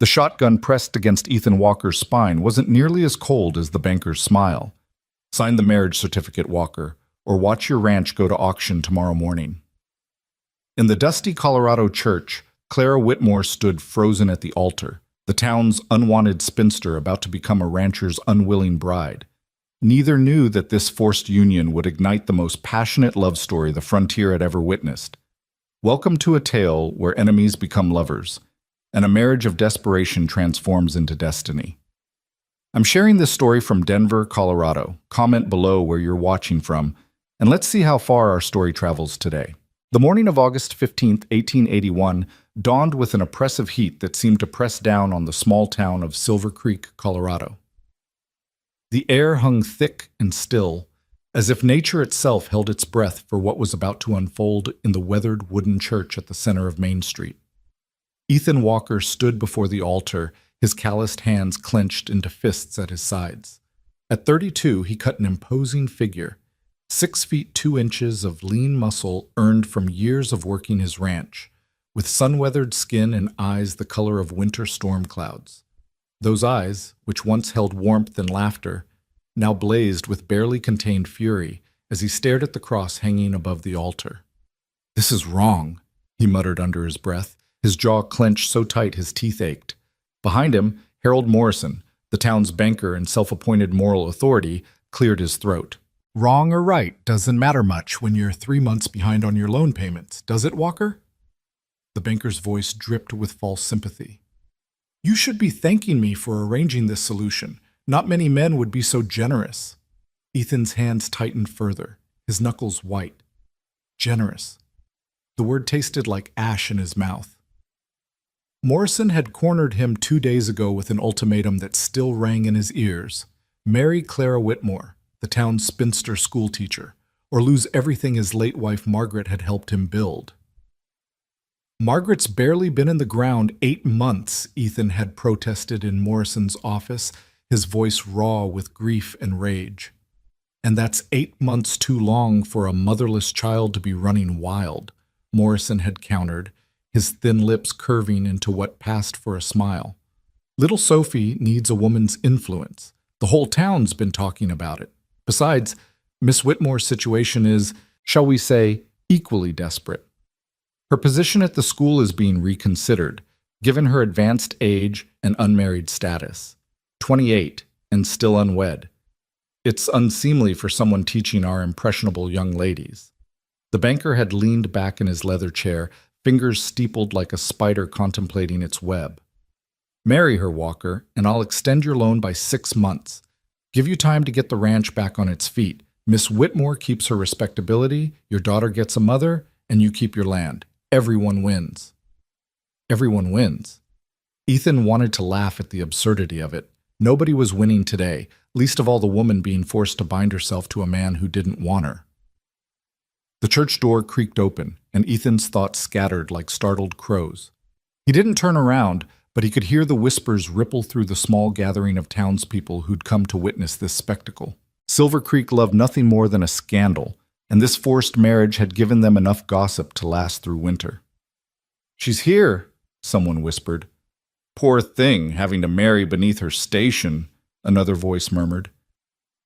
The shotgun pressed against Ethan Walker's spine wasn't nearly as cold as the banker's smile. Sign the marriage certificate, Walker, or watch your ranch go to auction tomorrow morning. In the dusty Colorado church, Clara Whitmore stood frozen at the altar, the town's unwanted spinster about to become a rancher's unwilling bride. Neither knew that this forced union would ignite the most passionate love story the frontier had ever witnessed. Welcome to a tale where enemies become lovers, and a marriage of desperation transforms into destiny. I'm sharing this story from Denver, Colorado. Comment below where you're watching from, and let's see how far our story travels today. The morning of August 15, 1881, dawned with an oppressive heat that seemed to press down on the small town of Silver Creek, Colorado. The air hung thick and still, as if nature itself held its breath for what was about to unfold in the weathered wooden church at the center of Main Street. Ethan Walker stood before the altar, his calloused hands clenched into fists at his sides. At 32, he cut an imposing figure, 6 feet 2 inches of lean muscle earned from years of working his ranch, with sun-weathered skin and eyes the color of winter storm clouds. Those eyes, which once held warmth and laughter, now blazed with barely contained fury as he stared at the cross hanging above the altar. "This is wrong," he muttered under his breath, his jaw clenched so tight his teeth ached. Behind him, Harold Morrison, the town's banker and self-appointed moral authority, cleared his throat. "Wrong or right doesn't matter much when you're 3 months behind on your loan payments, does it, Walker?" The banker's voice dripped with false sympathy. "You should be thanking me for arranging this solution. Not many men would be so generous." Ethan's hands tightened further, his knuckles white. Generous. The word tasted like ash in his mouth. Morrison had cornered him 2 days ago with an ultimatum that still rang in his ears. Marry Clara Whitmore, the town's spinster schoolteacher, or lose everything his late wife Margaret had helped him build. "Margaret's barely been in the ground 8 months," Ethan had protested in Morrison's office, his voice raw with grief and rage. "And that's 8 months too long for a motherless child to be running wild," Morrison had countered, his thin lips curving into what passed for a smile. "Little Sophie needs a woman's influence. The whole town's been talking about it. Besides, Miss Whitmore's situation is, shall we say, equally desperate. Her position at the school is being reconsidered, given her advanced age and unmarried status. 28 and still unwed. It's unseemly for someone teaching our impressionable young ladies." The banker had leaned back in his leather chair, fingers steepled like a spider contemplating its web. "Marry her, Walker, and I'll extend your loan by 6 months. Give you time to get the ranch back on its feet. Miss Whitmore keeps her respectability, your daughter gets a mother, and you keep your land. Everyone wins." Everyone wins. Ethan wanted to laugh at the absurdity of it. Nobody was winning today, least of all the woman being forced to bind herself to a man who didn't want her. The church door creaked open, and Ethan's thoughts scattered like startled crows. He didn't turn around, but he could hear the whispers ripple through the small gathering of townspeople who'd come to witness this spectacle. Silver Creek loved nothing more than a scandal, and this forced marriage had given them enough gossip to last through winter. "She's here," someone whispered. "Poor thing, having to marry beneath her station," another voice murmured.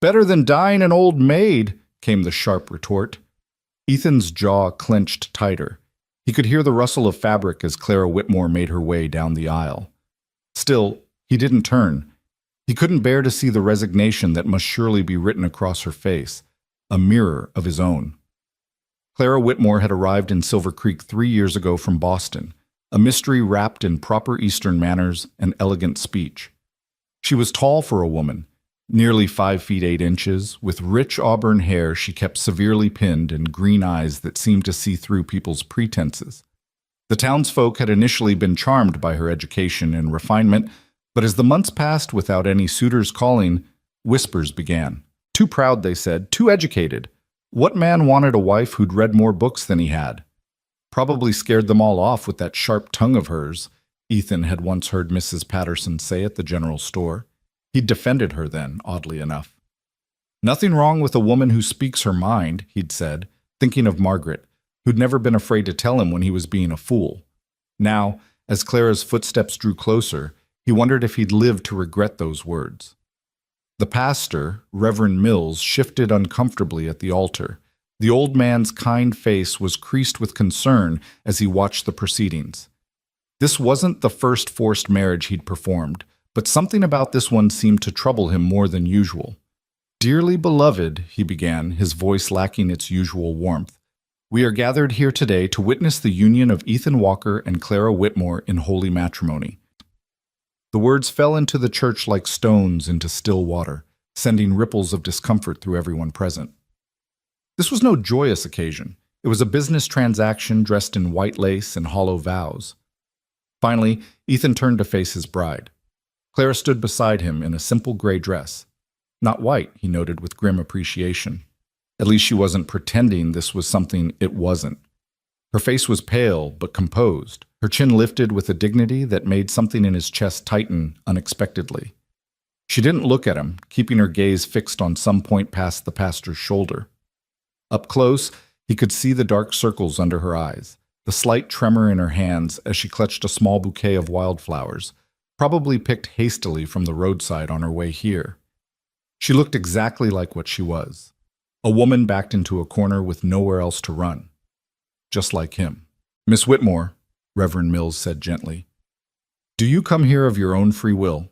"Better than dying an old maid," came the sharp retort. Ethan's jaw clenched tighter. He could hear the rustle of fabric as Clara Whitmore made her way down the aisle. Still, he didn't turn. He couldn't bear to see the resignation that must surely be written across her face, a mirror of his own. Clara Whitmore had arrived in Silver Creek 3 years ago from Boston, a mystery wrapped in proper Eastern manners and elegant speech. She was tall for a woman, nearly 5 feet 8 inches, with rich auburn hair she kept severely pinned and green eyes that seemed to see through people's pretenses. The townsfolk had initially been charmed by her education and refinement, but as the months passed without any suitors calling, whispers began. Too proud, they said, too educated. What man wanted a wife who'd read more books than he had? Probably scared them all off with that sharp tongue of hers, Ethan had once heard Mrs. Patterson say at the general store. He'd defended her then, oddly enough. Nothing wrong with a woman who speaks her mind, he'd said, thinking of Margaret, who'd never been afraid to tell him when he was being a fool. Now, as Clara's footsteps drew closer, He wondered if he'd live to regret those words. The pastor, Reverend Mills, shifted uncomfortably at the altar. The old man's kind face was creased with concern as he watched the proceedings. This wasn't the first forced marriage he'd performed, but something about this one seemed to trouble him more than usual. "Dearly beloved," he began, his voice lacking its usual warmth, "we are gathered here today to witness the union of Ethan Walker and Clara Whitmore in holy matrimony." The words fell into the church like stones into still water, sending ripples of discomfort through everyone present. This was no joyous occasion. It was a business transaction dressed in white lace and hollow vows. Finally, Ethan turned to face his bride. Clara stood beside him in a simple gray dress. Not white, he noted with grim appreciation. At least she wasn't pretending this was something it wasn't. Her face was pale but composed, her chin lifted with a dignity that made something in his chest tighten unexpectedly. She didn't look at him, keeping her gaze fixed on some point past the pastor's shoulder. Up close, he could see the dark circles under her eyes, the slight tremor in her hands as she clutched a small bouquet of wildflowers, probably picked hastily from the roadside on her way here. She looked exactly like what she was, a woman backed into a corner with nowhere else to run. Just like him. "Miss Whitmore," Reverend Mills said gently, "do you come here of your own free will?"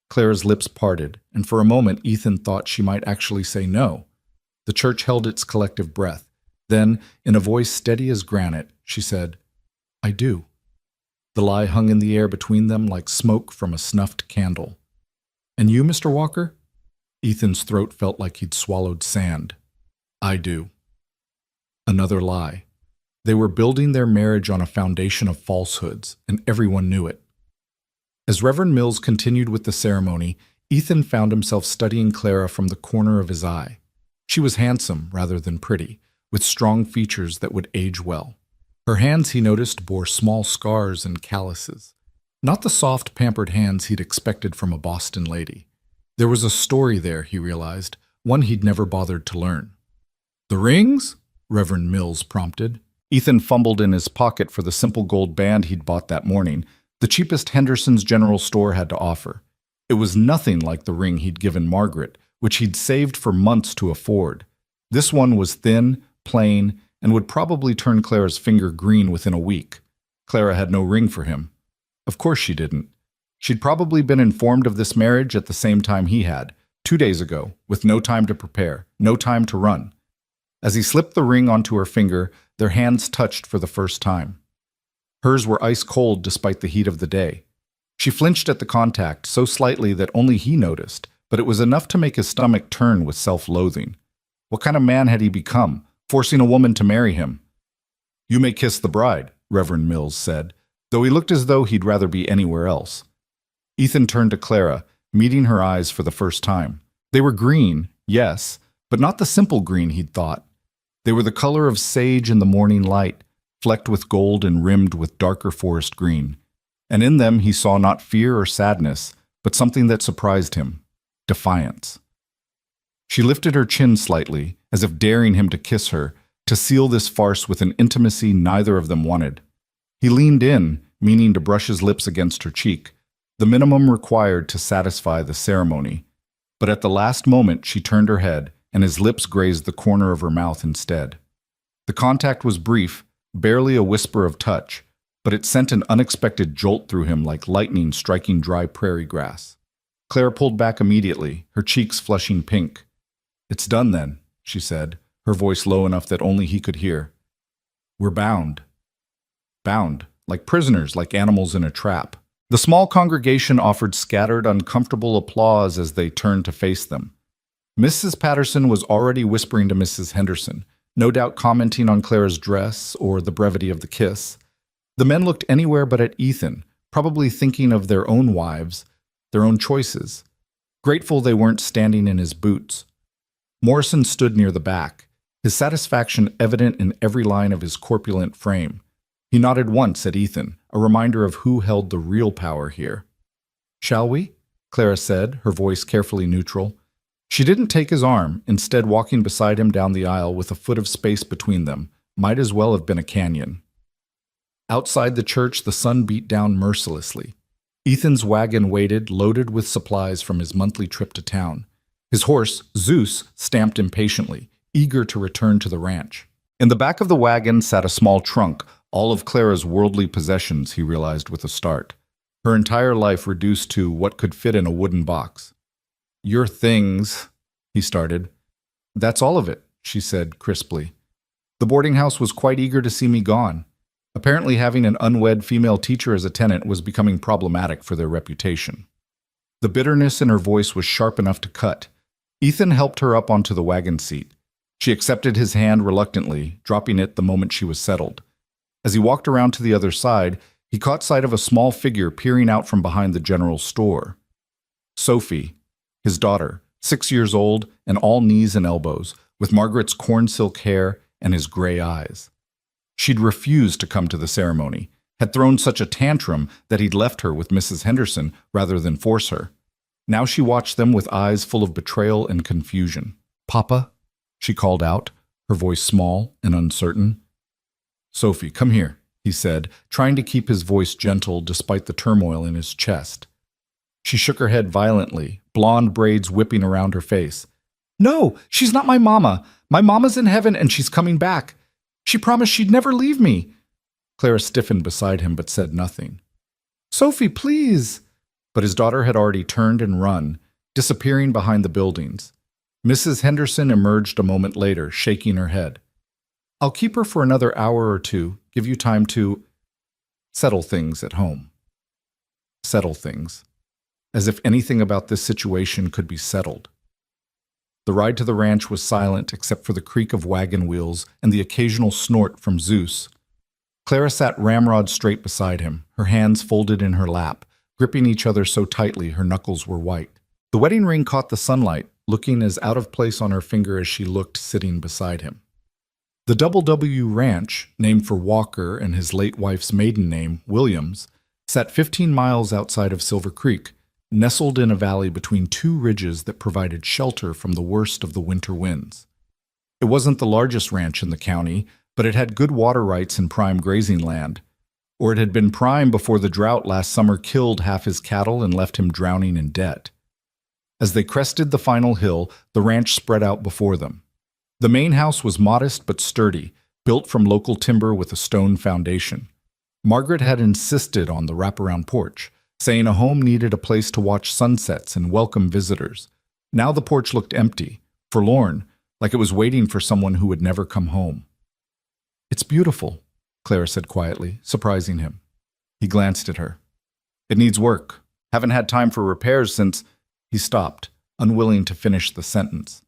Clara's lips parted, and for a moment Ethan thought she might actually say no. The church held its collective breath. Then, in a voice steady as granite, she said, "I do." The lie hung in the air between them like smoke from a snuffed candle. "And you, Mr. Walker?" Ethan's throat felt like he'd swallowed sand. "I do." Another lie. They were building their marriage on a foundation of falsehoods, and everyone knew it. As Reverend Mills continued with the ceremony, Ethan found himself studying Clara from the corner of his eye. She was handsome rather than pretty, with strong features that would age well. Her hands, he noticed, bore small scars and calluses. Not the soft, pampered hands he'd expected from a Boston lady. There was a story there, he realized, one he'd never bothered to learn. "The rings?" Reverend Mills prompted. Ethan fumbled in his pocket for the simple gold band he'd bought that morning, the cheapest Henderson's general store had to offer. It was nothing like the ring he'd given Margaret, which he'd saved for months to afford. This one was thin, plain, and would probably turn Clara's finger green within a week. Clara had no ring for him. Of course she didn't. She'd probably been informed of this marriage at the same time he had, 2 days ago, with no time to prepare, no time to run. As he slipped the ring onto her finger, their hands touched for the first time. Hers were ice cold despite the heat of the day. She flinched at the contact so slightly that only he noticed, but it was enough to make his stomach turn with self-loathing. What kind of man had he become, forcing a woman to marry him? "You may kiss the bride," Reverend Mills said, though he looked as though he'd rather be anywhere else. Ethan turned to Clara, meeting her eyes for the first time. They were green, yes, but not the simple green he'd thought. They were the color of sage in the morning light, flecked with gold and rimmed with darker forest green. And in them he saw not fear or sadness, but something that surprised him: defiance. She lifted her chin slightly, as if daring him to kiss her, to seal this farce with an intimacy neither of them wanted. He leaned in, meaning to brush his lips against her cheek, the minimum required to satisfy the ceremony. But at the last moment she turned her head, and his lips grazed the corner of her mouth instead. The contact was brief, barely a whisper of touch, but it sent an unexpected jolt through him like lightning striking dry prairie grass. Clara pulled back immediately, her cheeks flushing pink. "It's done then," she said, her voice low enough that only he could hear. "We're bound." Bound, like prisoners, like animals in a trap. The small congregation offered scattered, uncomfortable applause as they turned to face them. Mrs. Patterson was already whispering to Mrs. Henderson, no doubt commenting on Clara's dress or the brevity of the kiss. The men looked anywhere but at Ethan, probably thinking of their own wives, their own choices. Grateful they weren't standing in his boots. Morrison stood near the back, his satisfaction evident in every line of his corpulent frame. He nodded once at Ethan, a reminder of who held the real power here. "Shall we?" Clara said, her voice carefully neutral. She didn't take his arm, instead walking beside him down the aisle with a foot of space between them. Might as well have been a canyon. Outside the church, the sun beat down mercilessly. Ethan's wagon waited, loaded with supplies from his monthly trip to town. His horse, Zeus, stamped impatiently, eager to return to the ranch. In the back of the wagon sat a small trunk, all of Clara's worldly possessions, he realized with a start. Her entire life reduced to what could fit in a wooden box. "Your things," he started. "That's all of it," she said crisply. "The boarding house was quite eager to see me gone. Apparently having an unwed female teacher as a tenant was becoming problematic for their reputation." The bitterness in her voice was sharp enough to cut. Ethan helped her up onto the wagon seat. She accepted his hand reluctantly, dropping it the moment she was settled. As he walked around to the other side, he caught sight of a small figure peering out from behind the general store. Sophie, his daughter, 6 years old and all knees and elbows, with Margaret's corn silk hair and his gray eyes. She'd refused to come to the ceremony, had thrown such a tantrum that he'd left her with Mrs. Henderson rather than force her. Now she watched them with eyes full of betrayal and confusion. "Papa?" she called out, her voice small and uncertain. "Sophie, come here," he said, trying to keep his voice gentle despite the turmoil in his chest. She shook her head violently, blonde braids whipping around her face. "No, she's not my mama. My mama's in heaven and she's coming back. She promised she'd never leave me." Clara stiffened beside him but said nothing. "Sophie, please." But his daughter had already turned and run, disappearing behind the buildings. Mrs. Henderson emerged a moment later, shaking her head. "I'll keep her for another hour or two, give you time to settle things at home." Settle things. As if anything about this situation could be settled. The ride to the ranch was silent except for the creak of wagon wheels and the occasional snort from Zeus. Clara sat ramrod straight beside him, her hands folded in her lap, gripping each other so tightly her knuckles were white. The wedding ring caught the sunlight, looking as out of place on her finger as she looked sitting beside him. The Double W Ranch, named for Walker and his late wife's maiden name, Williams, sat 15 miles outside of Silver Creek, nestled in a valley between two ridges that provided shelter from the worst of the winter winds. It wasn't the largest ranch in the county, but it had good water rights and prime grazing land. Or it had been prime before the drought last summer killed half his cattle and left him drowning in debt. As they crested the final hill, the ranch spread out before them. The main house was modest but sturdy, built from local timber with a stone foundation. Margaret had insisted on the wraparound porch, saying a home needed a place to watch sunsets and welcome visitors. Now the porch looked empty, forlorn, like it was waiting for someone who would never come home. "It's beautiful," Clara said quietly, surprising him. He glanced at her. "It needs work. Haven't had time for repairs since—" He stopped, unwilling to finish the sentence.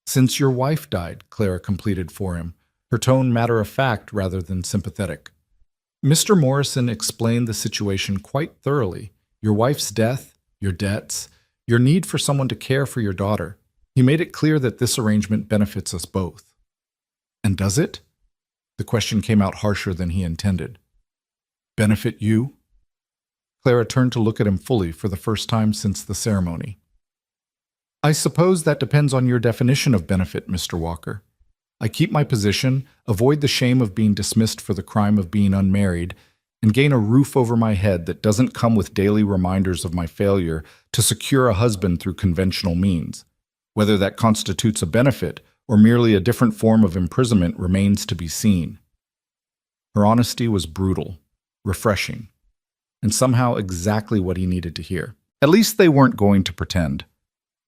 "Since your wife died," Clara completed for him, her tone matter-of-fact rather than sympathetic. Mr. Morrison explained the situation quite thoroughly. Your wife's death, your debts, your need for someone to care for your daughter. He made it clear that this arrangement benefits us both. "And does it?" The question came out harsher than he intended. "Benefit you?" Clara turned to look at him fully for the first time since the ceremony. "I suppose that depends on your definition of benefit, Mr. Walker. I keep my position, avoid the shame of being dismissed for the crime of being unmarried, and gain a roof over my head that doesn't come with daily reminders of my failure to secure a husband through conventional means. Whether that constitutes a benefit or merely a different form of imprisonment remains to be seen." Her honesty was brutal, refreshing, and somehow exactly what he needed to hear. At least they weren't going to pretend.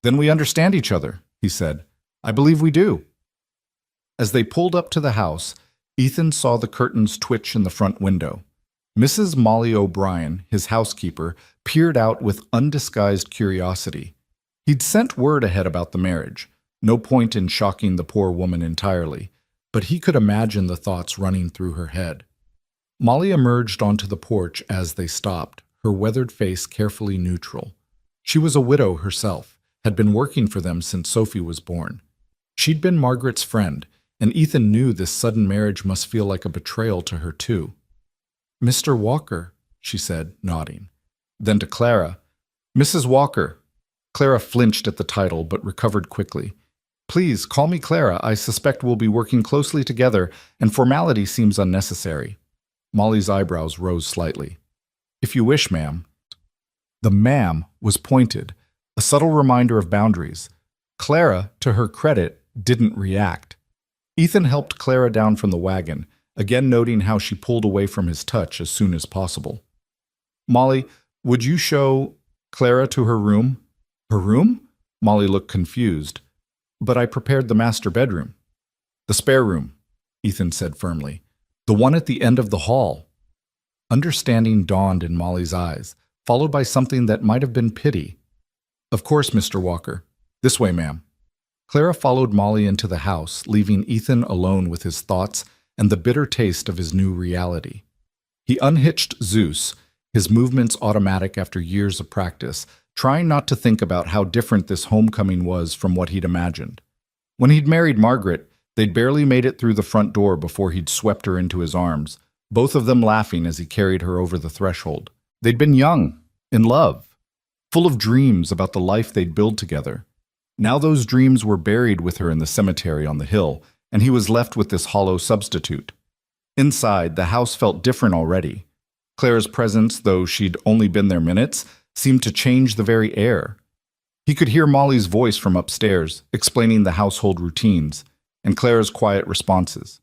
"Then we understand each other," he said. "I believe we do." As they pulled up to the house, Ethan saw the curtains twitch in the front window. Mrs. Molly O'Brien, his housekeeper, peered out with undisguised curiosity. He'd sent word ahead about the marriage. No point in shocking the poor woman entirely, but he could imagine the thoughts running through her head. Molly emerged onto the porch as they stopped, her weathered face carefully neutral. She was a widow herself, had been working for them since Sophie was born. She'd been Margaret's friend, and Ethan knew this sudden marriage must feel like a betrayal to her too. "Mr. Walker," she said, nodding. Then to Clara, "Mrs. Walker." Clara flinched at the title but recovered quickly. "Please, call me Clara. I suspect we'll be working closely together, and formality seems unnecessary." Molly's eyebrows rose slightly. "If you wish, ma'am." The ma'am was pointed, a subtle reminder of boundaries. Clara, to her credit, didn't react. Ethan helped Clara down from the wagon, again noting how she pulled away from his touch as soon as possible. Molly, would you show Clara to her room? Her room? Molly looked confused. But I prepared the master bedroom. The spare room, Ethan said firmly. The one at the end of the hall. Understanding dawned in Molly's eyes, followed by something that might have been pity. Of course, Mr. Walker. This way, ma'am. Clara followed Molly into the house, leaving Ethan alone with his thoughts and the bitter taste of his new reality. He unhitched Zeus, his movements automatic after years of practice, trying not to think about how different this homecoming was from what he'd imagined. When he'd married Margaret, they'd barely made it through the front door before he'd swept her into his arms, both of them laughing as he carried her over the threshold. They'd been young, in love, full of dreams about the life they'd build together. Now those dreams were buried with her in the cemetery on the hill, and he was left with this hollow substitute. Inside, the house felt different already. Clara's presence, though she'd only been there minutes, seemed to change the very air. He could hear Molly's voice from upstairs, explaining the household routines, and Clara's quiet responses.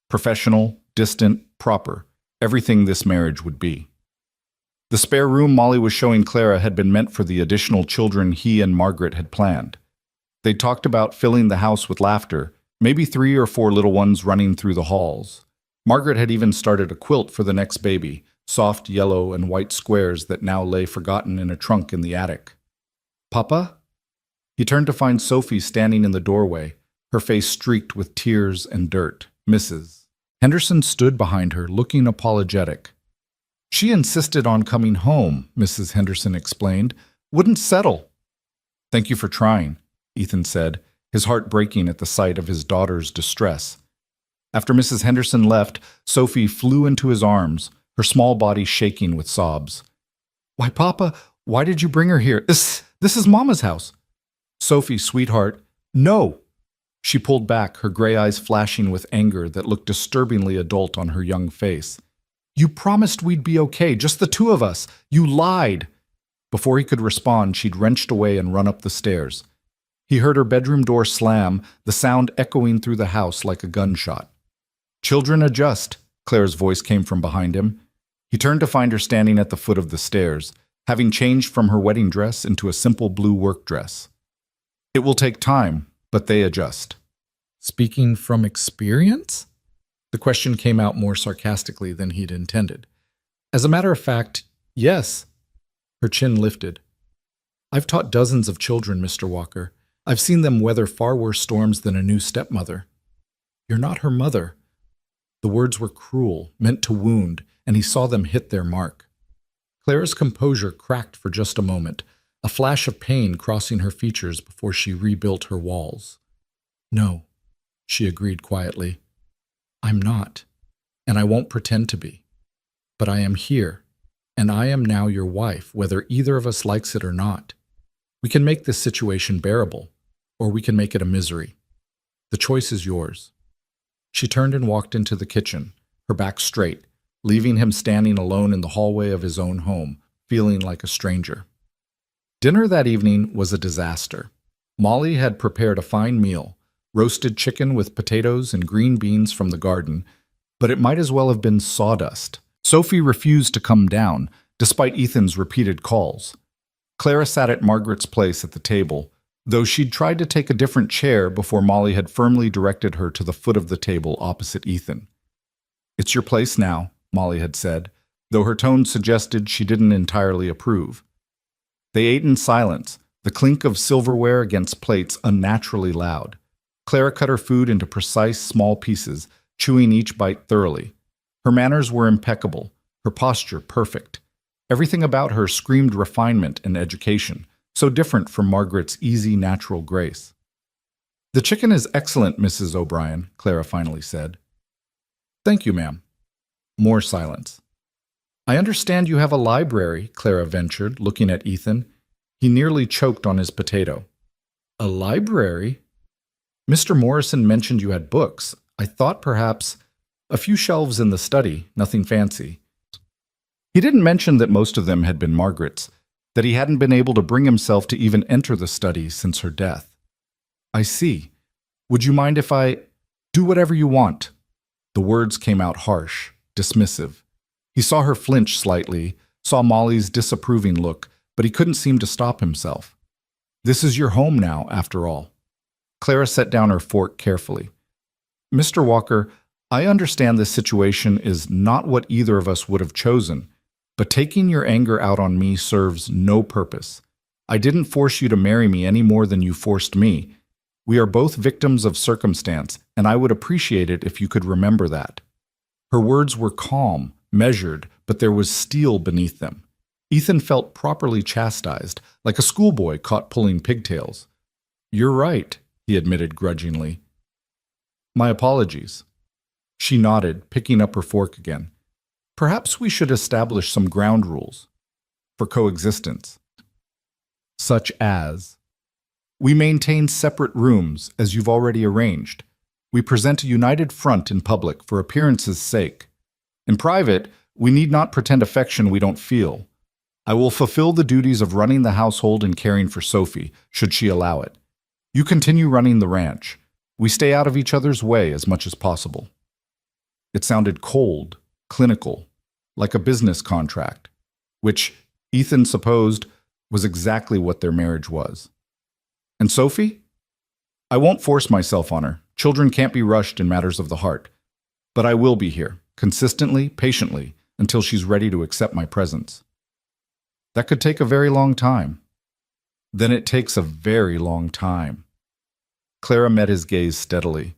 Professional, distant, proper, everything this marriage would be. The spare room Molly was showing Clara had been meant for the additional children he and Margaret had planned. They'd talked about filling the house with laughter, maybe 3 or 4 little ones running through the halls. Margaret had even started a quilt for the next baby, soft yellow and white squares that now lay forgotten in a trunk in the attic. Papa? He turned to find Sophie standing in the doorway, her face streaked with tears and dirt. Mrs. Henderson stood behind her, looking apologetic. She insisted on coming home, Mrs. Henderson explained. Wouldn't settle. Thank you for trying, Ethan said, his heart breaking at the sight of his daughter's distress. After Mrs. Henderson left, Sophie flew into his arms, her small body shaking with sobs. Why, Papa, why did you bring her here? This is Mama's house. Sophie, sweetheart, no. She pulled back, her gray eyes flashing with anger that looked disturbingly adult on her young face. You promised we'd be okay, just the 2 of us. You lied. Before he could respond, she'd wrenched away and run up the stairs. He heard her bedroom door slam, the sound echoing through the house like a gunshot. Children adjust, Claire's voice came from behind him. He turned to find her standing at the foot of the stairs, having changed from her wedding dress into a simple blue work dress. It will take time, but they adjust. Speaking from experience? The question came out more sarcastically than he'd intended. As a matter of fact, yes. Her chin lifted. I've taught dozens of children, Mr. Walker. I've seen them weather far worse storms than a new stepmother. You're not her mother. The words were cruel, meant to wound, and he saw them hit their mark. Clara's composure cracked for just a moment, a flash of pain crossing her features before she rebuilt her walls. No, she agreed quietly. I'm not, and I won't pretend to be. But I am here, and I am now your wife, whether either of us likes it or not. We can make this situation bearable, or we can make it a misery. The choice is yours. She turned and walked into the kitchen, her back straight, leaving him standing alone in the hallway of his own home, feeling like a stranger. Dinner that evening was a disaster. Molly had prepared a fine meal, roasted chicken with potatoes and green beans from the garden, but it might as well have been sawdust. Sophie refused to come down, despite Ethan's repeated calls. Clara sat at Margaret's place at the table, though she'd tried to take a different chair before Molly had firmly directed her to the foot of the table opposite Ethan. It's your place now, Molly had said, though her tone suggested she didn't entirely approve. They ate in silence, the clink of silverware against plates unnaturally loud. Clara cut her food into precise, small pieces, chewing each bite thoroughly. Her manners were impeccable, her posture perfect. Everything about her screamed refinement and education, so different from Margaret's easy, natural grace. The chicken is excellent, Mrs. O'Brien, Clara finally said. Thank you, ma'am. More silence. I understand you have a library, Clara ventured, looking at Ethan. He nearly choked on his potato. A library? Mr. Morrison mentioned you had books. I thought perhaps a few shelves in the study, nothing fancy. He didn't mention that most of them had been Margaret's. that he hadn't been able to bring himself to even enter the study since her death. I see. Would you mind if I do whatever you want? The words came out harsh, dismissive. He saw her flinch slightly, saw Molly's disapproving look, but he couldn't seem to stop himself. This is your home now, after all. Clara set down her fork carefully. Mr. Walker, I understand this situation is not what either of us would have chosen, but taking your anger out on me serves no purpose. I didn't force you to marry me any more than you forced me. We are both victims of circumstance, and I would appreciate it if you could remember that. Her words were calm, measured, but there was steel beneath them. Ethan felt properly chastised, like a schoolboy caught pulling pigtails. You're right, he admitted grudgingly. My apologies. She nodded, picking up her fork again. Perhaps we should establish some ground rules for coexistence, such as we maintain separate rooms, as you've already arranged. We present a united front in public for appearance's sake. In private, we need not pretend affection we don't feel. I will fulfill the duties of running the household and caring for Sophie, should she allow it. You continue running the ranch. We stay out of each other's way as much as possible. It sounded cold, clinical, like a business contract, which Ethan supposed was exactly what their marriage was. And Sophie? I won't force myself on her. Children can't be rushed in matters of the heart. But I will be here, consistently, patiently, until she's ready to accept my presence. That could take a very long time. Then it takes a very long time. Clara met his gaze steadily.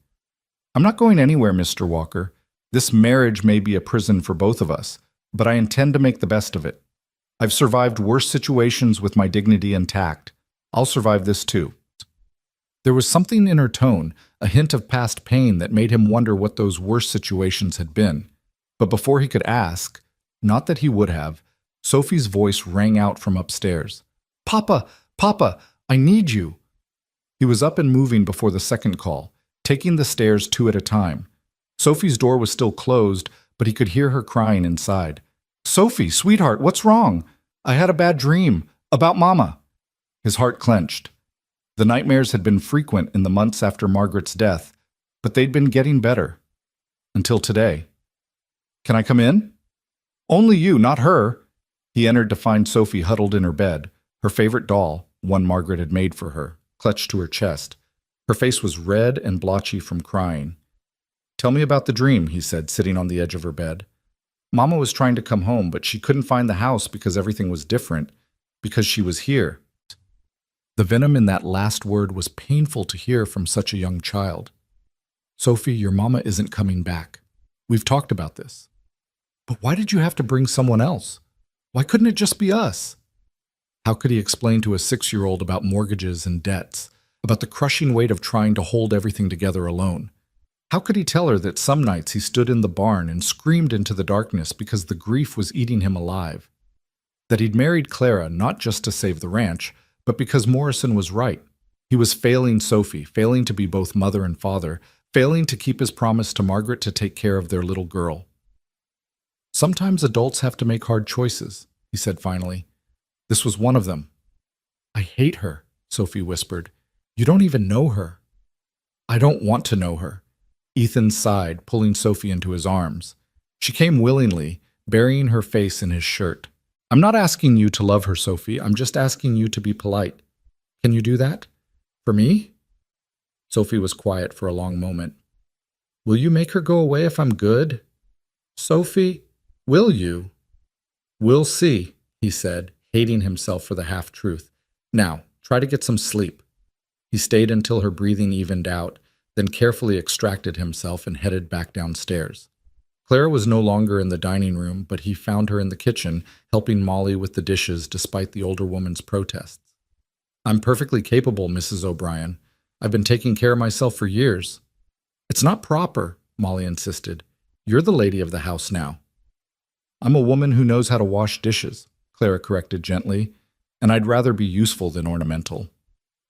I'm not going anywhere, Mr. Walker. This marriage may be a prison for both of us, but I intend to make the best of it. I've survived worse situations with my dignity intact. I'll survive this too. There was something in her tone, a hint of past pain that made him wonder what those worse situations had been. But before he could ask, not that he would have, Sophie's voice rang out from upstairs. Papa, Papa, I need you. He was up and moving before the second call, taking the stairs two at a time. Sophie's door was still closed, but he could hear her crying inside. Sophie, sweetheart, what's wrong? I had a bad dream. About Mama. His heart clenched. The nightmares had been frequent in the months after Margaret's death, but they'd been getting better. Until today. Can I come in? Only you, not her. He entered to find Sophie huddled in her bed, her favorite doll, one Margaret had made for her, clutched to her chest. Her face was red and blotchy from crying. Tell me about the dream, he said, sitting on the edge of her bed. Mama was trying to come home, but she couldn't find the house because everything was different, because she was here. The venom in that last word was painful to hear from such a young child. Sophie, your mama isn't coming back. We've talked about this. But why did you have to bring someone else? Why couldn't it just be us? How could he explain to a 6-year-old about mortgages and debts, about the crushing weight of trying to hold everything together alone? How could he tell her that some nights he stood in the barn and screamed into the darkness because the grief was eating him alive? That he'd married Clara not just to save the ranch, but because Morrison was right. He was failing Sophie, failing to be both mother and father, failing to keep his promise to Margaret to take care of their little girl. Sometimes adults have to make hard choices, he said finally. This was one of them. I hate her, Sophie whispered. You don't even know her. I don't want to know her. Ethan sighed, pulling Sophie into his arms. She came willingly, burying her face in his shirt. I'm not asking you to love her, Sophie. I'm just asking you to be polite. Can you do that? For me? Sophie was quiet for a long moment. Will you make her go away if I'm good? Sophie, will you? We'll see, he said, hating himself for the half-truth. Now, try to get some sleep. He stayed until her breathing evened out, then carefully extracted himself and headed back downstairs. Clara was no longer in the dining room, but he found her in the kitchen, helping Molly with the dishes despite the older woman's protests. I'm perfectly capable, Mrs. O'Brien. I've been taking care of myself for years. It's not proper, Molly insisted. You're the lady of the house now. I'm a woman who knows how to wash dishes, Clara corrected gently, and I'd rather be useful than ornamental.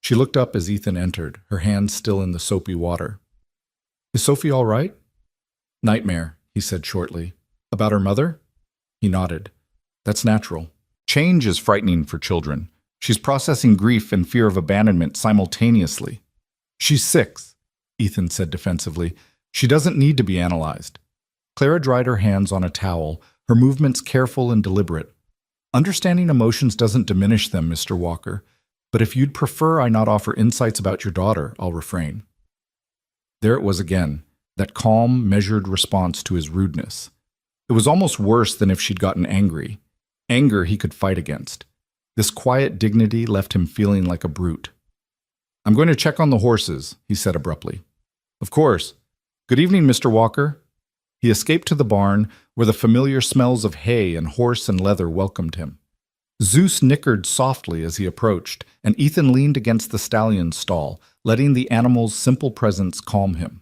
She looked up as Ethan entered, her hands still in the soapy water. Is Sophie all right? Nightmare, he said shortly. About her mother? He nodded. That's natural. Change is frightening for children. She's processing grief and fear of abandonment simultaneously. She's 6, Ethan said defensively. She doesn't need to be analyzed. Clara dried her hands on a towel, her movements careful and deliberate. Understanding emotions doesn't diminish them, Mr. Walker, but if you'd prefer I not offer insights about your daughter, I'll refrain. There it was again, that calm, measured response to his rudeness. It was almost worse than if she'd gotten angry. Anger he could fight against. This quiet dignity left him feeling like a brute. I'm going to check on the horses, he said abruptly. Of course. Good evening, Mr. Walker. He escaped to the barn, where the familiar smells of hay and horse and leather welcomed him. Zeus nickered softly as he approached, and Ethan leaned against the stallion's stall, letting the animal's simple presence calm him.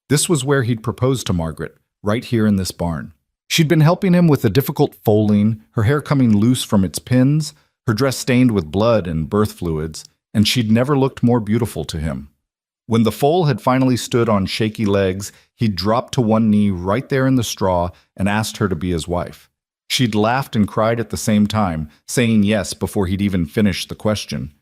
This was where he'd proposed to Margaret, right here in this barn. She'd been helping him with the difficult foaling, her hair coming loose from its pins, her dress stained with blood and birth fluids, and she'd never looked more beautiful to him. When the foal had finally stood on shaky legs, he'd dropped to one knee right there in the straw and asked her to be his wife. She'd laughed and cried at the same time, saying yes before he'd even finished the question.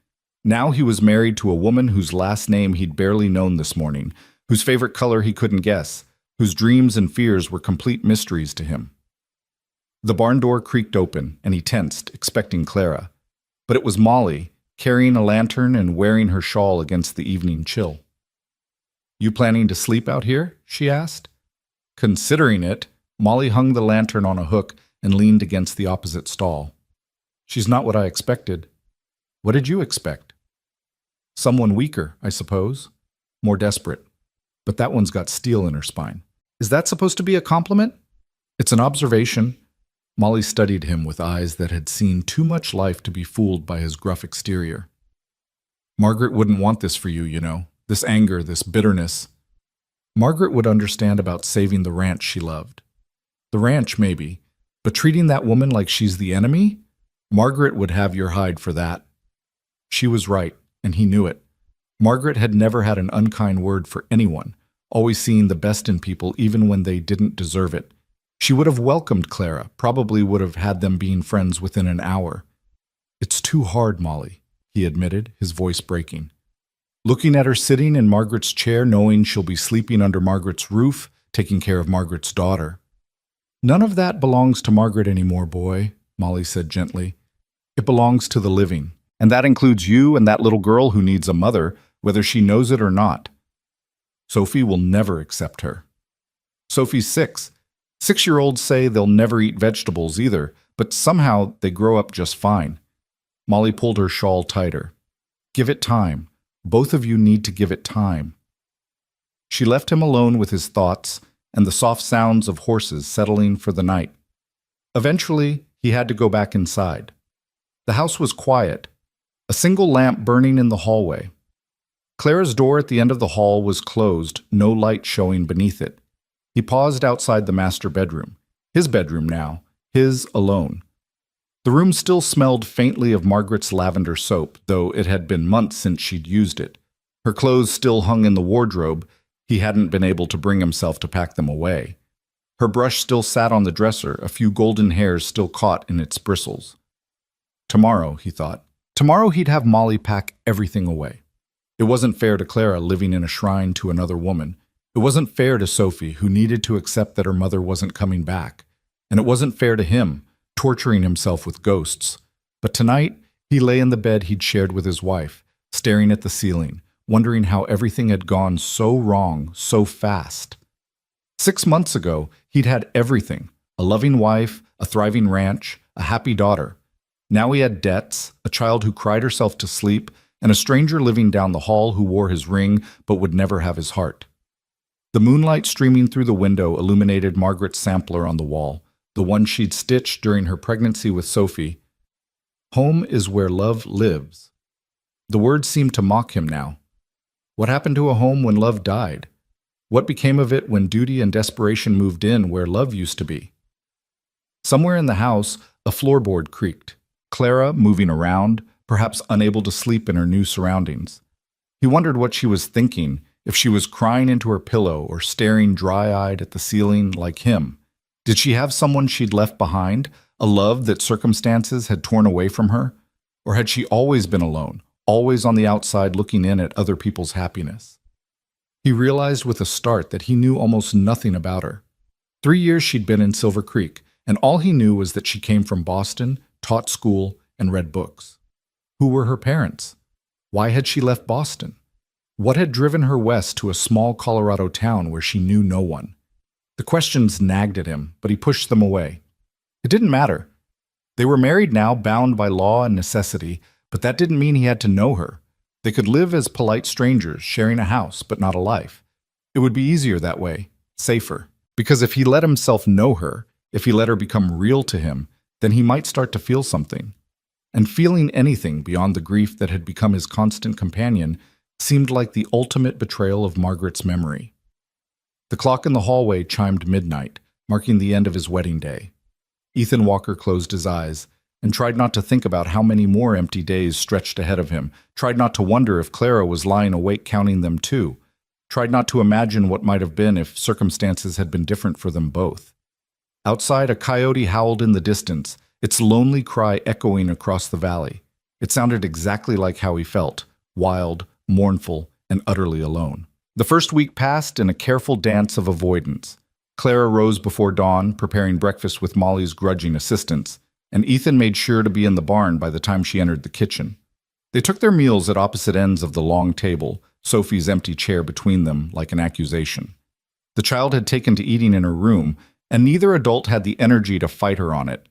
Now he was married to a woman whose last name he'd barely known this morning, whose favorite color he couldn't guess, whose dreams and fears were complete mysteries to him. The barn door creaked open, and he tensed, expecting Clara. But it was Molly, carrying a lantern and wearing her shawl against the evening chill. You planning to sleep out here? She asked. Considering it, Molly hung the lantern on a hook and leaned against the opposite stall. She's not what I expected. What did you expect? Someone weaker, I suppose. More desperate. But that one's got steel in her spine. Is that supposed to be a compliment? It's an observation. Molly studied him with eyes that had seen too much life to be fooled by his gruff exterior. Margaret wouldn't want this for you, you know. This anger, this bitterness. Margaret would understand about saving the ranch she loved. The ranch, maybe, but treating that woman like she's the enemy? Margaret would have your hide for that. She was right, and he knew it. Margaret had never had an unkind word for anyone, always seeing the best in people even when they didn't deserve it. She would have welcomed Clara, probably would have had them being friends within an hour. It's too hard, Molly, he admitted, his voice breaking. Looking at her sitting in Margaret's chair, knowing she'll be sleeping under Margaret's roof, taking care of Margaret's daughter. None of that belongs to Margaret anymore, boy, Molly said gently. It belongs to the living, and that includes you and that little girl who needs a mother, whether she knows it or not. Sophie will never accept her. Sophie's 6. 6-year-olds say they'll never eat vegetables either, but somehow they grow up just fine. Molly pulled her shawl tighter. Give it time. Both of you need to give it time. She left him alone with his thoughts and the soft sounds of horses settling for the night. Eventually, he had to go back inside. The house was quiet, a single lamp burning in the hallway. Clara's door at the end of the hall was closed, no light showing beneath it. He paused outside the master bedroom. His bedroom now, his alone. The room still smelled faintly of Margaret's lavender soap, though it had been months since she'd used it. Her clothes still hung in the wardrobe. He hadn't been able to bring himself to pack them away. Her brush still sat on the dresser, a few golden hairs still caught in its bristles. Tomorrow, he thought. Tomorrow he'd have Molly pack everything away. It wasn't fair to Clara living in a shrine to another woman. It wasn't fair to Sophie, who needed to accept that her mother wasn't coming back. And it wasn't fair to him, torturing himself with ghosts. But tonight, he lay in the bed he'd shared with his wife, staring at the ceiling, wondering how everything had gone so wrong so fast. 6 months ago, he'd had everything: a loving wife, a thriving ranch, a happy daughter. Now he had debts, a child who cried herself to sleep, and a stranger living down the hall who wore his ring but would never have his heart. The moonlight streaming through the window illuminated Margaret's sampler on the wall, the one she'd stitched during her pregnancy with Sophie. Home is where love lives. The words seemed to mock him now. What happened to a home when love died? What became of it when duty and desperation moved in where love used to be? Somewhere in the house, a floorboard creaked. Clara, moving around, perhaps unable to sleep in her new surroundings. He wondered what she was thinking, if she was crying into her pillow or staring dry-eyed at the ceiling like him. Did she have someone she'd left behind, A love that circumstances had torn away from her? Or had she always been alone, always on the outside looking in at other people's happiness? He realized with a start that he knew almost nothing about her. 3 years she'd been in Silver Creek, and all he knew was that she came from Boston, taught school, and read books. Who were her parents? Why had she left Boston? What had driven her west to a small Colorado town where she knew no one? The questions nagged at him, but he pushed them away. It didn't matter. They were married now, bound by law and necessity, but that didn't mean he had to know her. They could live as polite strangers, sharing a house, but not a life. It would be easier that way, safer. Because if he let himself know her, if he let her become real to him, then he might start to feel something. And feeling anything beyond the grief that had become his constant companion seemed like the ultimate betrayal of Margaret's memory. The clock in the hallway chimed midnight, marking the end of his wedding day. Ethan Walker closed his eyes and tried not to think about how many more empty days stretched ahead of him, tried not to wonder if Clara was lying awake counting them too, tried not to imagine what might have been if circumstances had been different for them both. Outside, a coyote howled in the distance, its lonely cry echoing across the valley. It sounded exactly like how he felt, wild, mournful, and utterly alone. The first week passed in a careful dance of avoidance. Clara rose before dawn, preparing breakfast with Molly's grudging assistance, and Ethan made sure to be in the barn by the time she entered the kitchen. They took their meals at opposite ends of the long table, Sophie's empty chair between them like an accusation. The child had taken to eating in her room, and neither adult had the energy to fight her on it.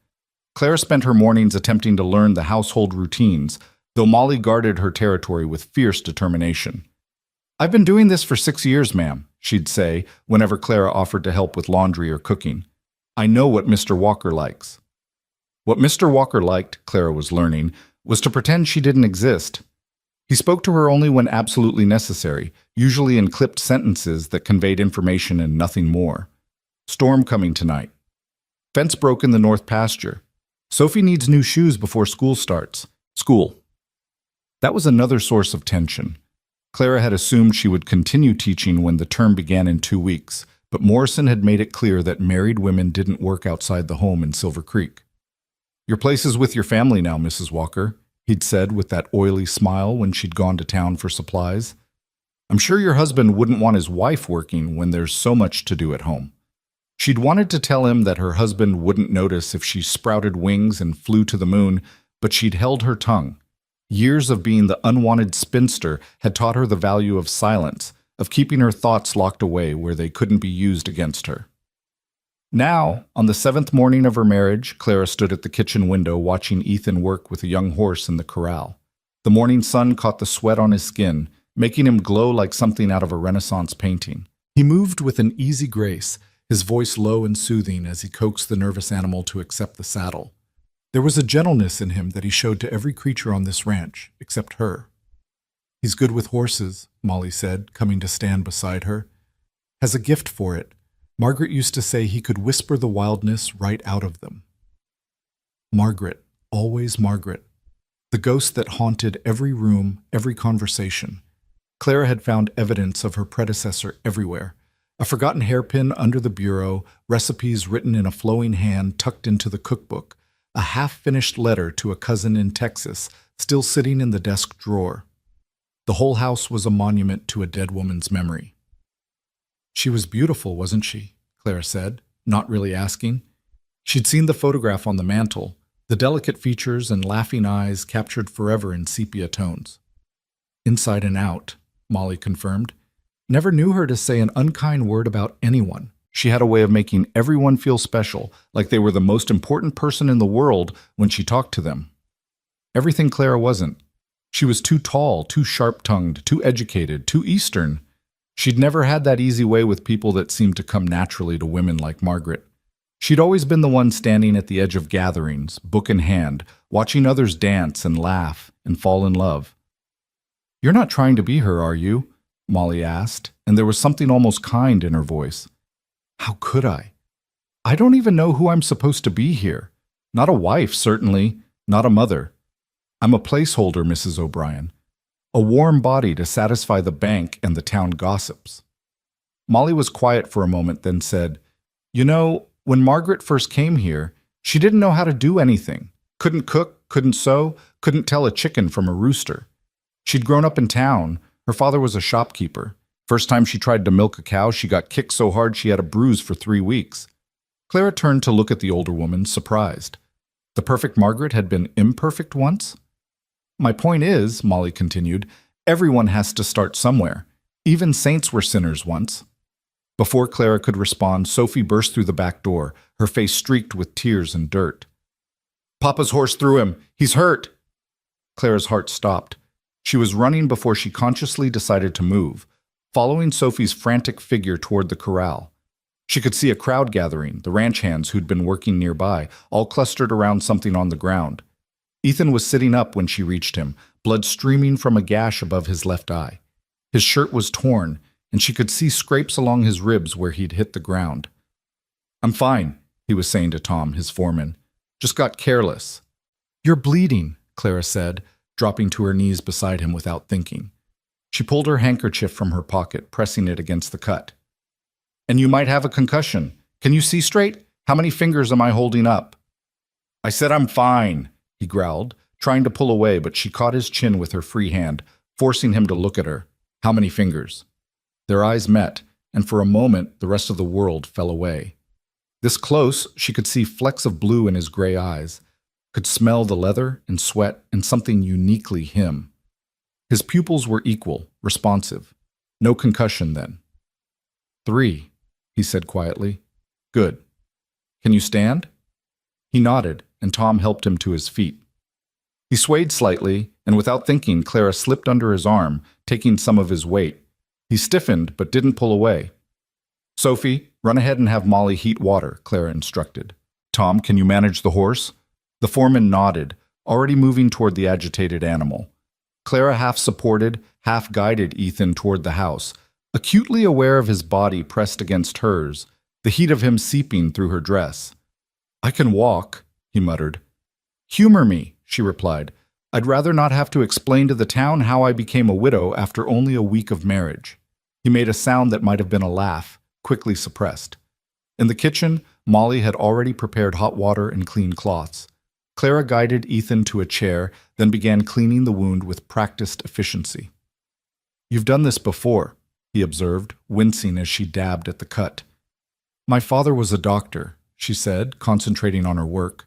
Clara spent her mornings attempting to learn the household routines, though Molly guarded her territory with fierce determination. "I've been doing this for 6 years, ma'am," she'd say whenever Clara offered to help with laundry or cooking. "I know what Mr. Walker likes." What Mr. Walker liked, Clara was learning, was to pretend she didn't exist. He spoke to her only when absolutely necessary, usually in clipped sentences that conveyed information and nothing more. "Storm coming tonight. Fence broke in the north pasture. Sophie needs new shoes before school starts. School." That was another source of tension. Clara had assumed she would continue teaching when the term began in 2 weeks, but Morrison had made it clear that married women didn't work outside the home in Silver Creek. "Your place is with your family now, Mrs. Walker," he'd said with that oily smile when she'd gone to town for supplies. "I'm sure your husband wouldn't want his wife working when there's so much to do at home." She'd wanted to tell him that her husband wouldn't notice if she sprouted wings and flew to the moon, but she'd held her tongue. Years of being the unwanted spinster had taught her the value of silence, of keeping her thoughts locked away where they couldn't be used against her. Now, on the 7th morning of her marriage, Clara stood at the kitchen window watching Ethan work with a young horse in the corral. The morning sun caught the sweat on his skin, making him glow like something out of a Renaissance painting. He moved with an easy grace, his voice low and soothing as he coaxed the nervous animal to accept the saddle. There was a gentleness in him that he showed to every creature on this ranch, except her. "He's good with horses," Molly said, coming to stand beside her. "Has a gift for it. Margaret used to say he could whisper the wildness right out of them." Margaret, always Margaret. The ghost that haunted every room, every conversation. Clara had found evidence of her predecessor everywhere. A forgotten hairpin under the bureau, recipes written in a flowing hand tucked into the cookbook, a half-finished letter to a cousin in Texas, still sitting in the desk drawer. The whole house was a monument to a dead woman's memory. "She was beautiful, wasn't she?" Clara said, not really asking. She'd seen the photograph on the mantel, the delicate features and laughing eyes captured forever in sepia tones. "Inside and out," Molly confirmed. "Never knew her to say an unkind word about anyone. She had a way of making everyone feel special, like they were the most important person in the world when she talked to them. Everything Clara wasn't. She was too tall, too sharp-tongued, too educated, too Eastern. She'd never had that easy way with people that seemed to come naturally to women like Margaret. She'd always been the one standing at the edge of gatherings, book in hand, watching others dance and laugh and fall in love. "You're not trying to be her, are you?" Molly asked, and there was something almost kind in her voice. "How could I? I don't even know who I'm supposed to be here. Not a wife, certainly, not a mother. I'm a placeholder, Mrs. O'Brien. A warm body to satisfy the bank and the town gossips." Molly was quiet for a moment, then said, "You know, when Margaret first came here, She didn't know how to do anything. Couldn't cook, couldn't sew, couldn't tell a chicken from a rooster. She'd grown up in town. Her father was a shopkeeper. First time she tried to milk a cow, she got kicked so hard she had a bruise for 3 weeks. Clara turned to look at the older woman, surprised. The perfect Margaret had been imperfect once? My point is, Molly continued, everyone has to start somewhere. Even saints were sinners once. Before Clara could respond, Sophie burst through the back door, her face streaked with tears and dirt. Papa's horse threw him. He's hurt. Clara's heart stopped. She was running before she consciously decided to move, following Sophie's frantic figure toward the corral. She could see a crowd gathering, the ranch hands who'd been working nearby, all clustered around something on the ground. Ethan was sitting up when she reached him, blood streaming from a gash above his left eye. His shirt was torn, and she could see scrapes along his ribs where he'd hit the ground. I'm fine, he was saying to Tom, his foreman. Just got careless. You're bleeding, Clara said, dropping to her knees beside him without thinking. She pulled her handkerchief from her pocket, pressing it against the cut. And you might have a concussion. Can you see straight? How many fingers am I holding up? I said I'm fine, he growled, trying to pull away, but she caught his chin with her free hand, forcing him to look at her. How many fingers? Their eyes met, and for a moment the rest of the world fell away. This close, she could see flecks of blue in his gray eyes, could smell the leather and sweat and something uniquely him. His pupils were equal, responsive. No concussion then. 3, he said quietly. Good. Can you stand? He nodded, and Tom helped him to his feet. He swayed slightly, and without thinking, Clara slipped under his arm, taking some of his weight. He stiffened, but didn't pull away. Sophie, run ahead and have Molly heat water, Clara instructed. Tom, can you manage the horse? The foreman nodded, already moving toward the agitated animal. Clara half supported, half guided Ethan toward the house, acutely aware of his body pressed against hers, the heat of him seeping through her dress. I can walk, he muttered. Humor me, she replied. I'd rather not have to explain to the town how I became a widow after only a week of marriage. He made a sound that might have been a laugh, quickly suppressed. In the kitchen, Molly had already prepared hot water and clean cloths. Clara guided Ethan to a chair, then began cleaning the wound with practiced efficiency. You've done this before, he observed, wincing as she dabbed at the cut. My father was a doctor, she said, concentrating on her work.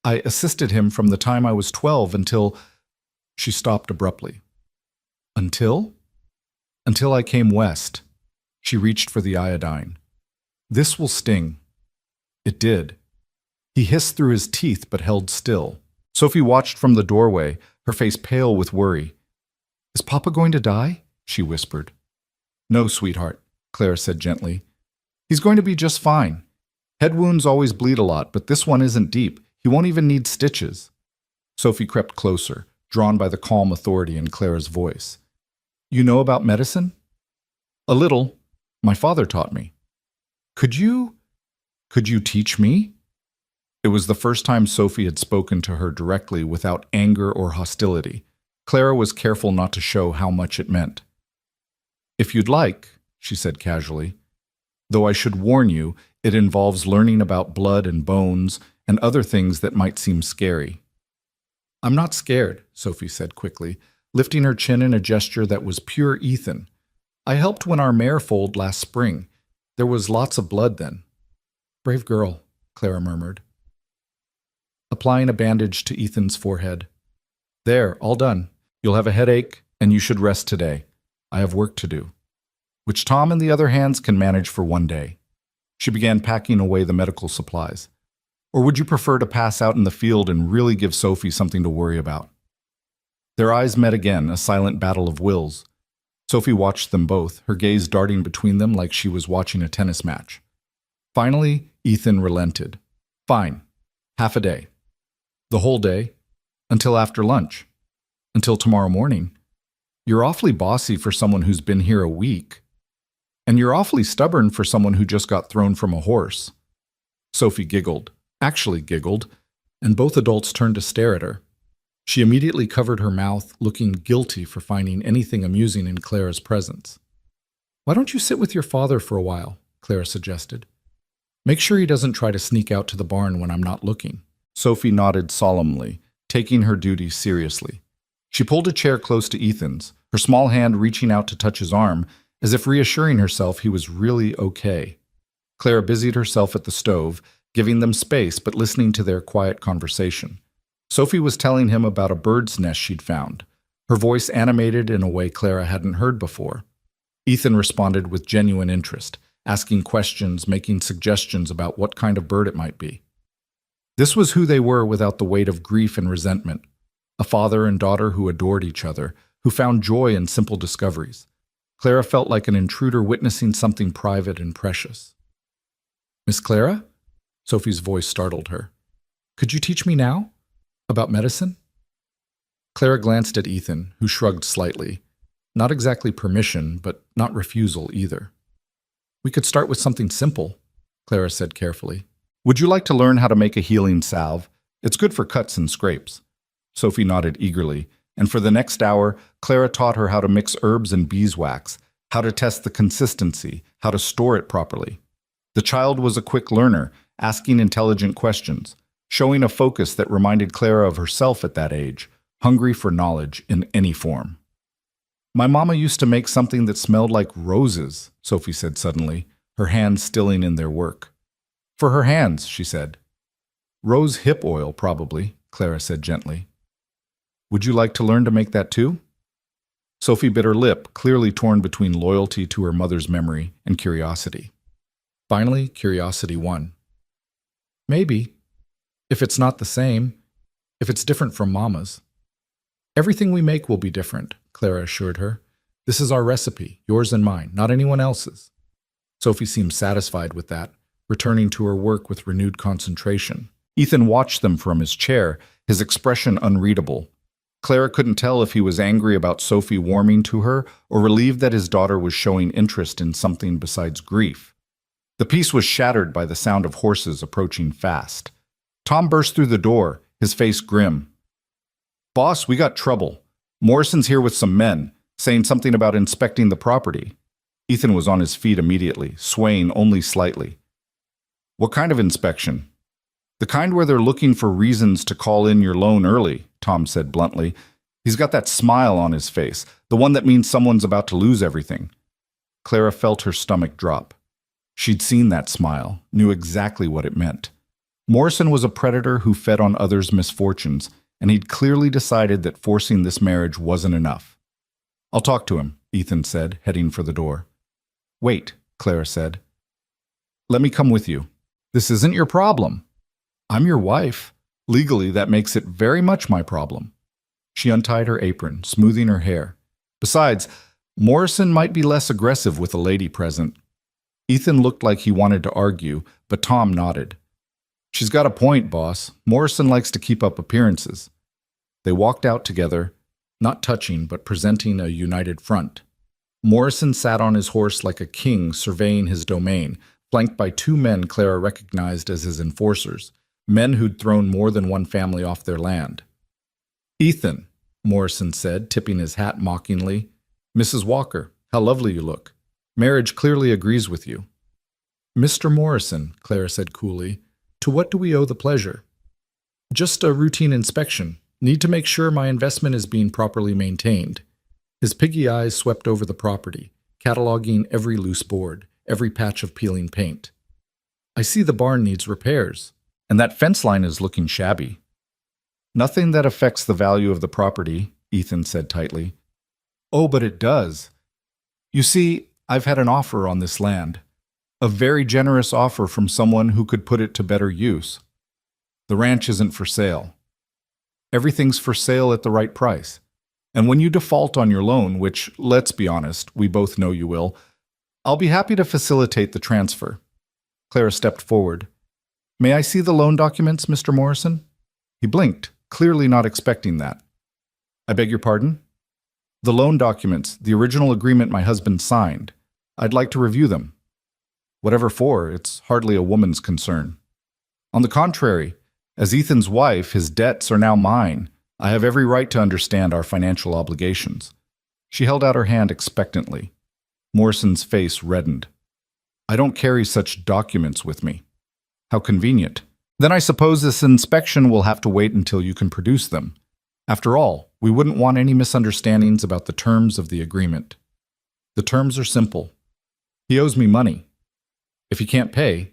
I assisted him from the time I was 12 until... She stopped abruptly. Until? Until I came west. She reached for the iodine. This will sting. It did. He hissed through his teeth but held still. Sophie watched from the doorway, her face pale with worry. Is Papa going to die? She whispered. No, sweetheart, Clara said gently. He's going to be just fine. Head wounds always bleed a lot, but this one isn't deep. He won't even need stitches. Sophie crept closer, drawn by the calm authority in Clara's voice. You know about medicine? A little. My father taught me. Could you teach me? It was the first time Sophie had spoken to her directly without anger or hostility. Clara was careful not to show how much it meant. If you'd like, she said casually, though I should warn you, it involves learning about blood and bones and other things that might seem scary. I'm not scared, Sophie said quickly, lifting her chin in a gesture that was pure Ethan. I helped when our mare foaled last spring. There was lots of blood then. Brave girl, Clara murmured, applying a bandage to Ethan's forehead. There, all done. You'll have a headache, and you should rest today. I have work to do, which Tom and the other hands can manage for one day. She began packing away the medical supplies. Or would you prefer to pass out in the field and really give Sophie something to worry about? Their eyes met again, a silent battle of wills. Sophie watched them both, her gaze darting between them like she was watching a tennis match. Finally, Ethan relented. Fine. Half a day. The whole day? Until after lunch? Until tomorrow morning? You're awfully bossy for someone who's been here a week. And you're awfully stubborn for someone who just got thrown from a horse. Sophie giggled, actually giggled, and both adults turned to stare at her. She immediately covered her mouth, looking guilty for finding anything amusing in Clara's presence. Why don't you sit with your father for a while? Clara suggested. Make sure he doesn't try to sneak out to the barn when I'm not looking. Sophie nodded solemnly, taking her duty seriously. She pulled a chair close to Ethan's, her small hand reaching out to touch his arm, as if reassuring herself he was really okay. Clara busied herself at the stove, giving them space but listening to their quiet conversation. Sophie was telling him about a bird's nest she'd found, her voice animated in a way Clara hadn't heard before. Ethan responded with genuine interest, asking questions, making suggestions about what kind of bird it might be. This was who they were without the weight of grief and resentment, a father and daughter who adored each other, who found joy in simple discoveries. Clara felt like an intruder witnessing something private and precious. "Miss Clara?" Sophie's voice startled her. "Could you teach me now? About medicine?" Clara glanced at Ethan, who shrugged slightly. Not exactly permission, but not refusal either. "We could start with something simple," Clara said carefully. "Would you like to learn how to make a healing salve? It's good for cuts and scrapes." Sophie nodded eagerly, and for the next hour, Clara taught her how to mix herbs and beeswax, how to test the consistency, how to store it properly. The child was a quick learner, asking intelligent questions, showing a focus that reminded Clara of herself at that age, hungry for knowledge in any form. "My mama used to make something that smelled like roses," Sophie said suddenly, her hands stilling in their work. "For her hands," she said. "Rose hip oil, probably," Clara said gently. "Would you like to learn to make that too?" Sophie bit her lip, clearly torn between loyalty to her mother's memory and curiosity. Finally, curiosity won. "Maybe. If it's not the same. If it's different from Mama's." "Everything we make will be different," Clara assured her. "This is our recipe, yours and mine, not anyone else's." Sophie seemed satisfied with that, returning to her work with renewed concentration. Ethan watched them from his chair, his expression unreadable. Clara couldn't tell if he was angry about Sophie warming to her or relieved that his daughter was showing interest in something besides grief. The peace was shattered by the sound of horses approaching fast. Tom burst through the door, his face grim. "Boss, we got trouble. Morrison's here with some men, saying something about inspecting the property." Ethan was on his feet immediately, swaying only slightly. "What kind of inspection?" "The kind where they're looking for reasons to call in your loan early," Tom said bluntly. "He's got that smile on his face, the one that means someone's about to lose everything." Clara felt her stomach drop. She'd seen that smile, knew exactly what it meant. Morrison was a predator who fed on others' misfortunes, and he'd clearly decided that forcing this marriage wasn't enough. "I'll talk to him," Ethan said, heading for the door. "Wait," Clara said. "Let me come with you." "This isn't your problem." "I'm your wife. Legally, that makes it very much my problem." She untied her apron, smoothing her hair. "Besides, Morrison might be less aggressive with a lady present." Ethan looked like he wanted to argue, but Tom nodded. "She's got a point, boss. Morrison likes to keep up appearances." They walked out together, not touching but presenting a united front. Morrison sat on his horse like a king surveying his domain, flanked by two men Clara recognized as his enforcers, men who'd thrown more than one family off their land. "Ethan," Morrison said, tipping his hat mockingly. "Mrs. Walker, how lovely you look. Marriage clearly agrees with you." "Mr. Morrison," Clara said coolly, "to what do we owe the pleasure?" "Just a routine inspection. Need to make sure my investment is being properly maintained." His piggy eyes swept over the property, cataloging every loose board, every patch of peeling paint. "I see the barn needs repairs, and that fence line is looking shabby." "Nothing that affects the value of the property," Ethan said tightly. "Oh, but it does. You see, I've had an offer on this land. A very generous offer from someone who could put it to better use. The ranch isn't for sale. Everything's for sale at the right price. And when you default on your loan, which, let's be honest, we both know you will, I'll be happy to facilitate the transfer." Clara stepped forward. "May I see the loan documents, Mr. Morrison?" He blinked, clearly not expecting that. "I beg your pardon?" "The loan documents, the original agreement my husband signed. I'd like to review them." "Whatever for, it's hardly a woman's concern." "On the contrary, as Ethan's wife, his debts are now mine. I have every right to understand our financial obligations." She held out her hand expectantly. Morrison's face reddened. "I don't carry such documents with me." How convenient. Then I suppose this inspection will have to wait until you can produce them. After all, we wouldn't want any misunderstandings about the terms of the agreement. The terms are simple. He owes me money. If he can't pay,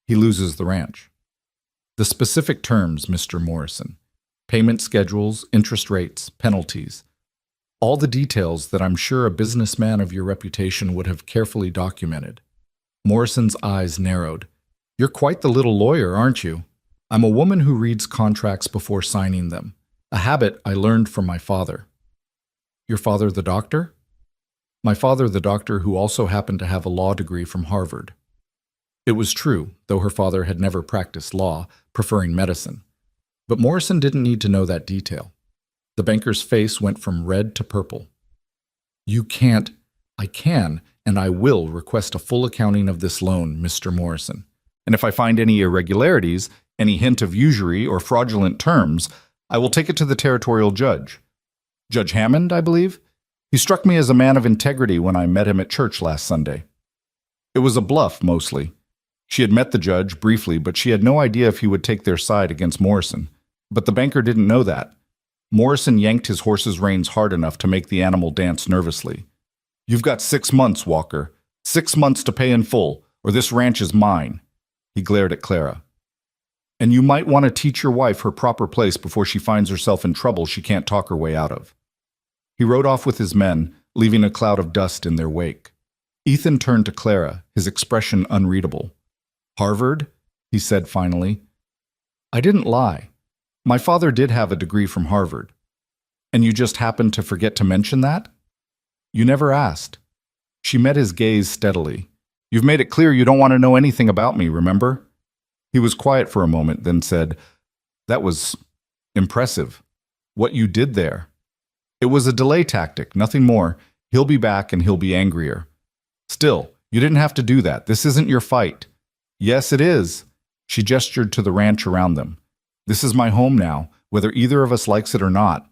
he loses the ranch. The specific terms, Mr. Morrison. Payment schedules, interest rates, penalties. All the details that I'm sure a businessman of your reputation would have carefully documented. Morrison's eyes narrowed. You're quite the little lawyer, aren't you? I'm a woman who reads contracts before signing them. A habit I learned from my father. Your father the doctor? My father the doctor who also happened to have a law degree from Harvard. It was true, though her father had never practiced law, preferring medicine. But Morrison didn't need to know that detail. The banker's face went from red to purple. You can't. I can, and I will request a full accounting of this loan, Mr. Morrison. And if I find any irregularities, any hint of usury or fraudulent terms, I will take it to the territorial judge. Judge Hammond, I believe? He struck me as a man of integrity when I met him at church last Sunday. It was a bluff, mostly. She had met the judge briefly, but she had no idea if he would take their side against Morrison. But the banker didn't know that. Morrison yanked his horse's reins hard enough to make the animal dance nervously. You've got 6 months, Walker. 6 months to pay in full, or this ranch is mine. He glared at Clara. And you might want to teach your wife her proper place before she finds herself in trouble she can't talk her way out of. He rode off with his men, leaving a cloud of dust in their wake. Ethan turned to Clara, his expression unreadable. Harvard? He said finally. I didn't lie. My father did have a degree from Harvard. And you just happened to forget to mention that? You never asked. She met his gaze steadily. You've made it clear you don't want to know anything about me, remember? He was quiet for a moment, then said, That was impressive. What you did there. It was a delay tactic, nothing more. He'll be back and he'll be angrier. Still, you didn't have to do that. This isn't your fight. Yes, it is. She gestured to the ranch around them. This is my home now, whether either of us likes it or not.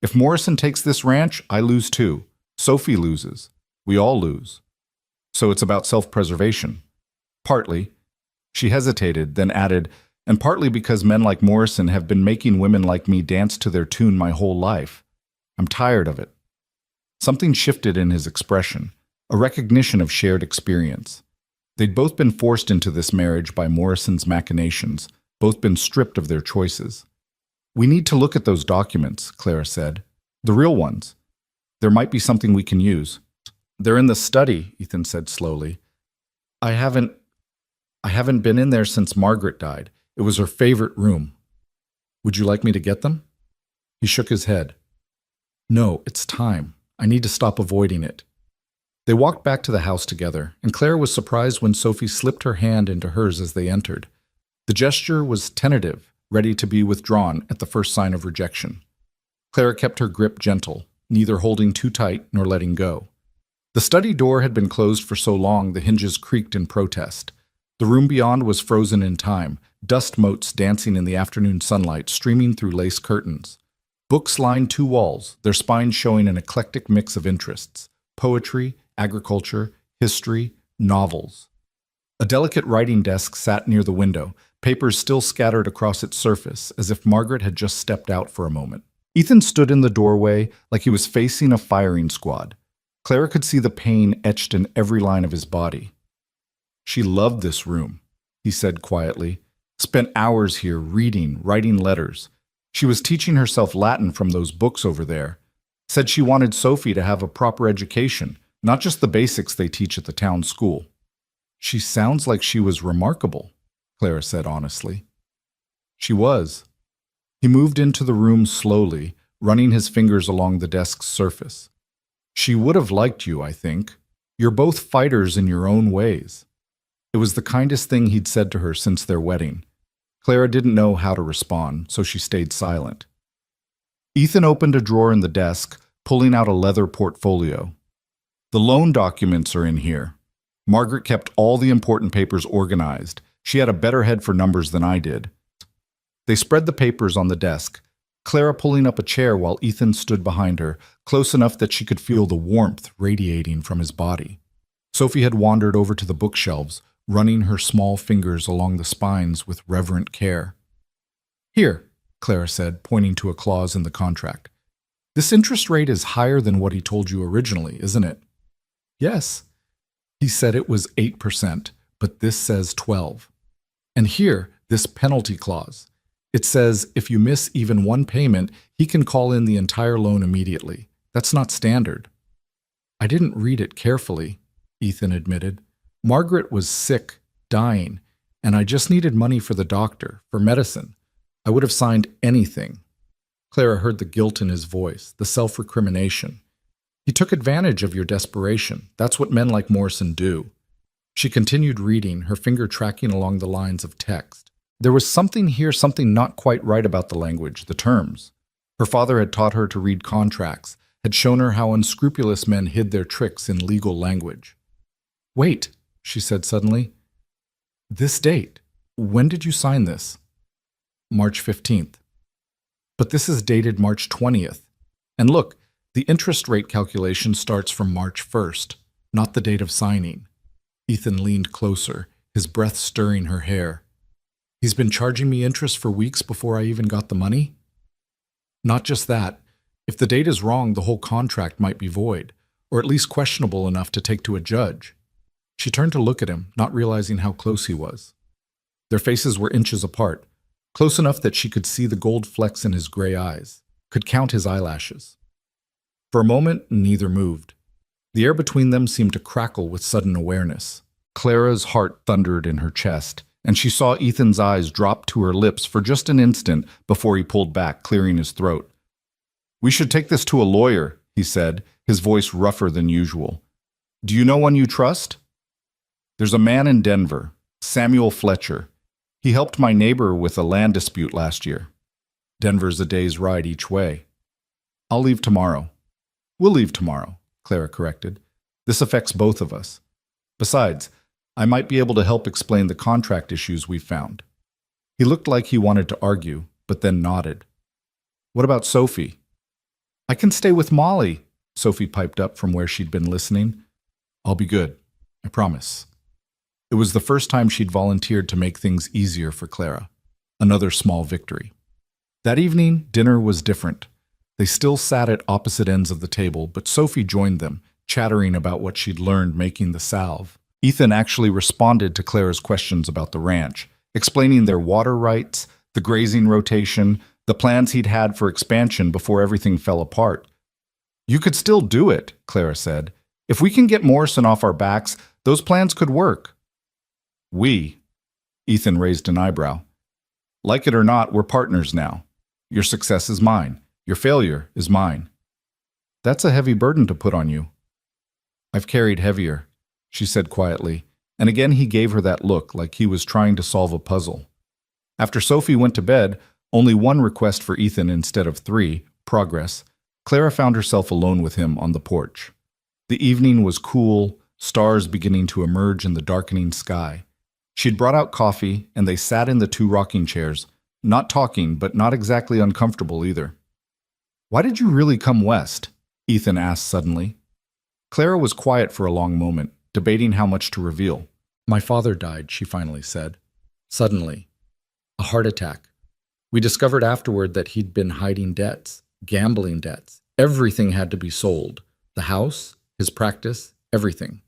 If Morrison takes this ranch, I lose too. Sophie loses. We all lose. So it's about self-preservation. Partly. She hesitated, then added, and partly because men like Morrison have been making women like me dance to their tune my whole life. I'm tired of it. Something shifted in his expression, a recognition of shared experience. They'd both been forced into this marriage by Morrison's machinations, both been stripped of their choices. We need to look at those documents, Clara said. The real ones. There might be something we can use. They're in the study, Ethan said slowly. I haven't been in there since Margaret died. It was her favorite room. Would you like me to get them? He shook his head. No, it's time. I need to stop avoiding it. They walked back to the house together, and Clara was surprised when Sophie slipped her hand into hers as they entered. The gesture was tentative, ready to be withdrawn at the first sign of rejection. Clara kept her grip gentle, neither holding too tight nor letting go. The study door had been closed for so long the hinges creaked in protest. The room beyond was frozen in time, dust motes dancing in the afternoon sunlight streaming through lace curtains. Books lined 2 walls, their spines showing an eclectic mix of interests: poetry, agriculture, history, novels. A delicate writing desk sat near the window, papers still scattered across its surface, as if Margaret had just stepped out for a moment. Ethan stood in the doorway like he was facing a firing squad. Clara could see the pain etched in every line of his body. She loved this room, he said quietly. Spent hours here reading, writing letters. She was teaching herself Latin from those books over there. Said she wanted Sophie to have a proper education, not just the basics they teach at the town school. She sounds like she was remarkable, Clara said honestly. She was. He moved into the room slowly, running his fingers along the desk's surface. She would have liked you, I think. You're both fighters in your own ways. It was the kindest thing he'd said to her since their wedding. Clara didn't know how to respond, so she stayed silent. Ethan opened a drawer in the desk, pulling out a leather portfolio. The loan documents are in here. Margaret kept all the important papers organized. She had a better head for numbers than I did. They spread the papers on the desk, Clara pulling up a chair while Ethan stood behind her, close enough that she could feel the warmth radiating from his body. Sophie had wandered over to the bookshelves, running her small fingers along the spines with reverent care. "Here," Clara said, pointing to a clause in the contract. "This interest rate is higher than what he told you originally, isn't it?" "Yes." "He said it was 8%, but this says 12. And here, this penalty clause. It says if you miss even one payment, he can call in the entire loan immediately. That's not standard." "I didn't read it carefully," Ethan admitted. "Margaret was sick, dying, and I just needed money for the doctor, for medicine. I would have signed anything." Clara heard the guilt in his voice, the self-recrimination. "He took advantage of your desperation. That's what men like Morrison do." She continued reading, her finger tracking along the lines of text. There was something here, something not quite right about the language, the terms. Her father had taught her to read contracts, had shown her how unscrupulous men hid their tricks in legal language. "Wait," she said suddenly. "This date. When did you sign this?" "March 15th. "But this is dated March 20th. And look, the interest rate calculation starts from March 1st, not the date of signing." Ethan leaned closer, his breath stirring her hair. "He's been charging me interest for weeks before I even got the money?" "Not just that. If the date is wrong, the whole contract might be void, or at least questionable enough to take to a judge." She turned to look at him, not realizing how close he was. Their faces were inches apart, close enough that she could see the gold flecks in his gray eyes, could count his eyelashes. For a moment, neither moved. The air between them seemed to crackle with sudden awareness. Clara's heart thundered in her chest, and she saw Ethan's eyes drop to her lips for just an instant before he pulled back, clearing his throat. "We should take this to a lawyer," he said, his voice rougher than usual. "Do you know one you trust?" "There's a man in Denver, Samuel Fletcher. He helped my neighbor with a land dispute last year. Denver's a day's ride each way." "I'll leave tomorrow." "We'll leave tomorrow," Clara corrected. "This affects both of us. Besides, I might be able to help explain the contract issues we've found." He looked like he wanted to argue, but then nodded. "What about Sophie?" "I can stay with Molly," Sophie piped up from where she'd been listening. "I'll be good, I promise." It was the first time she'd volunteered to make things easier for Clara. Another small victory. That evening, dinner was different. They still sat at opposite ends of the table, but Sophie joined them, chattering about what she'd learned making the salve. Ethan actually responded to Clara's questions about the ranch, explaining their water rights, the grazing rotation, the plans he'd had for expansion before everything fell apart. "You could still do it," Clara said. "If we can get Morrison off our backs, those plans could work." "We?" Ethan raised an eyebrow. "Like it or not, we're partners now. Your success is mine. Your failure is mine." "That's a heavy burden to put on you." "I've carried heavier," she said quietly, and again he gave her that look like he was trying to solve a puzzle. After Sophie went to bed, only one request for Ethan instead of 3, progress, Clara found herself alone with him on the porch. The evening was cool, stars beginning to emerge in the darkening sky. She'd brought out coffee, and they sat in the 2 rocking chairs, not talking, but not exactly uncomfortable either. "Why did you really come west?" Ethan asked suddenly. Clara was quiet for a long moment, debating how much to reveal. "My father died," she finally said. "Suddenly. A heart attack. We discovered afterward that he'd been hiding debts, gambling debts. Everything had to be sold. The house, his practice, everything.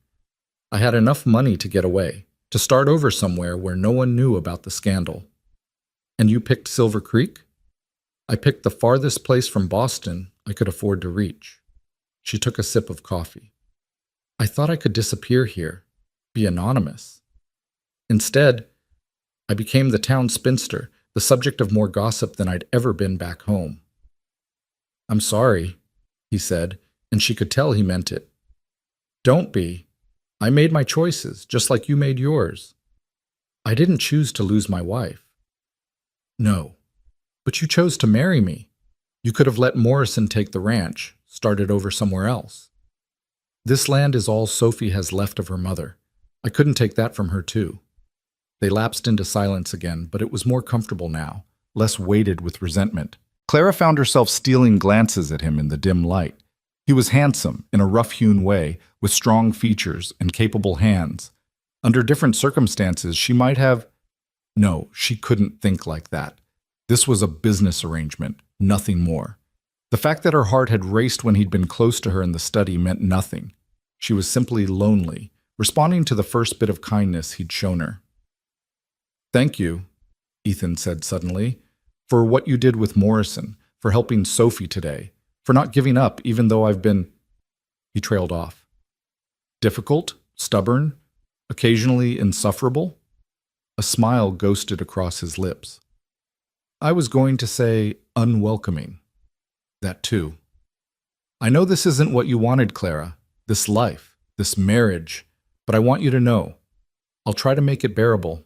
I had enough money to get away, to start over somewhere where no one knew about the scandal." "And you picked Silver Creek?" "I picked the farthest place from Boston I could afford to reach." She took a sip of coffee. "I thought I could disappear here, be anonymous. Instead, I became the town spinster, the subject of more gossip than I'd ever been back home." "I'm sorry," he said, and she could tell he meant it. "Don't be. I made my choices, just like you made yours. I didn't choose to lose my wife." "No, but you chose to marry me. You could have let Morrison take the ranch, started over somewhere else. This land is all Sophie has left of her mother. I couldn't take that from her too." They lapsed into silence again, but it was more comfortable now, less weighted with resentment. Clara found herself stealing glances at him in the dim light. He was handsome, in a rough-hewn way, with strong features and capable hands. Under different circumstances, she might have. No, she couldn't think like that. This was a business arrangement, nothing more. The fact that her heart had raced when he'd been close to her in the study meant nothing. She was simply lonely, responding to the first bit of kindness he'd shown her. "Thank you," Ethan said suddenly, "for what you did with Morrison, for helping Sophie today, for not giving up even though I've been—" He trailed off. Difficult, stubborn, occasionally insufferable? A smile ghosted across his lips. "I was going to say unwelcoming. That too. I know this isn't what you wanted, Clara, this life, this marriage, but I want you to know. I'll try to make it bearable.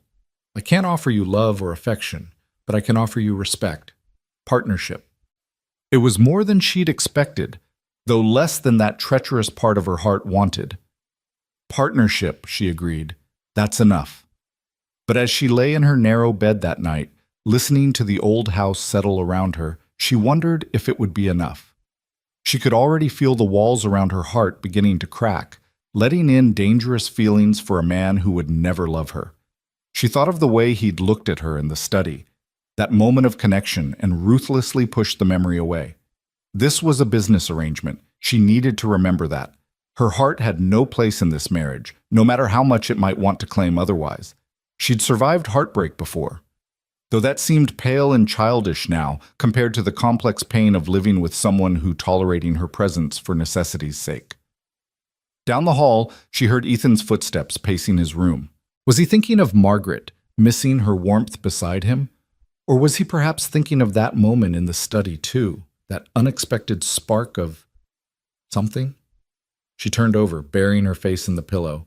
I can't offer you love or affection, but I can offer you respect, partnership." It was more than she'd expected, though less than that treacherous part of her heart wanted. "Partnership," she agreed. "That's enough." But as she lay in her narrow bed that night, listening to the old house settle around her, she wondered if it would be enough. She could already feel the walls around her heart beginning to crack, letting in dangerous feelings for a man who would never love her. She thought of the way he'd looked at her in the study, that moment of connection, and ruthlessly pushed the memory away. This was a business arrangement. She needed to remember that. Her heart had no place in this marriage, no matter how much it might want to claim otherwise. She'd survived heartbreak before, though that seemed pale and childish now compared to the complex pain of living with someone who tolerating her presence for necessity's sake. Down the hall, she heard Ethan's footsteps pacing his room. Was he thinking of Margaret, missing her warmth beside him? Or was he perhaps thinking of that moment in the study too, that unexpected spark of something? She turned over, burying her face in the pillow.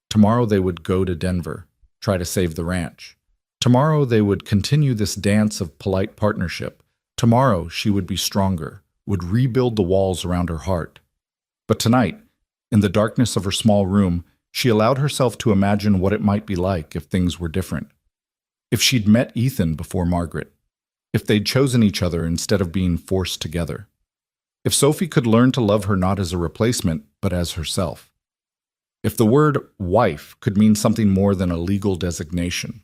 Tomorrow they would go to Denver, try to save the ranch. Tomorrow they would continue this dance of polite partnership. Tomorrow she would be stronger, would rebuild the walls around her heart. But tonight, in the darkness of her small room, she allowed herself to imagine what it might be like if things were different. If she'd met Ethan before Margaret. If they'd chosen each other instead of being forced together. If Sophie could learn to love her not as a replacement, but as herself. If the word wife could mean something more than a legal designation.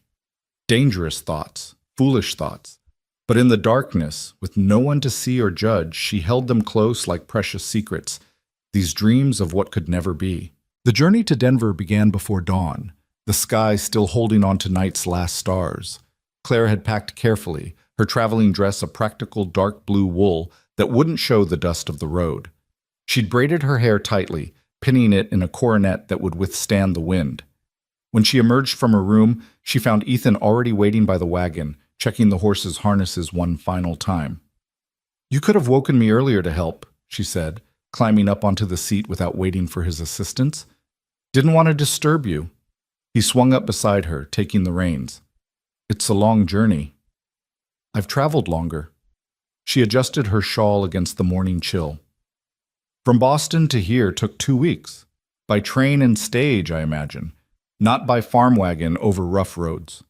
Dangerous thoughts, foolish thoughts. But in the darkness, with no one to see or judge, she held them close like precious secrets, these dreams of what could never be. The journey to Denver began before dawn, the sky still holding on to night's last stars. Clara had packed carefully, her traveling dress a practical dark blue wool that wouldn't show the dust of the road. She'd braided her hair tightly, pinning it in a coronet that would withstand the wind. When she emerged from her room, she found Ethan already waiting by the wagon, checking the horses' harnesses one final time. "You could have woken me earlier to help," she said, climbing up onto the seat without waiting for his assistance. "Didn't want to disturb you." He swung up beside her, taking the reins. "It's a long journey." "I've traveled longer." She adjusted her shawl against the morning chill. "From Boston to here took 2 weeks. By train and stage, I imagine. Not by farm wagon over rough roads."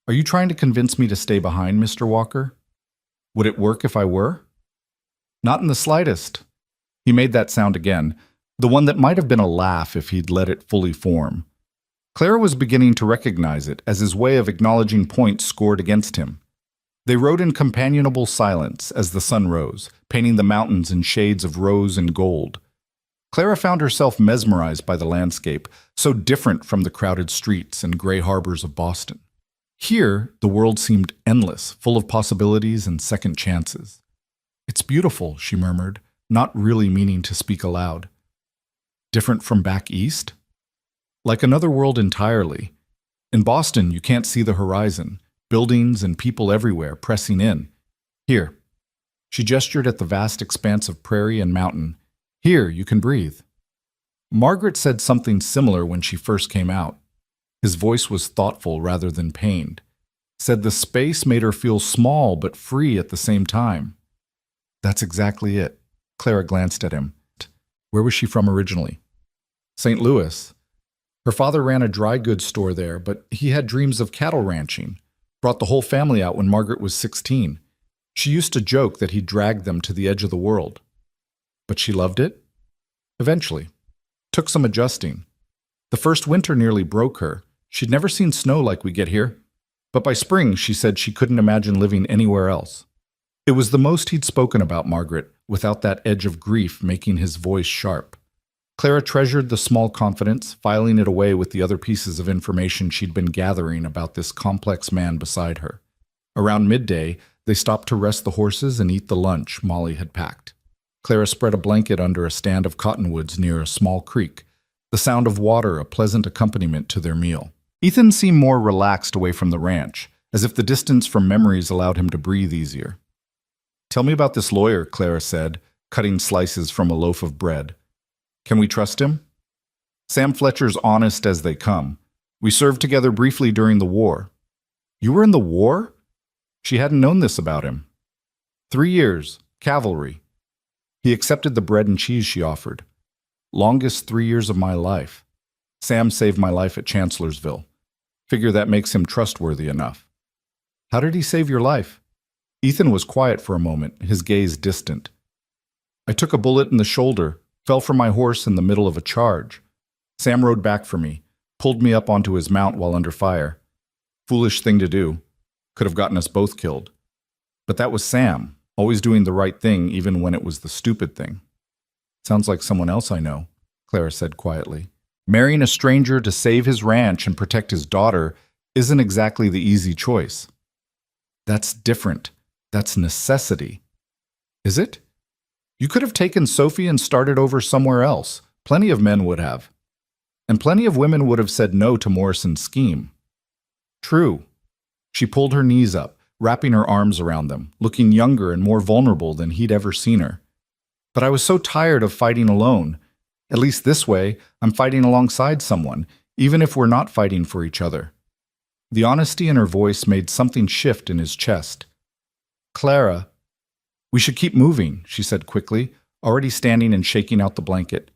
"Are you trying to convince me to stay behind, Mr. Walker? Would it work if I were?" "Not in the slightest." He made that sound again, the one that might have been a laugh if he'd let it fully form. Clara was beginning to recognize it as his way of acknowledging points scored against him. They rode in companionable silence as the sun rose, painting the mountains in shades of rose and gold. Clara found herself mesmerized by the landscape, so different from the crowded streets and gray harbors of Boston. Here, the world seemed endless, full of possibilities and second chances. "It's beautiful," she murmured, not really meaning to speak aloud. "Different from back east?" "Like another world entirely. In Boston, you can't see the horizon. Buildings and people everywhere pressing in. Here." She gestured at the vast expanse of prairie and mountain. "Here, you can breathe." Margaret said something similar when she first came out. His voice was thoughtful rather than pained. Said the space made her feel small but free at the same time. That's exactly it. Clara glanced at him. Where was she from originally? St. Louis. Her father ran a dry goods store there, but he had dreams of cattle ranching. Brought the whole family out when Margaret was 16. She used to joke that he dragged them to the edge of the world. But she loved it? Eventually. Took some adjusting. The first winter nearly broke her. She'd never seen snow like we get here. But by spring, she said she couldn't imagine living anywhere else. It was the most he'd spoken about Margaret, without that edge of grief making his voice sharp. Clara treasured the small confidence, filing it away with the other pieces of information she'd been gathering about this complex man beside her. Around midday, they stopped to rest the horses and eat the lunch Molly had packed. Clara spread a blanket under a stand of cottonwoods near a small creek, the sound of water a pleasant accompaniment to their meal. Ethan seemed more relaxed away from the ranch, as if the distance from memories allowed him to breathe easier. "Tell me about this lawyer," Clara said, cutting slices from a loaf of bread. "Can we trust him?" "Sam Fletcher's honest as they come. We served together briefly during the war." "You were in the war?" She hadn't known this about him. 3 years, cavalry. He accepted the bread and cheese she offered. "Longest 3 years of my life. Sam saved my life at Chancellorsville. Figure that makes him trustworthy enough." "How did he save your life?" Ethan was quiet for a moment, his gaze distant. "I took a bullet in the shoulder, fell from my horse in the middle of a charge. Sam rode back for me, pulled me up onto his mount while under fire. Foolish thing to do. Could have gotten us both killed. But that was Sam, always doing the right thing even when it was the stupid thing." "Sounds like someone else I know," Clara said quietly. "Marrying a stranger to save his ranch and protect his daughter isn't exactly the easy choice." "That's different. That's necessity." "Is it? You could have taken Sophie and started over somewhere else. Plenty of men would have. And plenty of women would have said no to Morrison's scheme." "True." She pulled her knees up, wrapping her arms around them, looking younger and more vulnerable than he'd ever seen her. "But I was so tired of fighting alone. At least this way, I'm fighting alongside someone, even if we're not fighting for each other." The honesty in her voice made something shift in his chest. "Clara, we should keep moving," she said quickly, already standing and shaking out the blanket.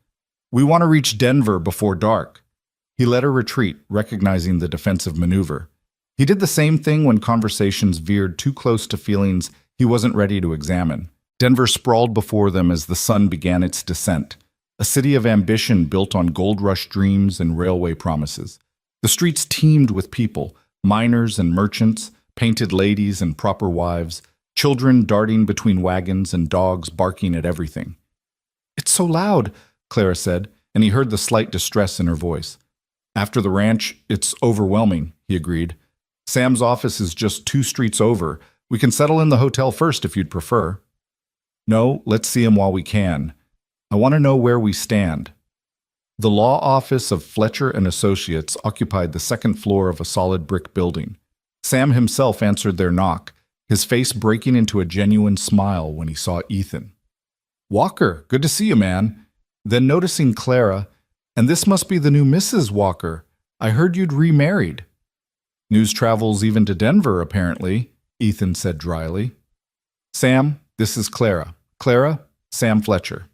"We want to reach Denver before dark." He let her retreat, recognizing the defensive maneuver. He did the same thing when conversations veered too close to feelings he wasn't ready to examine. Denver sprawled before them as the sun began its descent, a city of ambition built on gold rush dreams and railway promises. The streets teemed with people, miners and merchants, painted ladies and proper wives, children darting between wagons and dogs barking at everything. "It's so loud," Clara said, and he heard the slight distress in her voice. "After the ranch, it's overwhelming," he agreed. "Sam's office is just 2 streets over. We can settle in the hotel first if you'd prefer." "No, let's see him while we can. I want to know where we stand." The law office of Fletcher and Associates occupied the second floor of a solid brick building. Sam himself answered their knock, his face breaking into a genuine smile when he saw Ethan. "Walker, good to see you, man." Then noticing Clara, "And this must be the new Mrs. Walker. I heard you'd remarried." "News travels even to Denver, apparently," Ethan said dryly. "Sam, this is Clara. Clara, Sam Fletcher."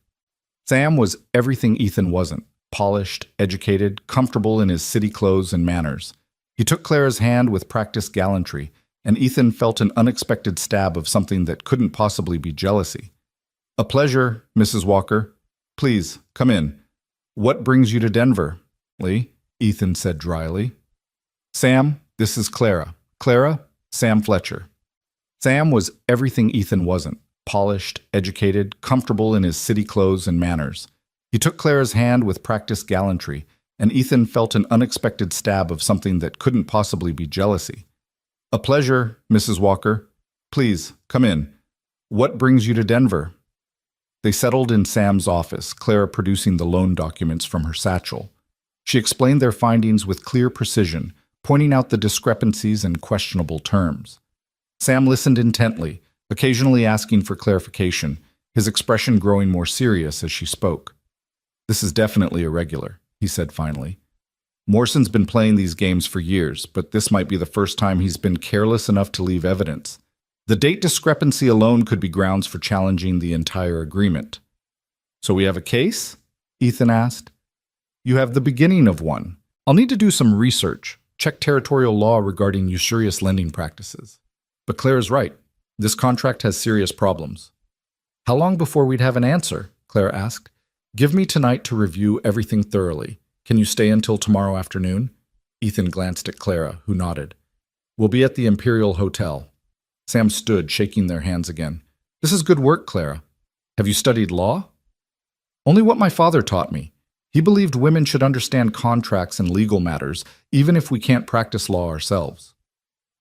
Sam was everything Ethan wasn't: polished, educated, comfortable in his city clothes and manners. He took Clara's hand with practiced gallantry, and Ethan felt an unexpected stab of something that couldn't possibly be jealousy. "A pleasure, Mrs. Walker. Please, come in. What brings you to Denver?" "Lee," Ethan said dryly. "Sam, this is Clara. Clara, Sam Fletcher." Sam was everything Ethan wasn't: polished, educated, comfortable in his city clothes and manners. He took Clara's hand with practiced gallantry, and Ethan felt an unexpected stab of something that couldn't possibly be jealousy. "A pleasure, Mrs. Walker. Please, come in. What brings you to Denver?" They settled in Sam's office, Clara producing the loan documents from her satchel. She explained their findings with clear precision, pointing out the discrepancies and questionable terms. Sam listened intently, occasionally asking for clarification, his expression growing more serious as she spoke. "This is definitely irregular," he said finally. "Morrison's been playing these games for years, but this might be the first time he's been careless enough to leave evidence. The date discrepancy alone could be grounds for challenging the entire agreement." "So we have a case?" Ethan asked. "You have the beginning of one. I'll need to do some research, check territorial law regarding usurious lending practices. But Claire's right. This contract has serious problems." "How long before we'd have an answer?" Claire asked. "Give me tonight to review everything thoroughly. Can you stay until tomorrow afternoon? Ethan glanced at Clara, who nodded. We'll be at the Imperial Hotel. Sam stood, shaking their hands again. This is good work, Clara. Have you studied law? Only what my father taught me. He believed women should understand contracts and legal matters, even if we can't practice law ourselves.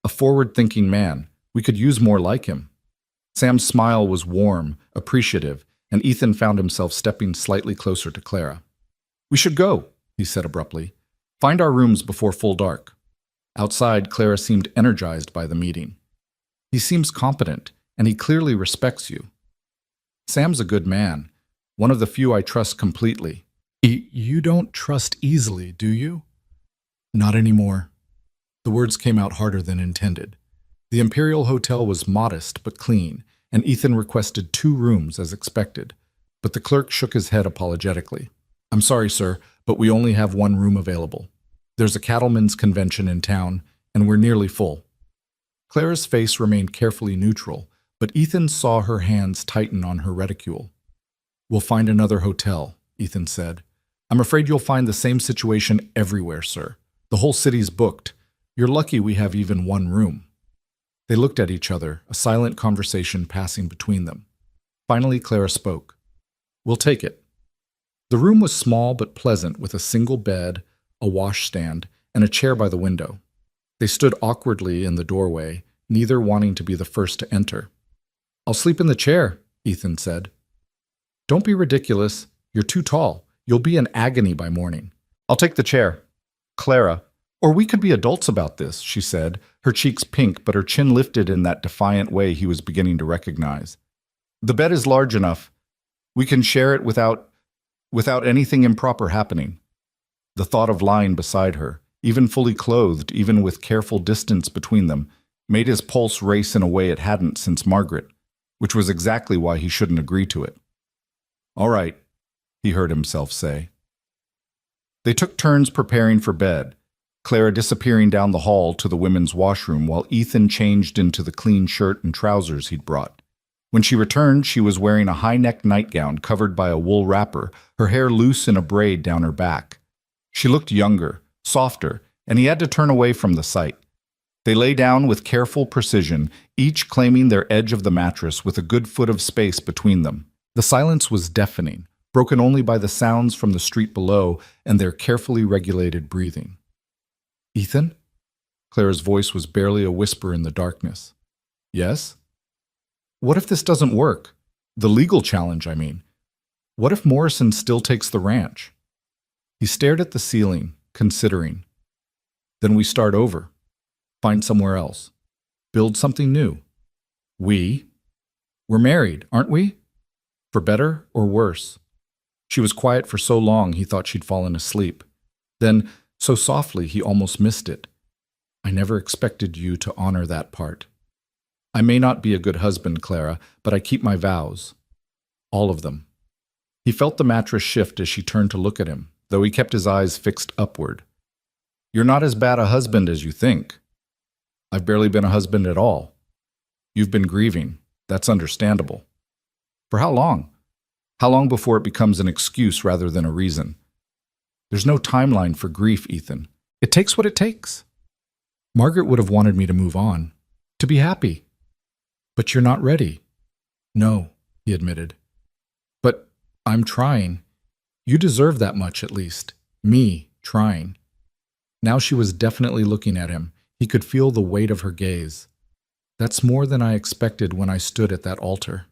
A forward-thinking man. We could use more like him. Sam's smile was warm, appreciative, and Ethan found himself stepping slightly closer to Clara. We should go, he said abruptly. Find our rooms before full dark. Outside, Clara seemed energized by the meeting. He seems competent, and he clearly respects you. Sam's a good man, one of the few I trust completely. You don't trust easily, do you? Not anymore. The words came out harder than intended. The Imperial Hotel was modest but clean, and Ethan requested 2 rooms as expected, but the clerk shook his head apologetically. I'm sorry, sir, but we only have 1 room available. There's a cattlemen's convention in town, and we're nearly full. Clara's face remained carefully neutral, but Ethan saw her hands tighten on her reticule. We'll find another hotel, Ethan said. I'm afraid you'll find the same situation everywhere, sir. The whole city's booked. You're lucky we have even 1 room. They looked at each other, a silent conversation passing between them. Finally, Clara spoke. We'll take it. The room was small but pleasant, with a single bed, a washstand, and a chair by the window. They stood awkwardly in the doorway, neither wanting to be the first to enter. I'll sleep in the chair, Ethan said. Don't be ridiculous. You're too tall. You'll be in agony by morning. I'll take the chair. Clara, or we could be adults about this, she said, her cheeks pink but her chin lifted in that defiant way he was beginning to recognize. The bed is large enough. We can share it without anything improper happening. The thought of lying beside her, even fully clothed, even with careful distance between them, made his pulse race in a way it hadn't since Margaret, which was exactly why he shouldn't agree to it. All right, he heard himself say. They took turns preparing for bed, Clara disappearing down the hall to the women's washroom while Ethan changed into the clean shirt and trousers he'd brought. When she returned, she was wearing a high-necked nightgown covered by a wool wrapper, her hair loose in a braid down her back. She looked younger, softer, and he had to turn away from the sight. They lay down with careful precision, each claiming their edge of the mattress with a good foot of space between them. The silence was deafening, broken only by the sounds from the street below and their carefully regulated breathing. Ethan? Clara's voice was barely a whisper in the darkness. Yes? What if this doesn't work? The legal challenge, I mean. What if Morrison still takes the ranch? He stared at the ceiling, considering. Then we start over. Find somewhere else. Build something new. We? We're married, aren't we? For better or worse. She was quiet for so long he thought she'd fallen asleep. Then, so softly he almost missed it. I never expected you to honor that part. I may not be a good husband, Clara, but I keep my vows. All of them. He felt the mattress shift as she turned to look at him, though he kept his eyes fixed upward. You're not as bad a husband as you think. I've barely been a husband at all. You've been grieving. That's understandable. For how long? How long before it becomes an excuse rather than a reason? There's no timeline for grief, Ethan. It takes what it takes. Margaret would have wanted me to move on, to be happy. But you're not ready. No, he admitted. But I'm trying. You deserve that much, at least. Me, trying. Now she was definitely looking at him. He could feel the weight of her gaze. That's more than I expected when I stood at that altar.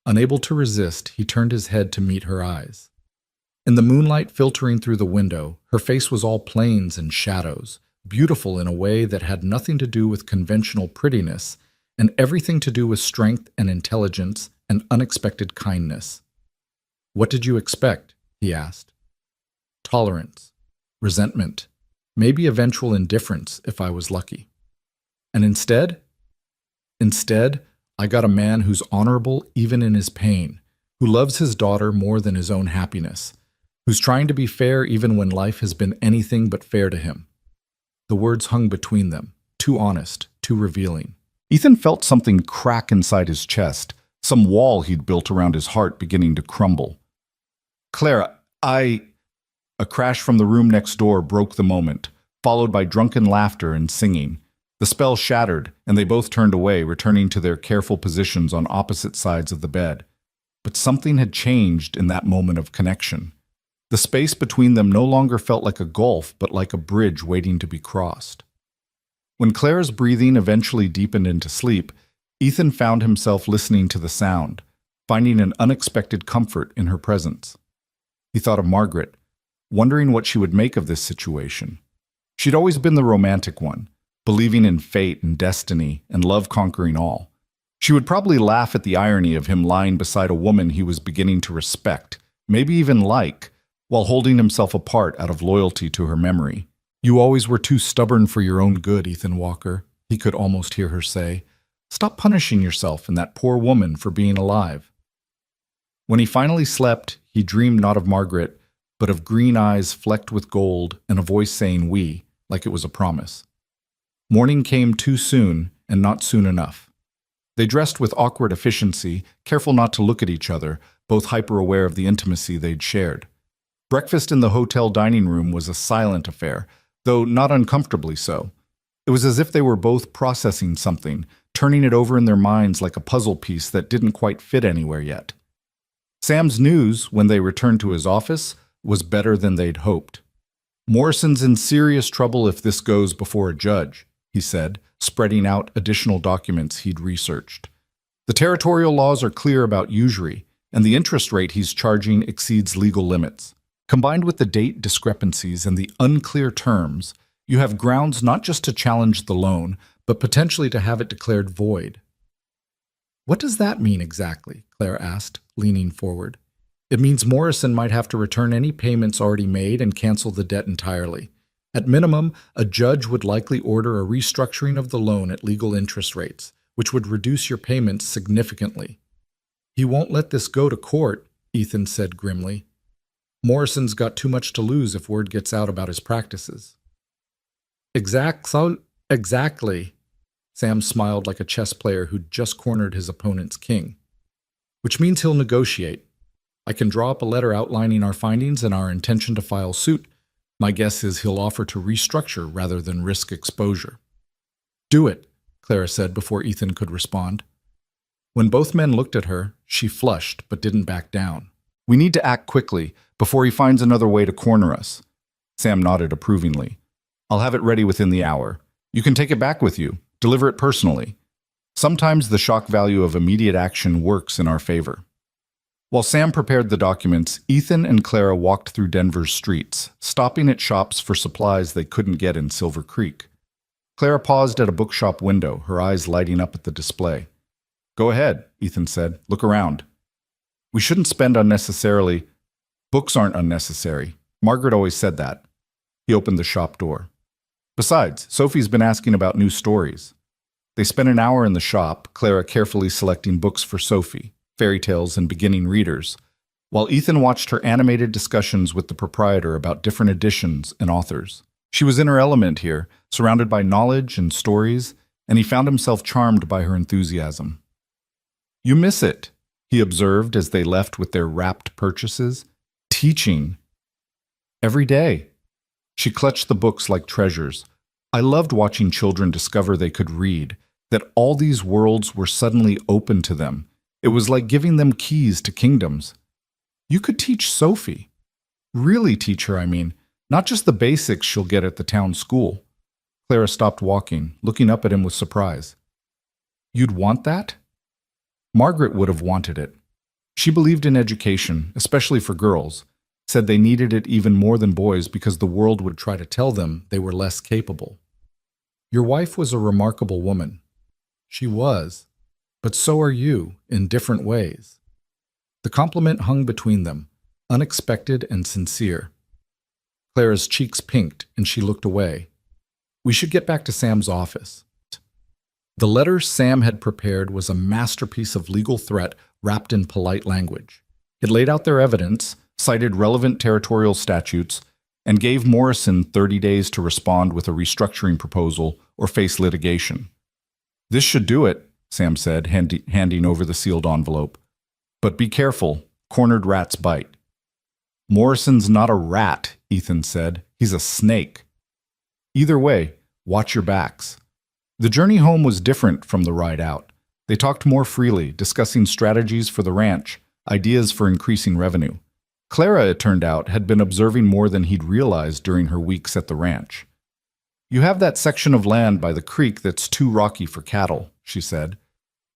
Unable to resist, he turned his head to meet her eyes. In the moonlight filtering through the window, her face was all planes and shadows, beautiful in a way that had nothing to do with conventional prettiness and everything to do with strength and intelligence and unexpected kindness. What did you expect? He asked. Tolerance, resentment, maybe eventual indifference if I was lucky. And instead, I got a man who's honorable even in his pain, who loves his daughter more than his own happiness, who's trying to be fair even when life has been anything but fair to him. The words hung between them, too honest, too revealing. Ethan felt something crack inside his chest, some wall he'd built around his heart beginning to crumble. Clara, A crash from the room next door broke the moment, followed by drunken laughter and singing. The spell shattered, and they both turned away, returning to their careful positions on opposite sides of the bed. But something had changed in that moment of connection. The space between them no longer felt like a gulf, but like a bridge waiting to be crossed. When Clara's breathing eventually deepened into sleep, Ethan found himself listening to the sound, finding an unexpected comfort in her presence. He thought of Margaret, wondering what she would make of this situation. She'd always been the romantic one, believing in fate and destiny and love conquering all. She would probably laugh at the irony of him lying beside a woman he was beginning to respect, maybe even like, while holding himself apart out of loyalty to her memory. "You always were too stubborn for your own good, Ethan Walker," he could almost hear her say. "Stop punishing yourself and that poor woman for being alive." When he finally slept, he dreamed not of Margaret, but of green eyes flecked with gold and a voice saying "we," like it was a promise. Morning came too soon and not soon enough. They dressed with awkward efficiency, careful not to look at each other, both hyper-aware of the intimacy they'd shared. Breakfast in the hotel dining room was a silent affair, though not uncomfortably so. It was as if they were both processing something, turning it over in their minds like a puzzle piece that didn't quite fit anywhere yet. Sam's news, when they returned to his office, was better than they'd hoped. "Morrison's in serious trouble if this goes before a judge," he said, spreading out additional documents he'd researched. "The territorial laws are clear about usury, and the interest rate he's charging exceeds legal limits. Combined with the date discrepancies and the unclear terms, you have grounds not just to challenge the loan, but potentially to have it declared void." "What does that mean exactly?" Claire asked, leaning forward. "It means Morrison might have to return any payments already made and cancel the debt entirely. At minimum, a judge would likely order a restructuring of the loan at legal interest rates, which would reduce your payments significantly." "He won't let this go to court," Ethan said grimly. "Morrison's got too much to lose if word gets out about his practices." Exactly. Sam smiled like a chess player who'd just cornered his opponent's king. "Which means he'll negotiate. I can draw up a letter outlining our findings and our intention to file suit. My guess is he'll offer to restructure rather than risk exposure." "Do it," Clara said before Ethan could respond. When both men looked at her, she flushed but didn't back down. "We need to act quickly, before he finds another way to corner us." Sam nodded approvingly. "I'll have it ready within the hour. You can take it back with you, deliver it personally. Sometimes the shock value of immediate action works in our favor." While Sam prepared the documents, Ethan and Clara walked through Denver's streets, stopping at shops for supplies they couldn't get in Silver Creek. Clara paused at a bookshop window, her eyes lighting up at the display. "Go ahead," Ethan said. "Look around." "We shouldn't spend unnecessarily." "Books aren't unnecessary. Margaret always said that." He opened the shop door. "Besides, Sophie's been asking about new stories." They spent an hour in the shop, Clara carefully selecting books for Sophie, fairy tales and beginning readers, while Ethan watched her animated discussions with the proprietor about different editions and authors. She was in her element here, surrounded by knowledge and stories, and he found himself charmed by her enthusiasm. "You miss it," he observed as they left with their wrapped purchases. "Teaching. Every day." She clutched the books like treasures. "I loved watching children discover they could read, that all these worlds were suddenly open to them. It was like giving them keys to kingdoms." "You could teach Sophie. Really teach her, I mean. Not just the basics she'll get at the town school." Clara stopped walking, looking up at him with surprise. "You'd want that?" Margaret would have wanted it. She believed in education, especially for girls, said they needed it even more than boys because the world would try to tell them they were less capable. "Your wife was a remarkable woman." "She was. But so are you, in different ways." The compliment hung between them, unexpected and sincere. Clara's cheeks pinked, and she looked away. "We should get back to Sam's office." The letter Sam had prepared was a masterpiece of legal threat wrapped in polite language. It laid out their evidence, cited relevant territorial statutes, and gave Morrison 30 days to respond with a restructuring proposal or face litigation. "This should do it," Sam said, handing over the sealed envelope. "But be careful, cornered rats bite." "Morrison's not a rat," Ethan said. He's a snake. Either way, watch your backs. The journey home was different from the ride out. They talked more freely, discussing strategies for the ranch, ideas for increasing revenue. Clara, it turned out, had been observing more than he'd realized during her weeks at the ranch. You have that section of land by the creek that's too rocky for cattle, she said.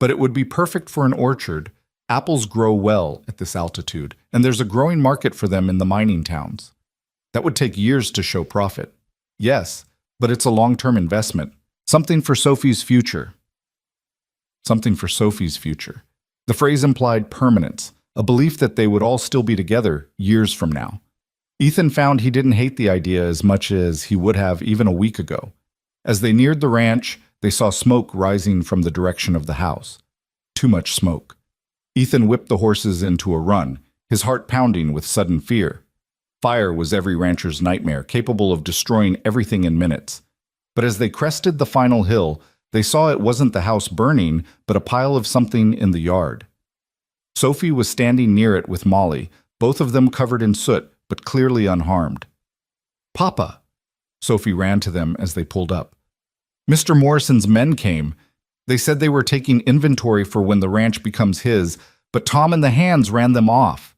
But it would be perfect for an orchard. Apples grow well at this altitude, and there's a growing market for them in the mining towns. That would take years to show profit. Yes, but it's a long-term investment. Something for Sophie's future. Something for Sophie's future. The phrase implied permanence, a belief that they would all still be together years from now. Ethan found he didn't hate the idea as much as he would have even a week ago. As they neared the ranch, they saw smoke rising from the direction of the house. Too much smoke. Ethan whipped the horses into a run, his heart pounding with sudden fear. Fire was every rancher's nightmare, capable of destroying everything in minutes. But as they crested the final hill, they saw it wasn't the house burning, but a pile of something in the yard. Sophie was standing near it with Molly, both of them covered in soot, but clearly unharmed. "Papa!" Sophie ran to them as they pulled up. Mr. Morrison's men came. They said they were taking inventory for when the ranch becomes his, but Tom and the hands ran them off.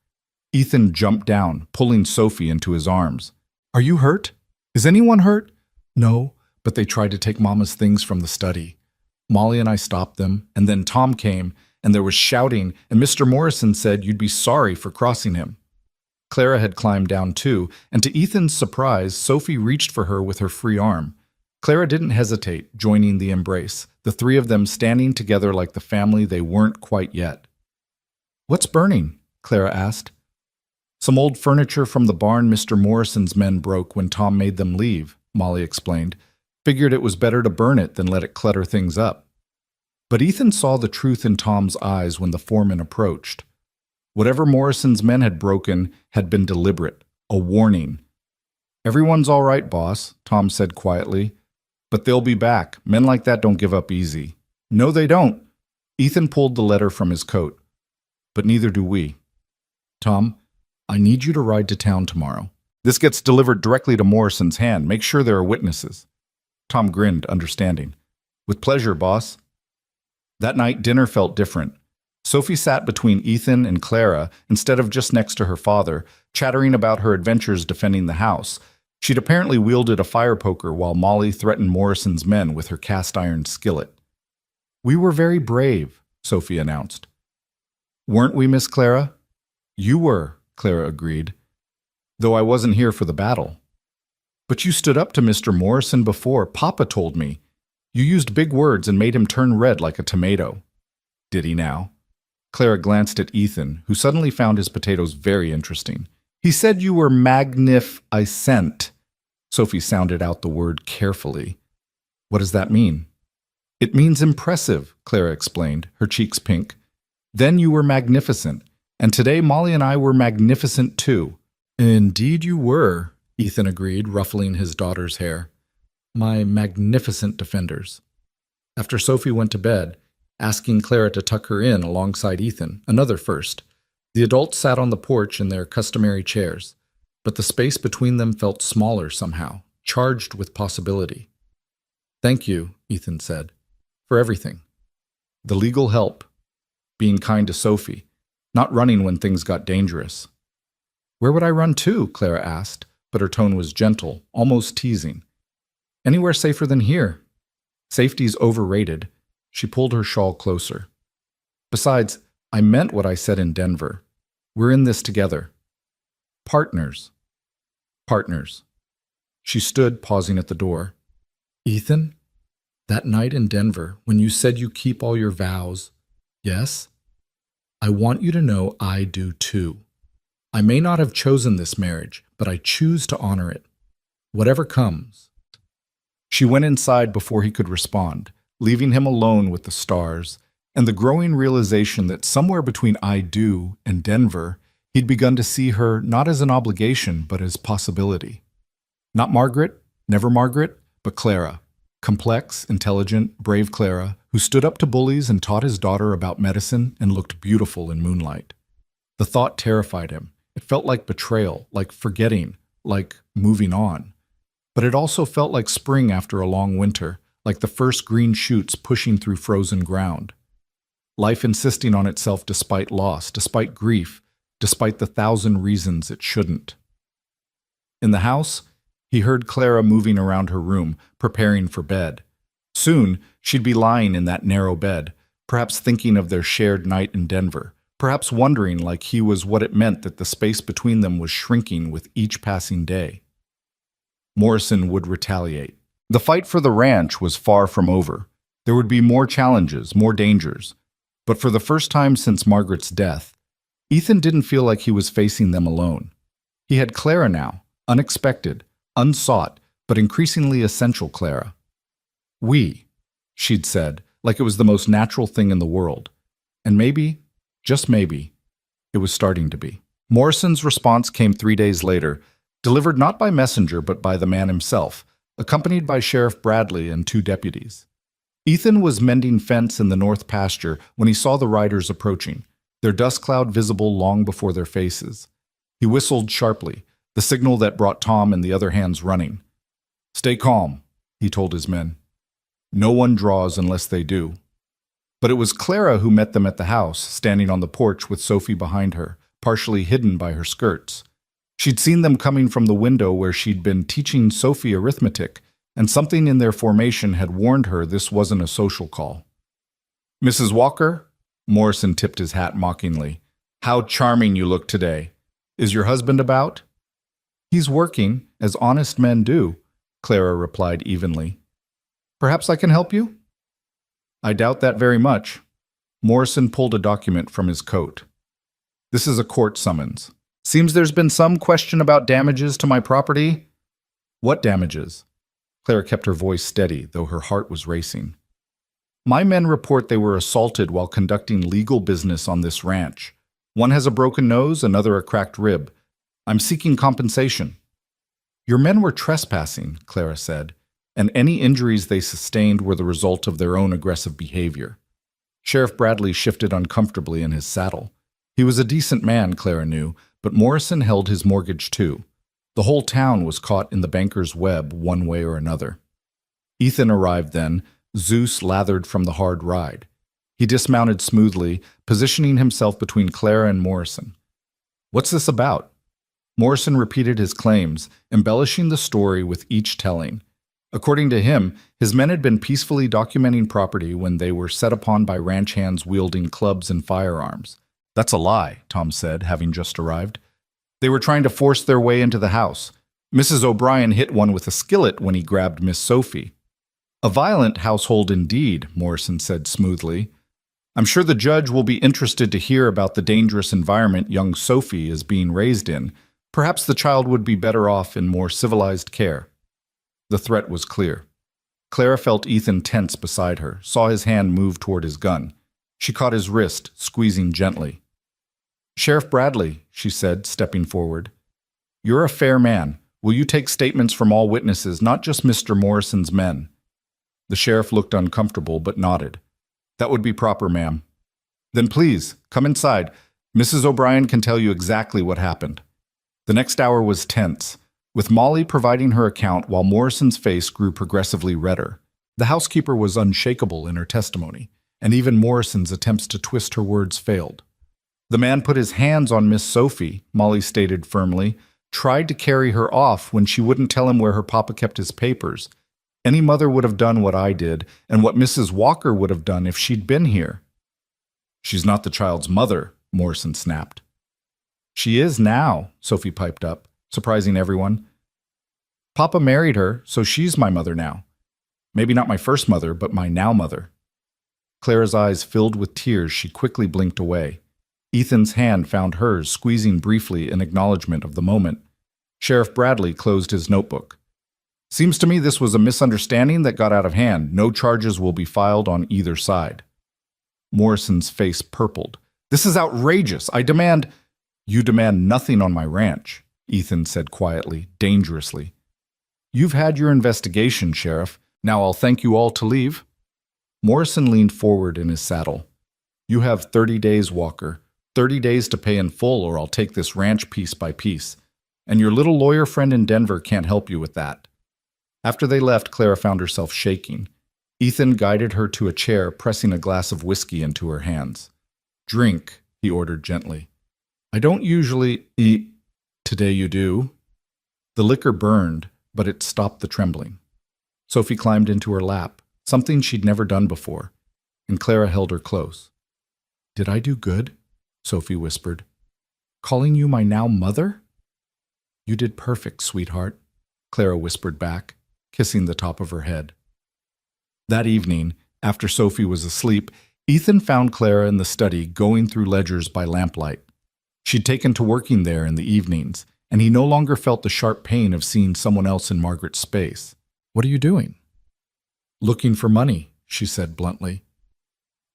Ethan jumped down, pulling Sophie into his arms. "Are you hurt? Is anyone hurt?" "No, but they tried to take Mama's things from the study. Molly and I stopped them, and then Tom came, and there was shouting, and Mr. Morrison said you'd be sorry for crossing him." Clara had climbed down too, and to Ethan's surprise, Sophie reached for her with her free arm. Clara didn't hesitate, joining the embrace, the three of them standing together like the family they weren't quite yet. "What's burning?" Clara asked. "Some old furniture from the barn Mr. Morrison's men broke when Tom made them leave," Molly explained. "Figured it was better to burn it than let it clutter things up." But Ethan saw the truth in Tom's eyes when the foreman approached. Whatever Morrison's men had broken had been deliberate, a warning. "Everyone's all right, boss," Tom said quietly. "But they'll be back. Men like that don't give up easy." "No, they don't." Ethan pulled the letter from his coat. "But neither do we. Tom, I need you to ride to town tomorrow. This gets delivered directly to Morrison's hand. Make sure there are witnesses." Tom grinned, understanding. "With pleasure, boss." That night, dinner felt different. Sophie sat between Ethan and Clara instead of just next to her father, chattering about her adventures defending the house. She'd apparently wielded a fire poker while Molly threatened Morrison's men with her cast-iron skillet. "We were very brave," Sophie announced. "Weren't we, Miss Clara?" "You were," Clara agreed, "though I wasn't here for the battle." "But you stood up to Mr. Morrison before, Papa told me. You used big words and made him turn red like a tomato." "Did he now?" Clara glanced at Ethan, who suddenly found his potatoes very interesting. "He said you were magnificent." Sophie sounded out the word carefully. "What does that mean?" "It means impressive," Clara explained, her cheeks pink. "Then you were magnificent, and today Molly and I were magnificent too." "Indeed you were," Ethan agreed, ruffling his daughter's hair. "My magnificent defenders." After Sophie went to bed, asking Clara to tuck her in alongside Ethan, another first, the adults sat on the porch in their customary chairs, but the space between them felt smaller somehow, charged with possibility. "Thank you," Ethan said, "for everything. The legal help, being kind to Sophie, not running when things got dangerous." "Where would I run to?" Clara asked, but her tone was gentle, almost teasing. "Anywhere safer than here. Safety's overrated." She pulled her shawl closer. "Besides, I meant what I said in Denver. We're in this together. Partners. Partners." She stood, pausing at the door. "Ethan, that night in Denver, when you said you keep all your vows, yes? I want you to know I do too. I may not have chosen this marriage, but I choose to honor it. Whatever comes." She went inside before he could respond, leaving him alone with the stars, and the growing realization that somewhere between I do and Denver, he'd begun to see her not as an obligation, but as possibility. Not Margaret, never Margaret, but Clara. Complex, intelligent, brave Clara, who stood up to bullies and taught his daughter about medicine and looked beautiful in moonlight. The thought terrified him. It felt like betrayal, like forgetting, like moving on. But it also felt like spring after a long winter, like the first green shoots pushing through frozen ground. Life insisting on itself despite loss, despite grief, despite the thousand reasons it shouldn't. In the house, he heard Clara moving around her room, preparing for bed. Soon, she'd be lying in that narrow bed, perhaps thinking of their shared night in Denver, perhaps wondering like he was what it meant that the space between them was shrinking with each passing day. Morrison would retaliate. The fight for the ranch was far from over. There would be more challenges, more dangers. But for the first time since Margaret's death, Ethan didn't feel like he was facing them alone. He had Clara now, unexpected, unsought, but increasingly essential Clara. "We," she'd said, like it was the most natural thing in the world. And maybe, just maybe, it was starting to be. Morrison's response came 3 days later, delivered not by messenger but by the man himself, accompanied by Sheriff Bradley and 2 deputies. Ethan was mending fence in the north pasture when he saw the riders approaching, their dust cloud visible long before their faces. He whistled sharply, the signal that brought Tom and the other hands running. "Stay calm," he told his men. "No one draws unless they do." But it was Clara who met them at the house, standing on the porch with Sophie behind her, partially hidden by her skirts. She'd seen them coming from the window where she'd been teaching Sophie arithmetic, and something in their formation had warned her this wasn't a social call. "Mrs. Walker?" Morrison tipped his hat mockingly. "How charming you look today. Is your husband about?" "He's working, as honest men do," Clara replied evenly. "Perhaps I can help you?" "I doubt that very much." Morrison pulled a document from his coat. "This is a court summons. Seems there's been some question about damages to my property." "What damages?" Clara kept her voice steady, though her heart was racing. "My men report they were assaulted while conducting legal business on this ranch. One has a broken nose, another a cracked rib. I'm seeking compensation." "Your men were trespassing," Clara said, "and any injuries they sustained were the result of their own aggressive behavior." Sheriff Bradley shifted uncomfortably in his saddle. He was a decent man, Clara knew, but Morrison held his mortgage too. The whole town was caught in the banker's web one way or another. Ethan arrived then, Zeus lathered from the hard ride. He dismounted smoothly, positioning himself between Clara and Morrison. "What's this about?" Morrison repeated his claims, embellishing the story with each telling. According to him, his men had been peacefully documenting property when they were set upon by ranch hands wielding clubs and firearms. "That's a lie," Tom said, having just arrived. "They were trying to force their way into the house. Mrs. O'Brien hit one with a skillet when he grabbed Miss Sophie." "A violent household indeed," Morrison said smoothly. "I'm sure the judge will be interested to hear about the dangerous environment young Sophie is being raised in. Perhaps the child would be better off in more civilized care." The threat was clear. Clara felt Ethan tense beside her, saw his hand move toward his gun. She caught his wrist, squeezing gently. "Sheriff Bradley," she said, stepping forward. "You're a fair man. Will you take statements from all witnesses, not just Mr. Morrison's men?" The sheriff looked uncomfortable, but nodded. "That would be proper, ma'am." "Then please, come inside. Mrs. O'Brien can tell you exactly what happened." The next hour was tense, with Molly providing her account while Morrison's face grew progressively redder. The housekeeper was unshakable in her testimony, and even Morrison's attempts to twist her words failed. "The man put his hands on Miss Sophie," Molly stated firmly, "tried to carry her off when she wouldn't tell him where her papa kept his papers. Any mother would have done what I did, and what Mrs. Walker would have done if she'd been here." "She's not the child's mother," Morrison snapped. "She is now," Sophie piped up, surprising everyone. "Papa married her, so she's my mother now. Maybe not my first mother, but my now mother." Clara's eyes filled with tears. She quickly blinked away. Ethan's hand found hers, squeezing briefly in acknowledgement of the moment. Sheriff Bradley closed his notebook. "Seems to me this was a misunderstanding that got out of hand. No charges will be filed on either side." Morrison's face purpled. "This is outrageous. I demand—" "You demand nothing on my ranch," Ethan said quietly, dangerously. "You've had your investigation, Sheriff. Now I'll thank you all to leave." Morrison leaned forward in his saddle. "You have 30 days, Walker. 30 days to pay in full, or I'll take this ranch piece by piece. and your little lawyer friend in Denver can't help you with that. After they left, Clara found herself shaking. Ethan guided her to a chair, pressing a glass of whiskey into her hands. "Drink," he ordered gently. "I don't usually eat. Today you do." The liquor burned, but it stopped the trembling. Sophie climbed into her lap, something she'd never done before, and Clara held her close. "Did I do good?" Sophie whispered. "Calling you my now mother?" "You did perfect, sweetheart," Clara whispered back, kissing the top of her head. That evening, after Sophie was asleep, Ethan found Clara in the study going through ledgers by lamplight. She'd taken to working there in the evenings, and he no longer felt the sharp pain of seeing someone else in Margaret's space. "What are you doing?" "Looking for money," she said bluntly.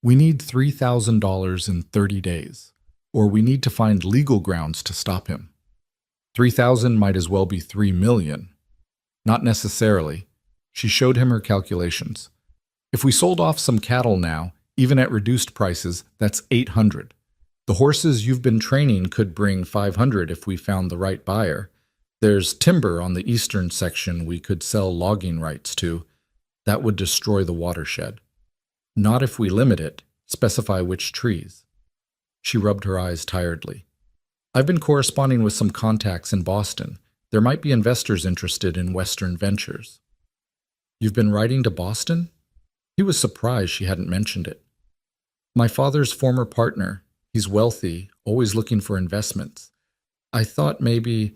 "We need $3,000 in 30 days, or we need to find legal grounds to stop him. 3,000 might as well be 3 million. Not necessarily." She showed him her calculations. "If we sold off some cattle now, even at reduced prices, that's 800. The horses you've been training could bring 500 if we found the right buyer. There's timber on the eastern section we could sell logging rights to. That would destroy the watershed. Not if we limit it, specify which trees." She rubbed her eyes tiredly. "I've been corresponding with some contacts in Boston. There might be investors interested in Western ventures." "You've been writing to Boston?" He was surprised she hadn't mentioned it. "My father's former partner. He's wealthy, always looking for investments. I thought maybe—"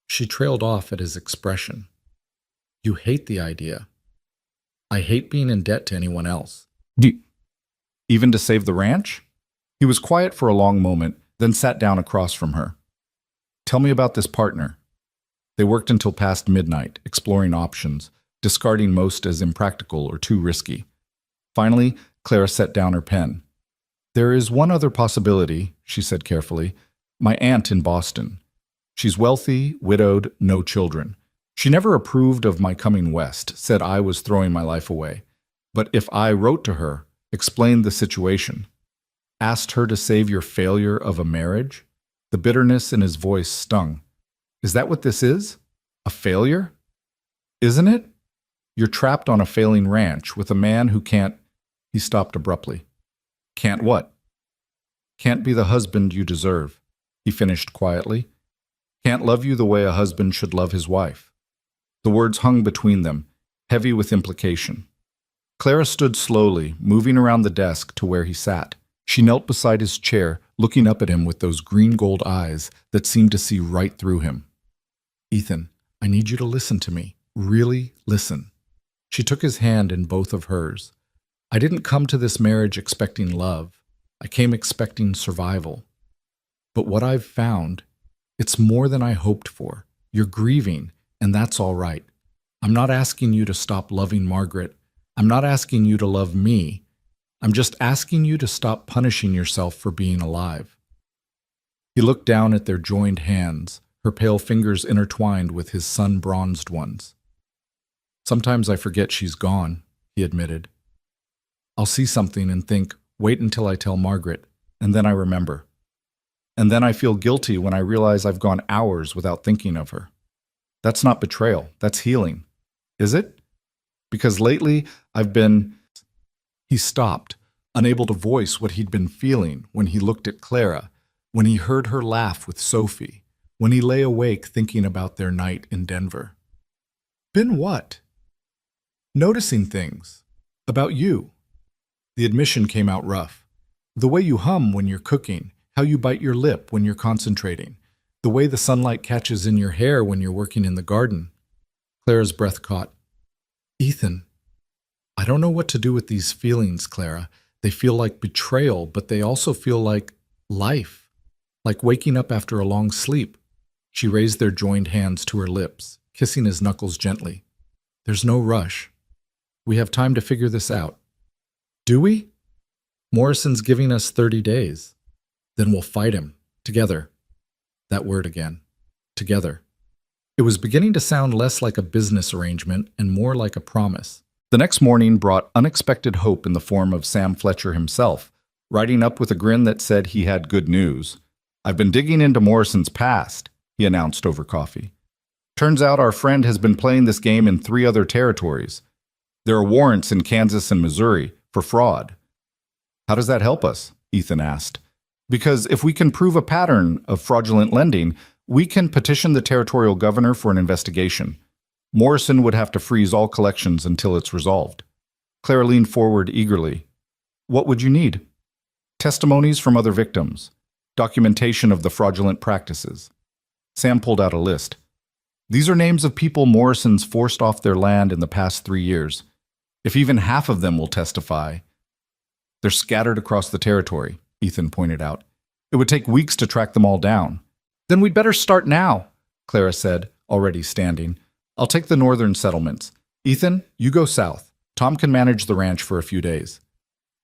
She trailed off at his expression. "You hate the idea." "I hate being in debt to anyone else." Even to save the ranch?" He was quiet for a long moment, then sat down across from her. "Tell me about this partner." They worked until past midnight, exploring options, discarding most as impractical or too risky. Finally, Clara set down her pen. "There is one other possibility," she said carefully. "My aunt in Boston. She's wealthy, widowed, no children. She never approved of my coming west, said I was throwing my life away. But if I wrote to her, explained the situation, asked her to save your failure of a marriage?" The bitterness in his voice stung. "Is that what this is? A failure? Isn't it? You're trapped on a failing ranch with a man who can't—" He stopped abruptly. "Can't what?" "Can't be the husband you deserve," he finished quietly. "Can't love you the way a husband should love his wife." The words hung between them, heavy with implication. Clara stood slowly, moving around the desk to where he sat. She knelt beside his chair, looking up at him with those green-gold eyes that seemed to see right through him. "Ethan, I need you to listen to me. Really listen." She took his hand in both of hers. "I didn't come to this marriage expecting love. I came expecting survival. But what I've found, it's more than I hoped for. You're grieving, and that's all right. I'm not asking you to stop loving Margaret. I'm not asking you to love me. I'm just asking you to stop punishing yourself for being alive." He looked down at their joined hands, her pale fingers intertwined with his sun-bronzed ones. "Sometimes I forget she's gone," he admitted. "I'll see something and think, wait until I tell Margaret, and then I remember. And then I feel guilty when I realize I've gone hours without thinking of her. That's not betrayal, that's healing. Is it? Because lately I've been—" He stopped, unable to voice what he'd been feeling when he looked at Clara, when he heard her laugh with Sophie, when he lay awake thinking about their night in Denver. "Been what?" "Noticing things. About you." The admission came out rough. "The way you hum when you're cooking, how you bite your lip when you're concentrating, the way the sunlight catches in your hair when you're working in the garden." Clara's breath caught. "Ethan, I don't know what to do with these feelings, Clara. They feel like betrayal, but they also feel like life, like waking up after a long sleep." She raised their joined hands to her lips, kissing his knuckles gently. "There's no rush. We have time to figure this out." "Do we?" "Morrison's giving us 30 days. Then we'll fight him. Together." That word again. Together. It was beginning to sound less like a business arrangement and more like a promise. The next morning brought unexpected hope in the form of Sam Fletcher himself, riding up with a grin that said he had good news. "I've been digging into Morrison's past," he announced over coffee. Turns out our friend has been playing this game in 3 other territories. There are warrants in Kansas and Missouri for fraud. How does that help us? Ethan asked. Because if we can prove a pattern of fraudulent lending, we can petition the territorial governor for an investigation. Morrison would have to freeze all collections until it's resolved. Clara leaned forward eagerly. What would you need? Testimonies from other victims. Documentation of the fraudulent practices. Sam pulled out a list. These are names of people Morrison's forced off their land in the past 3 years. If even half of them will testify. They're scattered across the territory, Ethan pointed out. It would take weeks to track them all down. Then we'd better start now, Clara said, already standing. I'll take the northern settlements. Ethan, you go south. Tom can manage the ranch for a few days.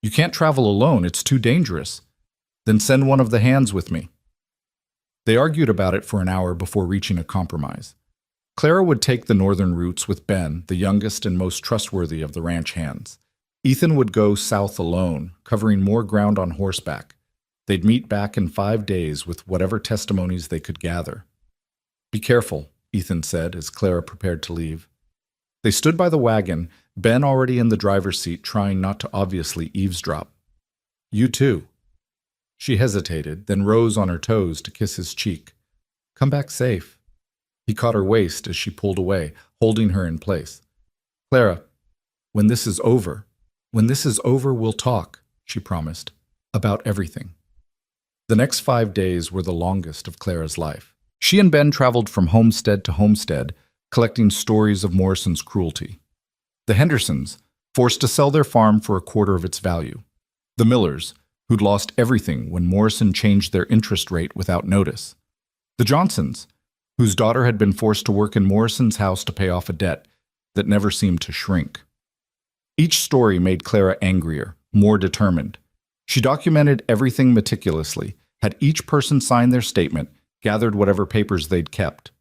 You can't travel alone, it's too dangerous. Then send one of the hands with me. They argued about it for an hour before reaching a compromise. Clara would take the northern routes with Ben, the youngest and most trustworthy of the ranch hands. Ethan would go south alone, covering more ground on horseback. They'd meet back in 5 days with whatever testimonies they could gather. Be careful, Ethan said as Clara prepared to leave. They stood by the wagon, Ben already in the driver's seat trying not to obviously eavesdrop. You too. She hesitated, then rose on her toes to kiss his cheek. Come back safe. He caught her waist as she pulled away, holding her in place. Clara, when this is over, we'll talk, she promised, about everything. The next 5 days were the longest of Clara's life. She and Ben traveled from homestead to homestead, collecting stories of Morrison's cruelty. The Hendersons, forced to sell their farm for a quarter of its value. The Millers, who'd lost everything when Morrison changed their interest rate without notice. The Johnsons, whose daughter had been forced to work in Morrison's house to pay off a debt that never seemed to shrink. Each story made Clara angrier, more determined. She documented everything meticulously, had each person sign their statement, gathered whatever papers they'd kept.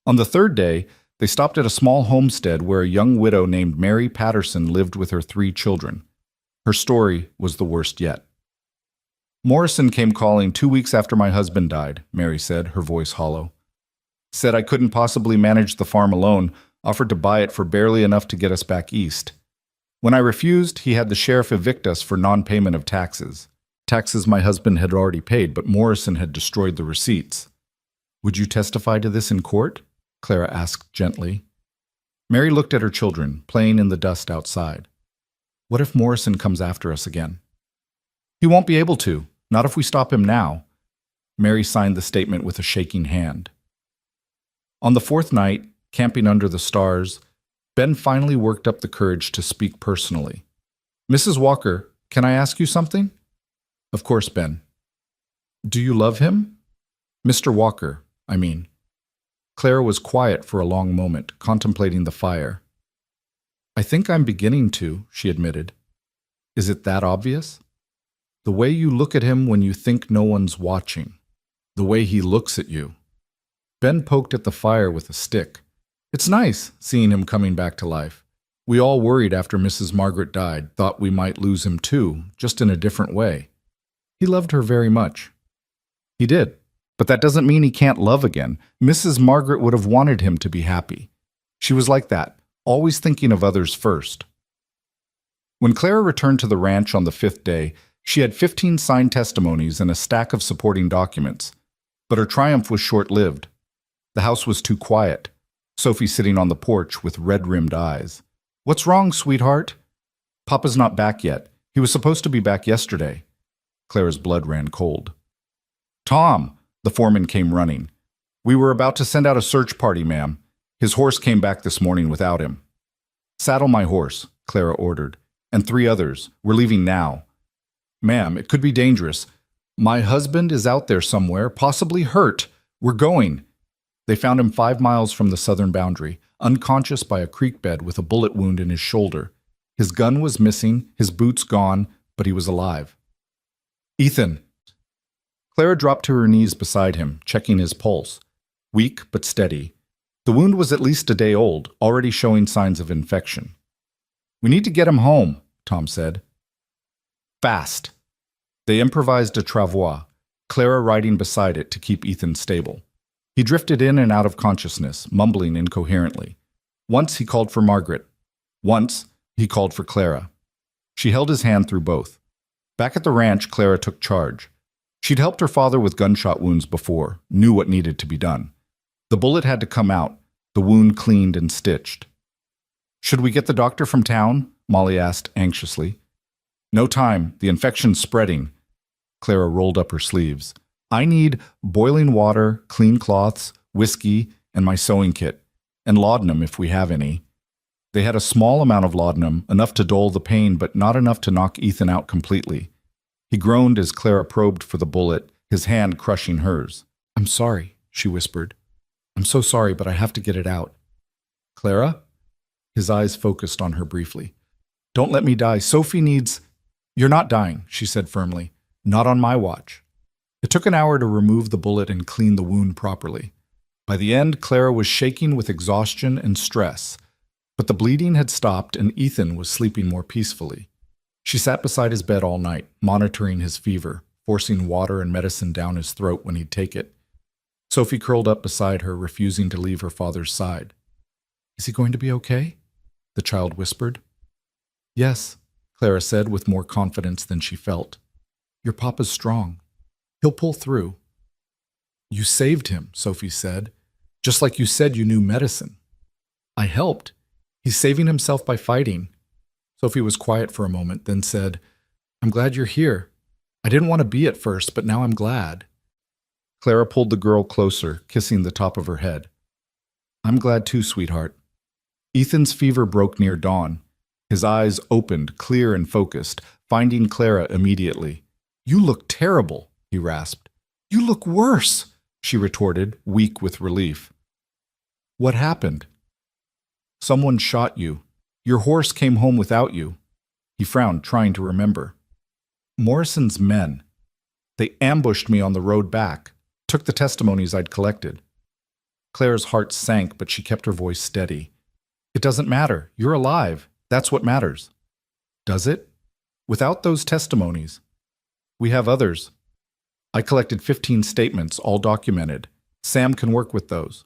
On the 3rd day, they stopped at a small homestead where a young widow named Mary Patterson lived with her 3 children. Her story was the worst yet. Morrison came calling 2 weeks after my husband died, Mary said, her voice hollow. Said I couldn't possibly manage the farm alone, offered to buy it for barely enough to get us back east. When I refused, he had the sheriff evict us for non-payment of taxes. Taxes my husband had already paid, but Morrison had destroyed the receipts. Would you testify to this in court? Clara asked gently. Mary looked at her children, playing in the dust outside. What if Morrison comes after us again? He won't be able to, not if we stop him now. Mary signed the statement with a shaking hand. On the 4th night, camping under the stars, Ben finally worked up the courage to speak personally. Mrs. Walker, can I ask you something? Of course, Ben. Do you love him? Mr. Walker, I mean. Clara was quiet for a long moment, contemplating the fire. I think I'm beginning to, she admitted. Is it that obvious? The way you look at him when you think no one's watching. The way he looks at you. Ben poked at the fire with a stick. It's nice seeing him coming back to life. We all worried after Mrs. Margaret died, thought we might lose him too, just in a different way. He loved her very much. He did. But that doesn't mean he can't love again. Mrs. Margaret would have wanted him to be happy. She was like that, always thinking of others first. When Clara returned to the ranch on the 5th day, she had 15 signed testimonies and a stack of supporting documents. But her triumph was short-lived. The house was too quiet. Sophie sitting on the porch with red-rimmed eyes. What's wrong, sweetheart? Papa's not back yet. He was supposed to be back yesterday. Clara's blood ran cold. Tom! The foreman came running. We were about to send out a search party, ma'am. His horse came back this morning without him. Saddle my horse, Clara ordered, and 3 others. We're leaving now. Ma'am, it could be dangerous. My husband is out there somewhere, possibly hurt. We're going. They found him 5 miles from the southern boundary, unconscious by a creek bed with a bullet wound in his shoulder. His gun was missing, his boots gone, but he was alive. Ethan! Clara dropped to her knees beside him, checking his pulse. Weak but steady. The wound was at least a day old, already showing signs of infection. We need to get him home, Tom said. Fast. They improvised a travois, Clara riding beside it to keep Ethan stable. He drifted in and out of consciousness, mumbling incoherently. Once he called for Margaret. Once he called for Clara. She held his hand through both. Back at the ranch, Clara took charge. She'd helped her father with gunshot wounds before, knew what needed to be done. The bullet had to come out, the wound cleaned and stitched. "Should we get the doctor from town?" Molly asked anxiously. "No time. The infection's spreading." Clara rolled up her sleeves. "I need boiling water, clean cloths, whiskey, and my sewing kit, and laudanum if we have any." They had a small amount of laudanum, enough to dull the pain, but not enough to knock Ethan out completely. He groaned as Clara probed for the bullet, his hand crushing hers. "I'm sorry," she whispered. "I'm so sorry, but I have to get it out." "Clara?" His eyes focused on her briefly. "Don't let me die. Sophie needs—" "You're not dying," she said firmly. "Not on my watch." It took an hour to remove the bullet and clean the wound properly. By the end, Clara was shaking with exhaustion and stress, but the bleeding had stopped and Ethan was sleeping more peacefully. She sat beside his bed all night, monitoring his fever, forcing water and medicine down his throat when he'd take it. Sophie curled up beside her, refusing to leave her father's side. "Is he going to be okay?" the child whispered. "Yes," Clara said with more confidence than she felt. "Your papa's strong. He'll pull through." "You saved him," Sophie said, "just like you said you knew medicine." "I helped. He's saving himself by fighting." Sophie was quiet for a moment, then said, "I'm glad you're here. I didn't want to be at first, but now I'm glad." Clara pulled the girl closer, kissing the top of her head. "I'm glad too, sweetheart." Ethan's fever broke near dawn. His eyes opened, clear and focused, finding Clara immediately. "You look terrible," he rasped. "You look worse," she retorted, weak with relief. "What happened?" "Someone shot you. Your horse came home without you." He frowned, trying to remember. "Morrison's men. They ambushed me on the road back, took the testimonies I'd collected." Clara's heart sank, but she kept her voice steady. "It doesn't matter. You're alive. That's what matters." "Does it? Without those testimonies?" "We have others. I collected 15 statements, all documented. Sam can work with those."